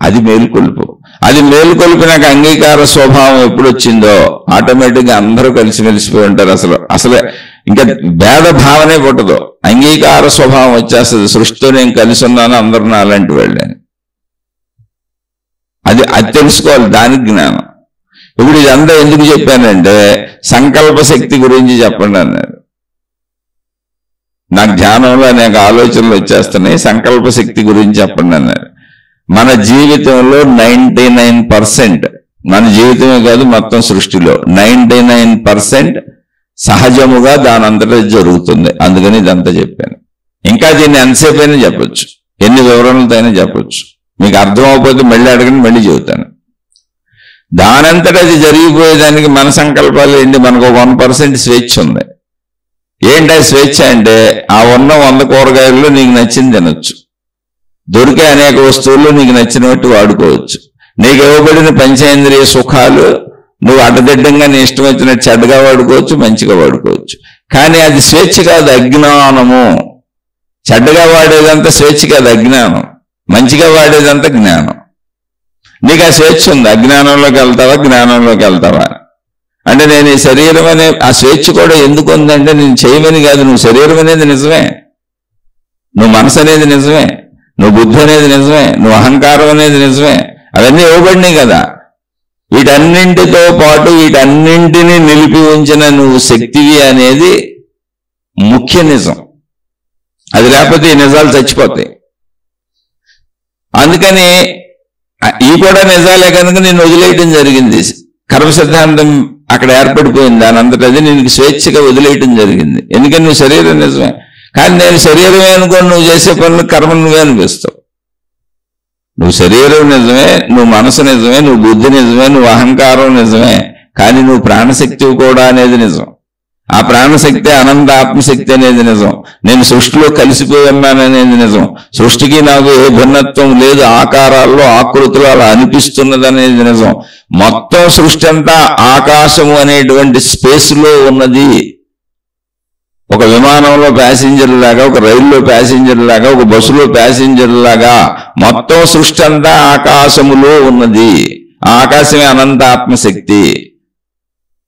అది మేలుకొల్పు. అది మేలుకొల్పినాక అంగీకార స్వభావం ఎప్పుడు వచ్చిందో ఆటోమేటిక్గా అందరూ కలిసిమెలిసిపోయి ఉంటారు. అసలు ఇంకా భేద భావనే పుట్టదు, అంగీకార స్వభావం వచ్చేస్తుంది. సృష్టితో నేను కలిసి ఉన్నాను, అందరూ నా అలాంటి వాళ్ళని. అది తెలుసుకోవాలి, దానికి జ్ఞానం. ఇప్పుడు ఇదంతా ఎందుకు చెప్పానంటే సంకల్ప శక్తి గురించి చెప్పండి అన్నారు. నాకు ధ్యానంలో అనేక ఆలోచనలు వచ్చేస్తున్నాయి, సంకల్ప శక్తి గురించి చెప్పండి అన్నారు. మన జీవితంలో 99%, మన జీవితమే కాదు మొత్తం సృష్టిలో 99% సహజముగా దానంతటా జరుగుతుంది. అందుకని ఇదంతా చెప్పాను. ఇంకా దీన్ని ఎంతసేపు అయినా చెప్పొచ్చు, ఎన్ని వివరణలతో అయినా చెప్పొచ్చు. మీకు అర్థం అవ్వకపోతే మళ్ళీ అడగండి, మళ్ళీ చెబుతాను. దానంతటా అది జరిగిపోయేదానికి మన సంకల్పాలు ఏంటి? మనకు 1% స్వేచ్ఛ ఉంది. ఏంటా స్వేచ్ఛ అంటే ఆ ఉన్న 100 కూరగాయల్లో నీకు నచ్చింది తినొచ్చు, దొరికే అనేక వస్తువుల్లో నీకు నచ్చినట్టు వాడుకోవచ్చు, నీకు ఇవ్వబడిన పంచేంద్రియ సుఖాలు నువ్వు అడ్డదిడ్డంగా నీ ఇష్టం వచ్చినట్టు చెడ్డగా వాడుకోవచ్చు, మంచిగా వాడుకోవచ్చు. కానీ అది స్వేచ్ఛ కాదు, అజ్ఞానము. చెడ్డగా వాడేదంతా స్వేచ్ఛ కాదు, అజ్ఞానం. మంచిగా వాడేదంతా జ్ఞానం. నీకు ఆ స్వేచ్ఛ ఉంది. అజ్ఞానంలోకి వెళ్తావా, జ్ఞానంలోకి వెళ్తావా అంటే నేను ఈ శరీరం అనే ఆ స్వేచ్ఛ కూడా ఎందుకు ఉందంటే నేను చేయమని కాదు. నువ్వు శరీరం అనేది నిజమే, నువ్వు మనసు అనేది నిజమే, నువ్వు బుద్ధి అనేది నిజమే, నువ్వు అహంకారం అనేది నిజమే. అవన్నీ ఇవ్వబడినాయి కదా. వీటన్నింటితో పాటు వీటన్నింటినీ నిలిపి ఉంచిన నువ్వు శక్తివి అనేది ముఖ్య నిజం. అది లేకపోతే ఈ నిజాలు చచ్చిపోతాయి. అందుకని ఈ కూడా నిజాలే కనుక నేను వదిలేయటం జరిగింది. కర్మ సిద్ధాంతం అక్కడ ఏర్పడిపోయింది, దాని అంతటా అది నేను స్వేచ్ఛగా వదిలేయటం జరిగింది. ఎందుకని నువ్వు శరీరం నిజమే, కానీ నేను శరీరమే అనుకోని నువ్వు చేసే పనులు కర్మ నువ్వే అనిపిస్తావు. నువ్వు శరీరం నిజమే, నువ్వు మనసు నిజమే, నువ్వు బుద్ధి నిజమే, నువ్వు అహంకారం నిజమే, కానీ నువ్వు ప్రాణశక్తి కూడా అనేది నిజం. ఆ ప్రాణశక్తి అనంత ఆత్మశక్తి అనేది నిజం. నేను సృష్టిలో కలిసిపోయి ఉన్నాననేది నిజం. సృష్టికి నాకు ఏ భిన్నత్వం లేదు, ఆకారాల్లో ఆకృతులు అలా అనిపిస్తున్నది అనేది నిజం. మొత్తం సృష్టి అంతా ఆకాశము అనేటువంటి స్పేస్లో ఉన్నది. ఒక విమానంలో ప్యాసింజర్ లాగా, ఒక రైల్లో ప్యాసింజర్ లాగా, ఒక బస్సులో ప్యాసింజర్ లాగా మొత్తం సృష్టి అంతా ఆకాశములో ఉన్నది. ఆ ఆకాశమే అనంత ఆత్మశక్తి.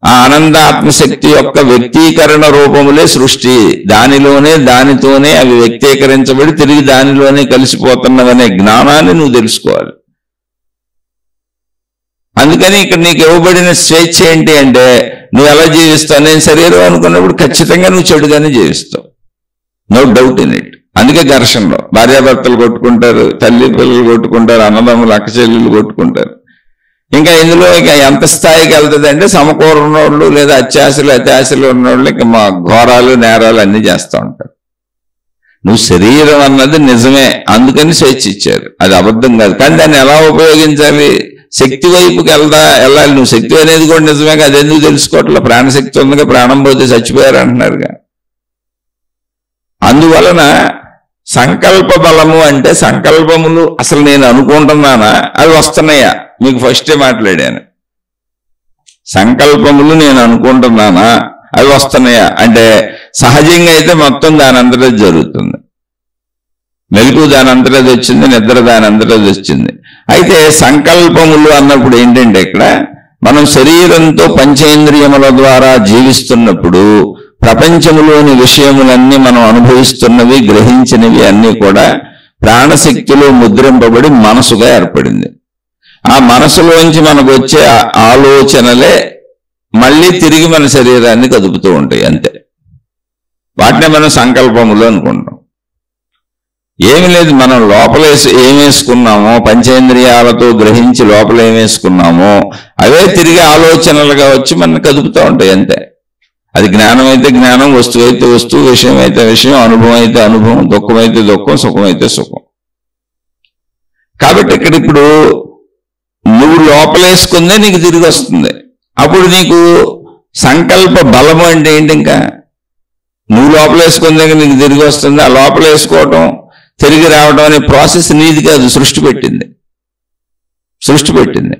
ఆ అనంత ఆత్మశక్తి యొక్క వ్యక్తీకరణ రూపములే సృష్టి. దానితోనే అవి వ్యక్తీకరించబడి తిరిగి దానిలోనే కలిసిపోతున్నవనే జ్ఞానాన్ని నువ్వు తెలుసుకోవాలి. అందుకని ఇక్కడ నీకు ఇవ్వబడిన స్వేచ్ఛ ఏంటి అంటే నువ్వు ఎలా జీవిస్తావు. నేను శరీరం అనుకున్నప్పుడు ఖచ్చితంగా నువ్వు చెడుగానే జీవిస్తావు, నో డౌట్ ఇన్ ఇట్. అందుకే ఘర్షణలో భార్యాభర్తలు కొట్టుకుంటారు, తల్లి పిల్లలు కొట్టుకుంటారు, అన్నదమ్ములు అక్క చెల్లెళ్ళు కొట్టుకుంటారు. ఇంకా ఇందులో ఇంకా ఎంత స్థాయికి వెళ్తుంది అంటే సమకూర ఉన్నోళ్ళు లేదా అత్యాశలు ఉన్నోళ్ళు ఇంకా మా ఘోరాలు నేరాలు అన్నీ చేస్తూ ఉంటారు. నువ్వు శరీరం అన్నది నిజమే, అందుకని స్వేచ్ఛ ఇచ్చారు, అది అబద్ధం కాదు. కానీ దాన్ని ఎలా ఉపయోగించాలి, శక్తి వైపుకి వెళ్ళాలి. నువ్వు శక్తి అనేది కూడా నిజమే, అది ఎందుకు తెలుసుకోవట్లే. ప్రాణశక్తి ఉందిగా, ప్రాణం పోతే చచ్చిపోయారు అంటున్నారుగా. అందువలన సంకల్ప బలము అంటే సంకల్పములు అసలు నేను అనుకుంటున్నానా అవి వస్తున్నాయా, మీకు ఫస్టే మాట్లాడాను. సంకల్పములు నేను అనుకుంటున్నానా అవి వస్తున్నాయా అంటే సహజంగా అయితే మొత్తం దాని అంతటా జరుగుతుంది. మెలకు దాని అంతటా వచ్చింది, నిద్ర దాని అంతటా వచ్చింది. అయితే సంకల్పములు అన్నప్పుడు ఏంటంటే ఇక్కడ మనం శరీరంతో పంచేంద్రియముల ద్వారా జీవిస్తున్నప్పుడు ప్రపంచంలోని విషయములన్నీ మనం అనుభవిస్తున్నవి, గ్రహించినవి అన్నీ కూడా ప్రాణశక్తిలో ముద్రింపబడి మనసుగా ఏర్పడింది. ఆ మనసులోంచి మనకు వచ్చే ఆలోచనలే మళ్ళీ తిరిగి మన శరీరాన్ని కదుపుతూ ఉంటాయి, అంతే. వాటినే మనం సంకల్పములు అనుకుంటాం. ఏమి లేదు, మనం లోపల ఏమేసుకున్నామో పంచేంద్రియాలతో గ్రహించి లోపల ఏమేసుకున్నామో అవే తిరిగి ఆలోచనలుగా వచ్చి మనం కదుపుతూ ఉంటాయి, అంతే. అది జ్ఞానం అయితే జ్ఞానం, వస్తువు అయితే వస్తువు, విషయం అయితే విషయం, అనుభవం అయితే అనుభవం, దుఃఖం అయితే దుఃఖం, సుఖం అయితే సుఖం. కాబట్టి ఇక్కడ ఇప్పుడు నువ్వు లోపలేసుకుందే నీకు తిరిగి వస్తుంది. అప్పుడు నీకు సంకల్ప బలము అంటే ఏంటి, ఇంకా నువ్వు లోపలేసుకుందే నీకు తిరిగి వస్తుంది. ఆ లోపలేసుకోవటం తిరిగి రావడం అనే ప్రాసెస్ నీది కాదు, సృష్టి పెట్టింది.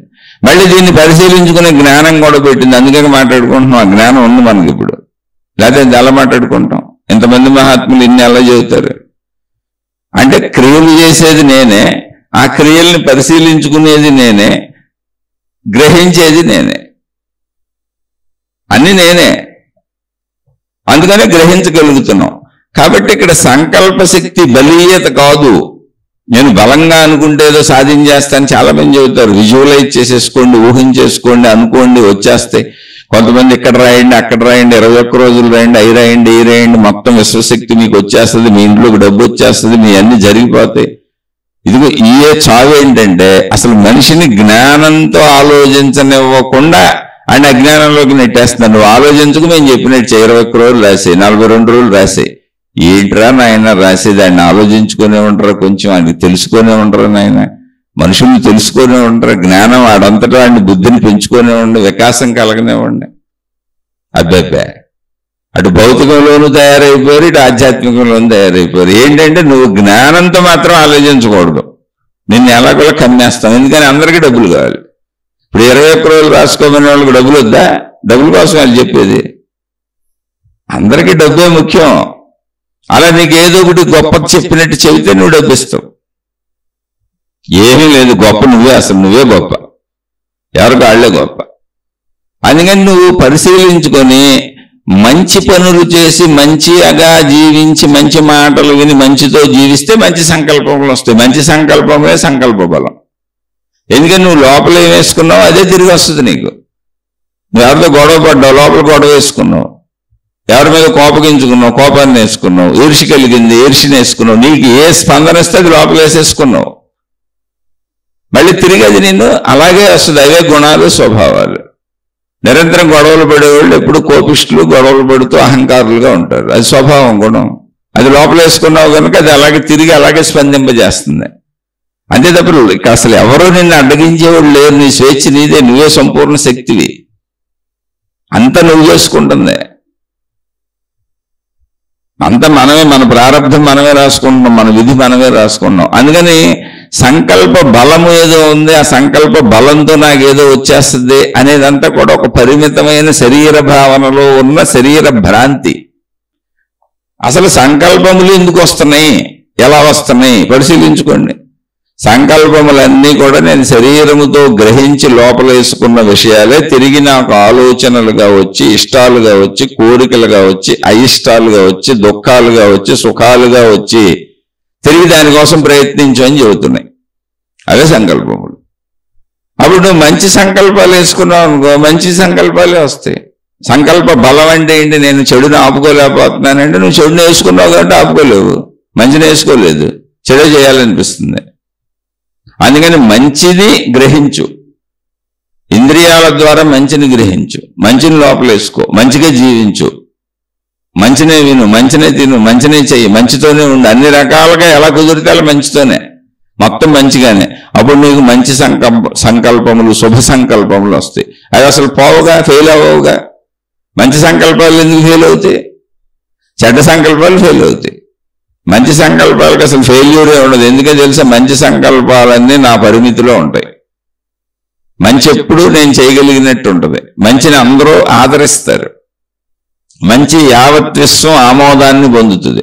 మళ్ళీ దీన్ని పరిశీలించుకునే జ్ఞానం కూడా పెట్టింది. అందుకే మాట్లాడుకుంటున్నాం, ఆ జ్ఞానం ఉంది మనకి ఇప్పుడు. లేకపోతే ఎలా మాట్లాడుకుంటాం. ఎంతమంది మహాత్ములు ఇన్ని ఎలా చెబుతారు అంటే క్రియలు చేసేది నేనే, ఆ క్రియల్ని పరిశీలించుకునేది నేనే, గ్రహించేది నేనే, అన్ని నేనే. అందుకనే గ్రహించగలుగుతున్నాం. కాబట్టి ఇక్కడ సంకల్ప శక్తి బలీయత కాదు. నేను బలంగా అనుకుంటే ఏదో సాధించేస్తాను చాలా మంది చెబుతారు. విజువలైజ్ చేసేసుకోండి, ఊహించేసుకోండి, అనుకోండి, వచ్చేస్తాయి. కొంతమంది ఇక్కడ రాయండి, అక్కడ రాయండి, 21 రోజులు రాయండి, అవి రాయండి, ఈ రాయండి, మొత్తం విశ్వశక్తి మీకు వచ్చేస్తుంది, మీ ఇంట్లోకి డబ్బు వచ్చేస్తుంది, మీ అన్ని జరిగిపోతాయి. ఇదిగో ఈ చావు ఏంటంటే అసలు మనిషిని జ్ఞానంతో ఆలోచించనివ్వకుండా ఆయన అజ్ఞానంలోకి నెట్టేస్తున్నాను. నువ్వు ఆలోచించుకు మేము చెప్పినట్టు 21 రోజులు రాసాయి, 42 రోజులు రాసాయి. ఏంట్రా నాయన రాసేది, ఆయన ఆలోచించుకునే ఉంటారా, కొంచెం ఆయనకి తెలుసుకునే ఉంటారా నాయన, మనుషుల్ని తెలుసుకునే ఉంటారా, జ్ఞానం ఆడంతటా ఆయన బుద్ధిని పెంచుకునే ఉండి, వికాసం కలగనివ్వండి. అబ్బాయి అటు భౌతికంలోనూ తయారైపోయారు, ఇటు ఆధ్యాత్మికంలోనూ తయారైపోయారు. ఏంటంటే నువ్వు జ్ఞానంతో మాత్రం ఆలోచించకూడదు, నిన్ను ఎలాగోలా కమ్మేస్తాం. ఎందుకని అందరికీ డబ్బులు కావాలి. ఇప్పుడు 21 రోజులు రాసుకోమని వాళ్ళకి డబ్బులు వద్దా? డబ్బుల కోసం వాళ్ళు చెప్పేది. అందరికీ డబ్బే ముఖ్యం. అలా నీకు ఏదో ఒకటి గొప్ప చెప్పినట్టు చెబితే నువ్వు డబ్బు ఇస్తావు. ఏమీ లేదు, గొప్ప నువ్వే, అసలు నువ్వే గొప్ప, ఎవరికి వాళ్ళే గొప్ప. అందుకని నువ్వు పరిశీలించుకొని మంచి పనులు చేసి మంచిగా జీవించి మంచి మాటలు విని మంచితో జీవిస్తే మంచి సంకల్పములు వస్తాయి. మంచి సంకల్పమే సంకల్ప బలం. ఎందుకని నువ్వు లోపల ఏం వేసుకున్నావు అదే తిరిగి వస్తుంది నీకు. నువ్వు ఎవరితో గొడవ పడ్డావు, లోపల గొడవ వేసుకున్నావు. ఎవరి మీద కోపగించుకున్నావు, కోపాన్ని వేసుకున్నావు. ఈర్షి కలిగింది, ఈర్షిని వేసుకున్నావు. నీకు ఏ స్పందన వస్తే అది లోపల వేసేసుకున్నావు. మళ్ళీ తిరిగి అది నిన్ను అలాగే వస్తుంది. అవే గుణాలు, స్వభావాలు. నిరంతరం గొడవలు పడేవాళ్ళు ఎప్పుడు కోపిష్ఠులు, గొడవలు పడుతూ అహంకారులుగా ఉంటారు. అది స్వభావం, గుణం. అది లోపల వేసుకున్నావు కనుక అది అలాగే తిరిగి అలాగే స్పందింపజేస్తుంది. అంతే తప్ప అసలు ఎవరో నిన్ను అడ్డగించేవాళ్ళు లేరు. నీ స్వేచ్ఛ నీదే, నువ్వే సంపూర్ణ శక్తివి. అంతా నువ్వు చేసుకుంటుంది. అంతా మనమే, మన ప్రారంభం మనమే రాసుకుంటున్నాం, మన విధి మనమే రాసుకున్నాం. అందుకని సంకల్ప బలము ఏదో ఉంది, ఆ సంకల్ప బలంతో నాకేదో వచ్చేస్తుంది అనేదంతా కూడా ఒక పరిమితమైన శరీర భావనలో ఉన్న శరీర భ్రాంతి. అసలు సంకల్పములు ఎందుకు వస్తున్నాయి, ఎలా వస్తున్నాయి పరిశీలించుకోండి. సంకల్పములన్నీ కూడా నేను శరీరముతో గ్రహించి లోపల వేసుకున్న విషయాలే తిరిగి నాకు ఆలోచనలుగా వచ్చి, ఇష్టాలుగా వచ్చి, కోరికలుగా వచ్చి, అయిష్టాలుగా వచ్చి, దుఃఖాలుగా వచ్చి, సుఖాలుగా వచ్చి తిరిగి దానికోసం ప్రయత్నించు అని చెబుతున్నాయి. అవే సంకల్పములు. అప్పుడు నువ్వు మంచి సంకల్పాలు వేసుకున్నావు అనుకో, మంచి సంకల్పాలే వస్తాయి. సంకల్ప బలం అంటే ఏంటి? నేను చెడుని ఆపుకోలేకపోతున్నానంటే నువ్వు చెడుని వేసుకున్నావు కాబట్టి ఆపుకోలేవు, మంచిని వేసుకోలేదు, చెడు చేయాలనిపిస్తుంది. అందుకని మంచిది గ్రహించు, ఇంద్రియాల ద్వారా మంచిని గ్రహించు, మంచిని లోపలేసుకో, మంచిగా జీవించు, మంచినే విను, మంచినే తిను, మంచినే చెయ్యి, మంచితోనే ఉండు. అన్ని రకాలుగా ఎలా కుదిరితే అలా మంచితోనే, మొత్తం మంచిగానే. అప్పుడు నీకు మంచి సంకల్పములు, శుభ సంకల్పములు వస్తాయి. అవి అసలు పోవుగా, ఫెయిల్ అవ్వవుగా. మంచి సంకల్పాలు ఎందుకు ఫెయిల్ అవుతాయి? చెడ్డ సంకల్పాలు ఫెయిల్ అవుతాయి. మంచి సంకల్పాలకు అసలు ఫెయిల్యూరే ఉండదు. ఎందుకంటే తెలుసా, మంచి సంకల్పాలన్నీ నా పరిమితిలో ఉంటాయి. మంచి ఎప్పుడు నేను చేయగలిగినట్టు ఉంటుంది. మంచిని అందరూ ఆదరిస్తారు. మంచి యావత్ విశ్వం ఆమోదాన్ని పొందుతుంది,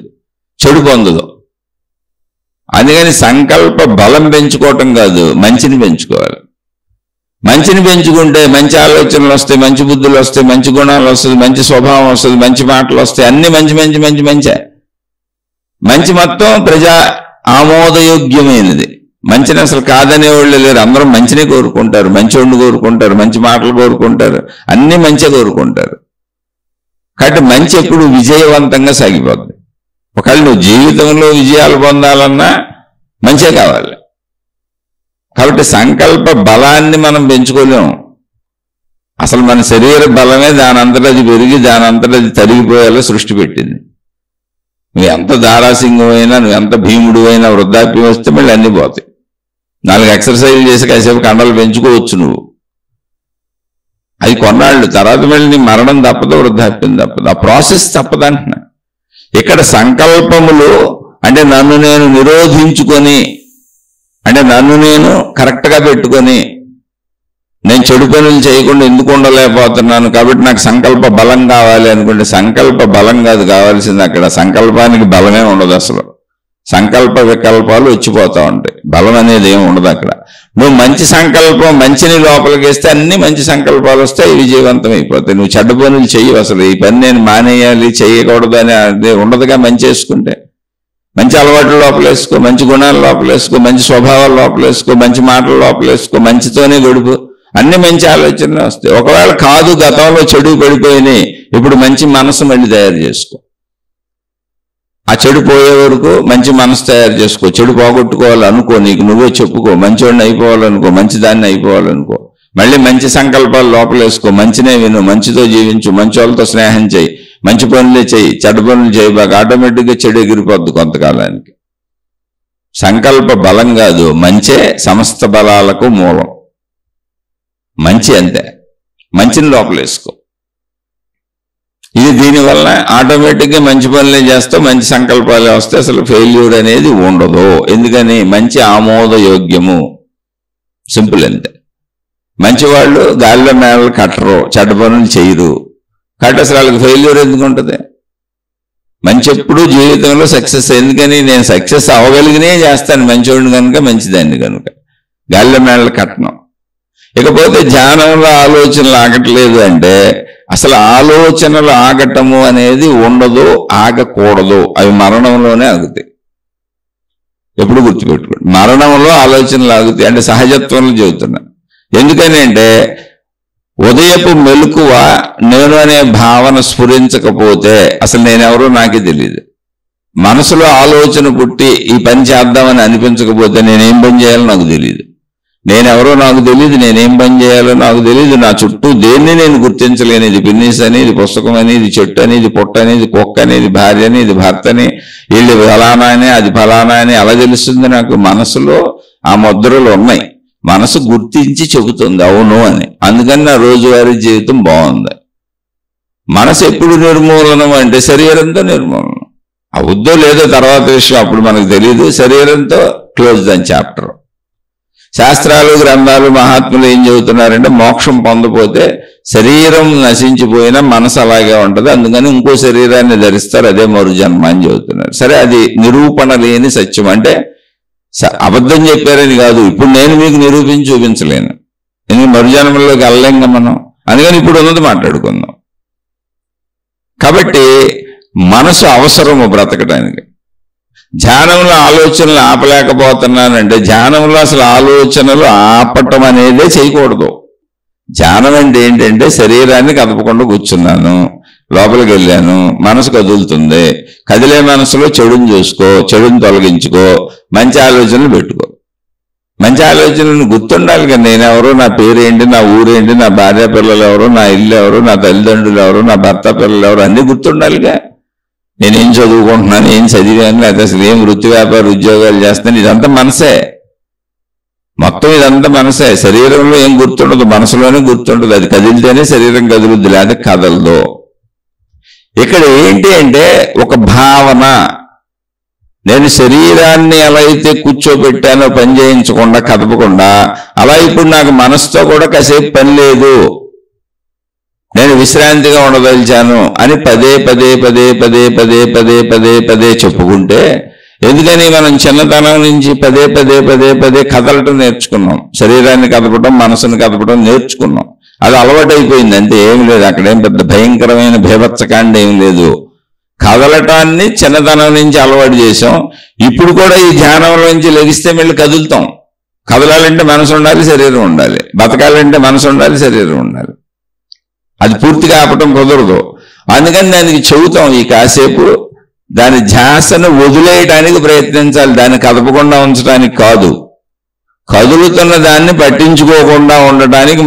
చెడు పొందదు. అందుకని సంకల్ప బలం పెంచుకోవటం కాదు, మంచిని పెంచుకోవాలి. మంచిని పెంచుకుంటే మంచి ఆలోచనలు వస్తాయి, మంచి బుద్ధులు వస్తాయి, మంచి గుణాలు వస్తుంది, మంచి స్వభావం వస్తుంది, మంచి మాటలు వస్తాయి. అన్ని మంచి మంచి మంచి మంచి మంచి మొత్తం ప్రజా ఆమోదయోగ్యమైనది. మంచిని అసలు కాదనేవాళ్ళు లేరు. అందరూ మంచినే కోరుకుంటారు, మంచివాడిని కోరుకుంటారు, మంచి మాటలు కోరుకుంటారు, అన్ని మంచిగా కోరుకుంటారు. కాబట్టి మంచి ఎప్పుడు విజయవంతంగా సాగిపోద్ది. ఒకవేళ నువ్వు జీవితంలో విజయాలు పొందాలన్నా మంచే కావాలి. కాబట్టి సంకల్ప బలాన్ని మనం పెంచుకోలేము. అసలు మన శరీర బలమే దానంతటా అది పెరిగి దానంతటా అది తరిగిపోయేలా సృష్టి పెట్టింది. నువ్వు ఎంత దారాసింగమైనా, నువ్వు ఎంత భీముడు అయినా, వృద్ధాప్యం వస్తే మళ్ళీ అన్నీ పోతాయి. 4 ఎక్సర్సైజులు చేసి కాసేపు కండలు పెంచుకోవచ్చు నువ్వు. అది కొన్నాళ్ళు తర్వాత మళ్ళీ నీ మరణం తప్పదు, వృద్ధాప్యం తప్పదు, ఆ ప్రాసెస్ తప్పదంటున్నా. ఇక్కడ సంకల్పములు అంటే నన్ను నేను నిరోధించుకొని, అంటే నన్ను నేను కరెక్ట్గా పెట్టుకొని, నేను చెడు పనులు చేయకుండా ఎందుకు ఉండలేకపోతున్నాను కాబట్టి నాకు సంకల్ప బలం కావాలి అనుకుంటే సంకల్ప బలం కాదు కావాల్సింది. అక్కడ సంకల్పానికి బలమే ఉండదు. అసలు సంకల్ప వికల్పాలు వచ్చిపోతూ ఉంటాయి, బలం అనేది ఏమి ఉండదు అక్కడ. నువ్వు మంచి సంకల్పం, మంచిని లోపలికి వేస్తే అన్ని మంచి సంకల్పాలు వస్తాయి, విజయవంతం అయిపోతాయి. నువ్వు చెడ్డ పనులు చెయ్యి, అసలు ఈ పని నేను మానేయాలి, చేయకూడదు అని అది ఉండదుగా. మంచి వేసుకుంటే మంచి అలవాట్లు లోపలేసుకో, మంచి గుణాలు లోపలేసుకో, మంచి స్వభావాలు లోపలేసుకో, మంచి మాటలు లోపలేసుకో, మంచితోనే గడుపు, అన్ని మంచి ఆలోచనలు వస్తాయి. ఒకవేళ కాదు గతంలో చెడు పడిపోయినాయి, ఇప్పుడు మంచి మనసు మళ్ళీ తయారు చేసుకో. ఆ చెడు పోయే వరకు మంచి మనసు తయారు చేసుకో. చెడు పోగొట్టుకోవాలనుకో, నీకు నువ్వే చెప్పుకో, మంచివాడిని అయిపోవాలనుకో, మంచిదాన్ని అయిపోవాలనుకో, మళ్ళీ మంచి సంకల్పాలు లోపలేసుకో, మంచినే విను, మంచితో జీవించు, మంచి వాళ్ళతో స్నేహం చేయి, మంచి పనులే చెయ్యి, చెడ్డ పనులు చేయబాక. ఆటోమేటిక్గా చెడు ఎగిరిపోద్దు కొంతకాలానికి. సంకల్ప బలం కాదు, మంచే సమస్త బలాలకు మూలం. మంచి అంతే, మంచిని లోపలేసుకో. ఇది దీనివల్ల ఆటోమేటిక్గా మంచి పనులే చేస్తావు, మంచి సంకల్పాలే వస్తాయి, అసలు ఫెయిల్యూర్ అనేది ఉండదు. ఎందుకని? మంచి ఆమోదయోగ్యము, సింపుల్ అంతే. మంచివాళ్ళు గాలిలో మేడలు కట్టరు, చెడ్డ పనులు చేయరు, కాబట్టి అసలు వాళ్ళకి ఫెయిల్యూర్ ఎందుకు ఉంటుంది? మంచి ఎప్పుడు జీవితంలో సక్సెస్. ఎందుకని? నేను సక్సెస్ అవ్వగలిగినే చేస్తాను, మంచివాడిని కనుక, మంచిదాన్ని కనుక, గాలిలో మేడలు కట్టను. ఇకపోతే ధ్యానంలో ఆలోచనలు ఆగట్లేదు అంటే అసలు ఆలోచనలు ఆగటము అనేది ఉండదు, ఆగకూడదు. అవి మరణంలోనే ఆగుతాయి. ఎప్పుడు గుర్తుపెట్టుకోండి, మరణంలో ఆలోచనలు ఆగుతాయి. అంటే సహజత్వంలో చెబుతున్నా. ఎందుకని అంటే ఉదయపు మెలకువ నేను అనే భావన స్ఫురించకపోతే అసలు నేనెవరో నాకే తెలియదు. మనసులో ఆలోచన పుట్టి ఈ పని చేద్దామని అనిపించకపోతే నేనేం పని చేయాలో నాకు తెలియదు, నేనెవరో నాకు తెలియదు, నేనేం పని చేయాలో నాకు తెలియదు. నా చుట్టూ దేన్ని నేను గుర్తించలేని, ఇది పిన్నీస్ అని, ఇది పుస్తకం అని, ఇది చెట్టు అని, ఇది పొట్ట అని, ఇది కుక్క అని, ఇది భార్య అని, ఇది భర్త అని, వీళ్ళు ఫలానా అని, అది ఫలానా అని అలా తెలుస్తుంది నాకు. మనసులో ఆ ముద్రలు ఉన్నాయి, మనసు గుర్తించి చెబుతుంది అవును అని. అందుకని నా రోజువారీ జీవితం బాగుంది. మనసు ఎప్పుడు నిర్మూలనం అంటే శరీరంతో నిర్మూలనం. అవుద్దో లేదో తర్వాత విషయం, అప్పుడు మనకు తెలియదు. శరీరంతో క్లోజ్ దాని చాప్టర్. శాస్త్రాలు, గ్రంథాలు, మహాత్ములు ఏం చెబుతున్నారంటే మోక్షం పొందపోతే శరీరం నశించిపోయినా మనసు అలాగే ఉంటుంది, అందుకని ఇంకో శరీరాన్ని ధరిస్తారు, అదే మరు జన్మ అని చెబుతున్నారు. సరే, అది నిరూపణ లేని సత్యం. అంటే అబద్ధం చెప్పారని కాదు, ఇప్పుడు నేను మీకు నిరూపించి చూపించలేను, ఎందుకంటే మరు జన్మలోకి వెళ్ళలేంగా మనం. అందుకని ఇప్పుడు ఉన్నది మాట్లాడుకుందాం. కాబట్టి మనసు అవసరము బ్రతకడానికి. ధ్యానంలో ఆలోచనలు ఆపలేకపోతున్నానంటే ధ్యానంలో అసలు ఆలోచనలు ఆపటం అనేదే చేయకూడదు. ధ్యానం అంటే ఏంటంటే శరీరాన్ని కదపకుండా కూర్చున్నాను, లోపలికి వెళ్ళాను, మనసు కదులుతుంది, కదిలే మనసులో చెడుని చూసుకో, చెడుని తొలగించుకో, మంచి ఆలోచనలు పెట్టుకో. మంచి ఆలోచనలు గుర్తుండాలి కదా, నేనెవరో, నా పేరేంటి, నా ఊరేంటి, నా భార్య పిల్లలు ఎవరు, నా ఇల్లు ఎవరు, నా తల్లిదండ్రులు ఎవరు, నా భర్త పిల్లలు ఎవరు, అన్నీ గుర్తుండాలిగా. నేనేం చదువుకుంటున్నాను, ఏం చదివాను, లేదా అసలు ఏం వృత్తి వ్యాపార ఉద్యోగాలు చేస్తాను, ఇదంతా మనసే. మొత్తం ఇదంతా మనసే. శరీరంలో ఏం గుర్తుండదు, మనసులోనే గుర్తుండదు. అది కదిలితేనే శరీరం కదులుద్ది, లేదా కదలదు. ఇక్కడ ఏంటి అంటే ఒక భావన. నేను శరీరాన్ని ఎలా అయితే కూర్చోబెట్టానో పని చేయించకుండా, కదపకుండా, అలా ఇప్పుడు నాకు మనసుతో కూడా కాసేపు పని లేదు, నేను విశ్రాంతిగా ఉండదలిచాను అని పదే పదే పదే పదే పదే పదే పదే పదే చెప్పుకుంటే, ఎందుకని మనం చిన్నతనం నుంచి పదే పదే పదే పదే కదలటం నేర్చుకున్నాం, శరీరాన్ని కదపడం, మనసుని కదపడం నేర్చుకున్నాం. అది అలవాటైపోయింది అంతే, ఏం లేదు. అక్కడేం పెద్ద భయంకరమైన భీభత్సకాండ ఏం లేదు. కదలటాన్ని చిన్నతనం నుంచి అలవాటు చేసాం. ఇప్పుడు కూడా ఈ ధ్యానంలోంచి లెగిస్తే మళ్ళీ కదులుతాం. కదలాలంటే మనసు ఉండాలి, శరీరం ఉండాలి. బతకాలంటే మనసు ఉండాలి, శరీరం ఉండాలి. అది పూర్తిగా ఆపటం కుదరదు. అందుకని దానికి చెబుతాం, ఈ కాసేపు దాని ధ్యాసను వదిలేయడానికి ప్రయత్నించాలి, దాన్ని కదపకుండా ఉంచడానికి కాదు. కదులుతున్న దాన్ని పట్టించుకోకుండా ఉండటానికి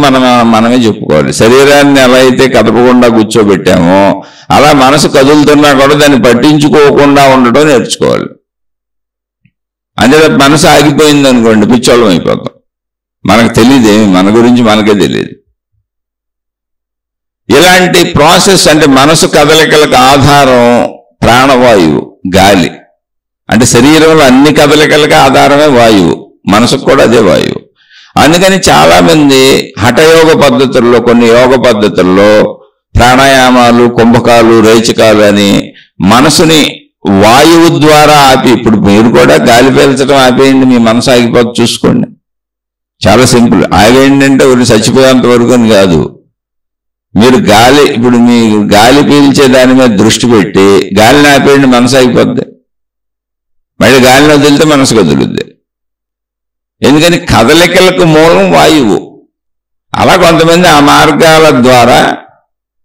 మనమే చెప్పుకోవాలి. శరీరాన్ని ఎలా అయితే కదపకుండా కూర్చోబెట్టామో అలా మనసు కదులుతున్నా కూడా దాన్ని పట్టించుకోకుండా ఉండటం నేర్చుకోవాలి. అంతే మనసు ఆగిపోయింది అనుకోండి, పిచ్చోళ్ళం అయిపోతాం. మనకు తెలియదేమి, మన గురించి మనకే తెలియదు. ఇలాంటి ప్రాసెస్ అంటే మనసు కదలికలకు ఆధారం ప్రాణవాయువు, గాలి. అంటే శరీరంలో అన్ని కదలికలకు ఆధారమే వాయువు, మనసుకు కూడా అదే వాయువు. అందుకని చాలా మంది హఠయోగ పద్ధతుల్లో, కొన్ని యోగ పద్ధతుల్లో ప్రాణాయామాలు, కుంభకాలు, రేచకాలు అని మనసుని వాయువు ద్వారా ఆపి, ఇప్పుడు మీరు కూడా గాలి పీల్చడం ఆపేయండి, మీ మనసు ఆగిపోతే చూసుకోండి. చాలా సింపుల్. ఆగేయండి అంటే ఒకటి చచ్చిపోయేంత వరకు అని కాదు. మీరు ఇప్పుడు మీ గాలి పీల్చే దాని మీద దృష్టి పెట్టి గాలిని ఆపేయండి, మనసు ఆగిపోద్ది. మళ్ళీ గాలిని వదిలితే మనసు కదులుద్ది. ఎందుకని కదలికలకు మూలం వాయువు. అలా కొంతమంది ఆ మార్గాల ద్వారా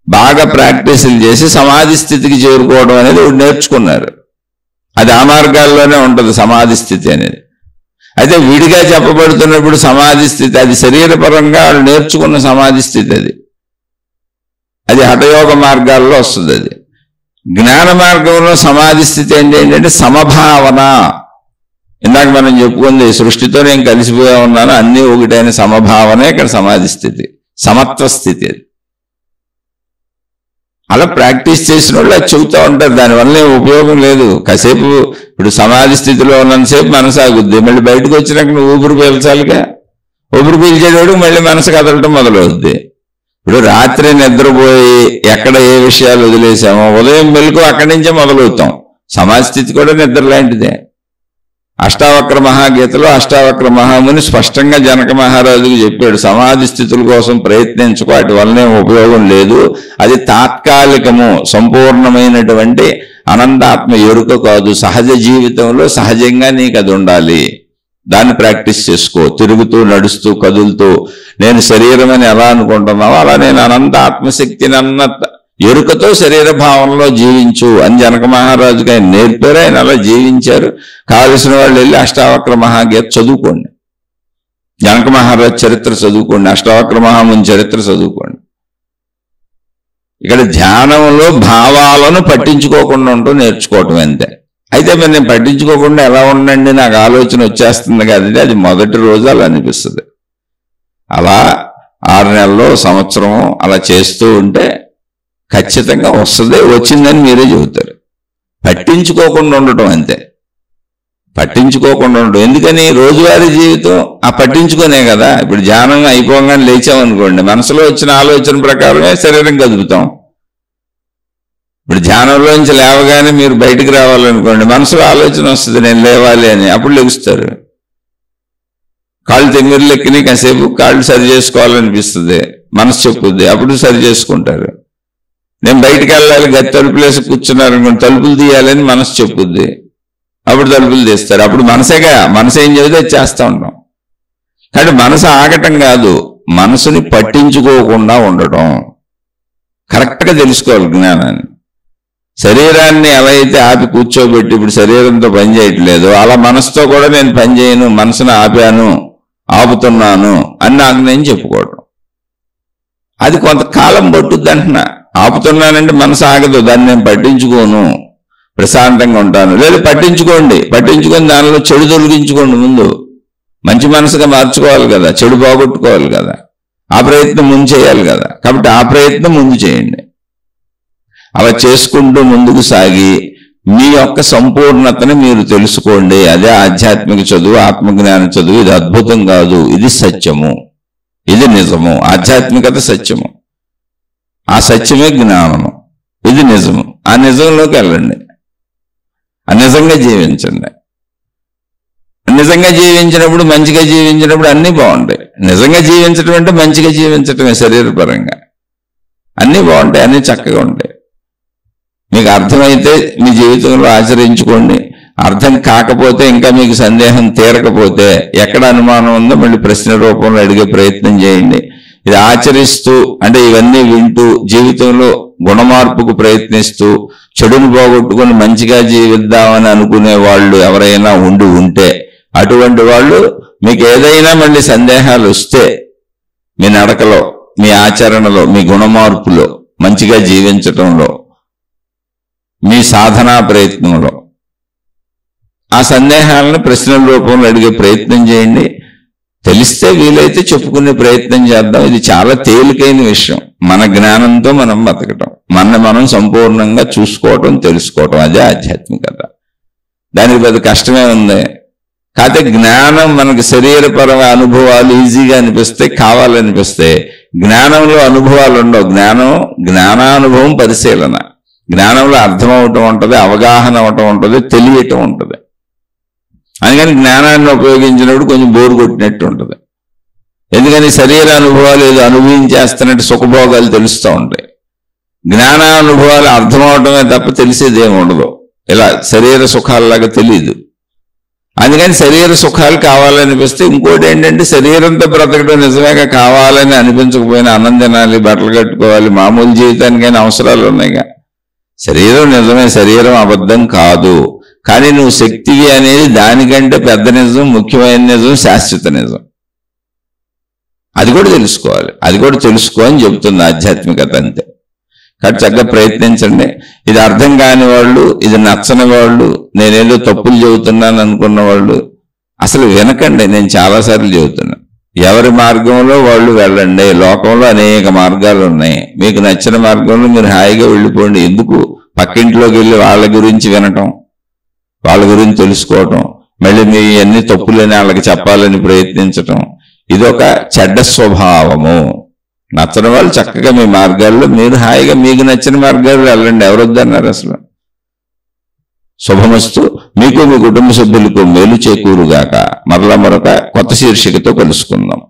బాగా ప్రాక్టీసులు చేసి సమాధి స్థితికి చేరుకోవడం అనేది నేర్చుకున్నారు. అది ఆ మార్గాల్లోనే ఉంటుంది సమాధి స్థితి అనేది. అయితే విడిగా చెప్పబడుతున్నప్పుడు సమాధి స్థితి అది శరీరపరంగా వాళ్ళు నేర్చుకున్న సమాధి స్థితి, అది హఠయోగ మార్గాల్లో వస్తుంది. అది జ్ఞాన మార్గంలో సమాధి స్థితి ఏంటంటే సమభావన. ఇందాక మనం చెప్పుకుంది, సృష్టితో నేను కలిసిపోయా ఉన్నాను, అన్నీ ఒకటైన సమభావనే ఇక్కడ సమాధి స్థితి, సమత్వ స్థితి. అది అలా ప్రాక్టీస్ చేసిన వాళ్ళు అది చెబుతూ ఉంటారు. దానివల్ల ఉపయోగం లేదు. కాసేపు ఇప్పుడు సమాధి స్థితిలో ఉన్నంతసేపు మనసు ఆగుద్ది, మళ్ళీ బయటకు వచ్చినాక నువ్వు ఊపిరి పీల్చాలిగా. ఊపిరి పీల్చేటప్పుడు మళ్ళీ మనసు కదలటం మొదలవుద్ది. ఇప్పుడు రాత్రి నిద్రపోయి ఎక్కడ ఏ విషయాలు వదిలేసామో ఉదయం మెలకు అక్కడి నుంచే మొదలవుతాం. సమాధి స్థితి కూడా నిద్ర లాంటిదే. అష్టావక్ర మహాగీతలో అష్టావక్ర మహాముని స్పష్టంగా జనక మహారాజుకు చెప్పాడు, సమాధి స్థితుల కోసం ప్రయత్నించుకో, వాటి వల్లనే ఉపయోగం లేదు, అది తాత్కాలికము, సంపూర్ణమైనటువంటి అనంతాత్మ ఎరుక కాదు. సహజ జీవితంలో సహజంగా నీకు అది ఉండాలి, దాన్ని ప్రాక్టీస్ చేసుకో. తిరుగుతూ నడుస్తూ కదులుతూ నేను శరీరం అని ఎలా అనుకుంటున్నావో అలా నేను అనంత ఆత్మశక్తిని అన్న ఎరుకతో శరీర భావంలో జీవించు అని జనక మహారాజుకి ఆయన నేర్పారు. ఆయన అలా జీవించారు. కావలసిన వాళ్ళు వెళ్ళి అష్టావక్ర మహాగీత చదువుకోండి, జనక మహారాజు చరిత్ర చదువుకోండి, అష్టావక్ర మహాముని చరిత్ర చదువుకోండి. ఇక్కడ ధ్యానంలో భావాలను పట్టించుకోకుండా ఉంటూ నేర్చుకోవటం అంతే. అయితే మరి నేను పట్టించుకోకుండా ఎలా ఉండండి, నాకు ఆలోచన వచ్చేస్తుంది కదండి, అది మొదటి రోజు అలా అనిపిస్తుంది. అలా 6 నెలల్లో సంవత్సరం అలా చేస్తూ ఉంటే ఖచ్చితంగా వస్తుంది. వచ్చిందని మీరే చెబుతారు. పట్టించుకోకుండా ఉండటం అంతే, పట్టించుకోకుండా ఉండటం. ఎందుకని రోజువారీ జీవితం ఆ పట్టించుకోనే కదా. ఇప్పుడు ధ్యానం అయిపోగానే లేచామనుకోండి, మనసులో వచ్చిన ఆలోచన ప్రకారమే శరీరం కదుపుతాం. ఇప్పుడు ధ్యానంలోంచి లేవగానే మీరు బయటికి రావాలనుకోండి, మనసులో ఆలోచన వస్తుంది నేను లేవాలి అని, అప్పుడు లెగుస్తారు. కాళ్ళు తెమ్మిర్లు ఎక్కినాయి, కాసేపు కాళ్ళు సరి చేసుకోవాలనిపిస్తుంది, మనసు చెప్పుద్ది, అప్పుడు సరి చేసుకుంటారు. నేను బయటికి వెళ్ళాలి, గది తలుపులేసి కూర్చున్నారు అనుకోండి, తలుపులు తీయాలని మనసు చెప్పుద్ది, అప్పుడు తలుపులు తీస్తారు. అప్పుడు మనసేగా, మనసు ఏం చెబితే అది చేస్తూ ఉంటాం. కానీ మనసు ఆగటం కాదు, మనసుని పట్టించుకోకుండా ఉండటం. కరెక్ట్గా తెలుసుకోవాలి జ్ఞానాన్ని. శరీరాన్ని ఎలా అయితే ఆపి కూర్చోబెట్టి ఇప్పుడు శరీరంతో పని చేయట్లేదు, అలా మనసుతో కూడా నేను పని చేయను, మనసును ఆపాను, ఆపుతున్నాను అని నాకు నేను చెప్పుకోవడం. అది కొంతకాలం పట్టుద్ది అంటున్నా. ఆపుతున్నానంటే మనసు ఆగదు, దాన్ని నేను పట్టించుకోను, ప్రశాంతంగా ఉంటాను. లేదు పట్టించుకోండి, పట్టించుకొని దానిలో చెడు తొలగించుకోండి. ముందు మంచి మనసుగా మార్చుకోవాలి కదా, చెడు పోగొట్టుకోవాలి కదా, ఆ ప్రయత్నం ముందు చేయాలి కదా. కాబట్టి ఆ ప్రయత్నం ముందు చేయండి. అలా చేసుకుంటూ ముందుకు సాగి మీ యొక్క సంపూర్ణతని మీరు తెలుసుకోండి. అదే ఆధ్యాత్మిక చదువు, ఆత్మజ్ఞాన చదువు. ఇది అద్భుతం కాదు, ఇది సత్యము, ఇది నిజము. ఆధ్యాత్మికత సత్యము, ఆ సత్యమే జ్ఞానము, ఇది నిజము. ఆ నిజంలోకి వెళ్ళండి, ఆ నిజంగా జీవించండి. నిజంగా జీవించినప్పుడు, మంచిగా జీవించినప్పుడు అన్నీ బాగుంటాయి. నిజంగా జీవించడం అంటే మంచిగా జీవించటమే, శరీరపరంగా అన్నీ బాగుంటాయి, అన్నీ చక్కగా ఉంటాయి. మీకు అర్థమైతే మీ జీవితంలో ఆచరించుకోండి. అర్థం కాకపోతే, ఇంకా మీకు సందేహం తీరకపోతే, ఎక్కడ అనుమానం ఉందో మళ్ళీ ప్రశ్న రూపంలో అడిగే ప్రయత్నం చేయండి. ఇది ఆచరిస్తూ, అంటే ఇవన్నీ వింటూ జీవితంలో గుణమార్పుకు ప్రయత్నిస్తూ చెడును పోగొట్టుకుని మంచిగా జీవిద్దామని అనుకునే వాళ్ళు ఎవరైనా ఉంటే, అటువంటి వాళ్ళు మీకు ఏదైనా మళ్ళీ సందేహాలు వస్తే, మీ నడకలో, మీ ఆచరణలో, మీ గుణమార్పులో, మంచిగా జీవించటంలో, మీ సాధనా ప్రయత్నంలో ఆ సందేహాలను ప్రశ్నల రూపంలో అడిగే ప్రయత్నం చేయండి. తెలిస్తే వీలైతే చెప్పుకునే ప్రయత్నం చేద్దాం. ఇది చాలా తేలికైన విషయం. మన జ్ఞానంతో మనం బతకటం, మనం సంపూర్ణంగా చూసుకోవటం, తెలుసుకోవటం, అదే ఆధ్యాత్మికత. దానికి పెద్ద కష్టమే ఉంది. కాకపోతే జ్ఞానం మనకు శరీరపరమైన అనుభవాలు ఈజీగా అనిపిస్తే, కావాలనిపిస్తే, జ్ఞానంలో అనుభవాలు ఉండవు. జ్ఞానానుభవం పరిశీలన. జ్ఞానంలో అర్థం అవటం ఉంటుంది, అవగాహన అవటం ఉంటుంది, తెలియటం ఉంటుంది. అందుకని జ్ఞానాన్ని ఉపయోగించినప్పుడు కొంచెం బోరు కొట్టినట్టు ఉంటుంది. ఎందుకని శరీర అనుభవాలు ఏదో అనుభవించేస్తున్నట్టు సుఖభోగాలు తెలుస్తూ ఉంటాయి. జ్ఞానానుభవాలు అర్థం అవటమే తప్ప తెలిసేది ఏమి ఉండదు. ఇలా శరీర సుఖాలలాగా తెలియదు. అందుకని శరీర సుఖాలు కావాలనిపిస్తే, ఇంకోటి ఏంటంటే శరీరంతో బ్రతకడం నిజమేగా, కావాలని అనిపించకపోయినా అన్నం తినాలి, బట్టలు కట్టుకోవాలి, మామూలు జీవితానికైనా అవసరాలు ఉన్నాయిగా. శరీరం నిజమే, శరీరం అబద్ధం కాదు. కానీ నువ్వు శక్తివి అనేది దానికంటే పెద్ద నిజం, ముఖ్యమైన నిజం, శాశ్వత నిజం. అది కూడా తెలుసుకోవాలి. అది కూడా తెలుసుకో అని చెబుతుంది ఆధ్యాత్మికత. అంతే. కాబట్టి చక్కగా ప్రయత్నించండి. ఇది అర్థం కాని వాళ్ళు, ఇది నచ్చని వాళ్ళు, నేనేదో తప్పులు చెబుతున్నాను అనుకున్న వాళ్ళు అసలు వినకండి. నేను చాలాసార్లు చెబుతున్నా, ఎవరి మార్గంలో వాళ్ళు వెళ్ళండి. లోకంలో అనేక మార్గాలు ఉన్నాయి. మీకు నచ్చిన మార్గంలో మీరు హాయిగా వెళ్ళిపోండి. ఎందుకు పక్కింట్లోకి వెళ్ళి వాళ్ళ గురించి వినటం, వాళ్ళ గురించి తెలుసుకోవటం, మళ్ళీ మీ అన్ని తప్పులని వాళ్ళకి చెప్పాలని ప్రయత్నించటం, ఇదొక చెడ్డ స్వభావము. నచ్చని వాళ్ళు చక్కగా మీ మార్గాల్లో మీరు హాయిగా మీకు నచ్చిన మార్గాల్లో వెళ్ళండి. ఎవరొద్దన్నారు అసలు. శుభమస్తు. మీకు మీ కుటుంబ సభ్యులకు మేలు చేకూరుగాక. మరలా మరొక కొత్త శీర్షికతో కలుసుకుందాం.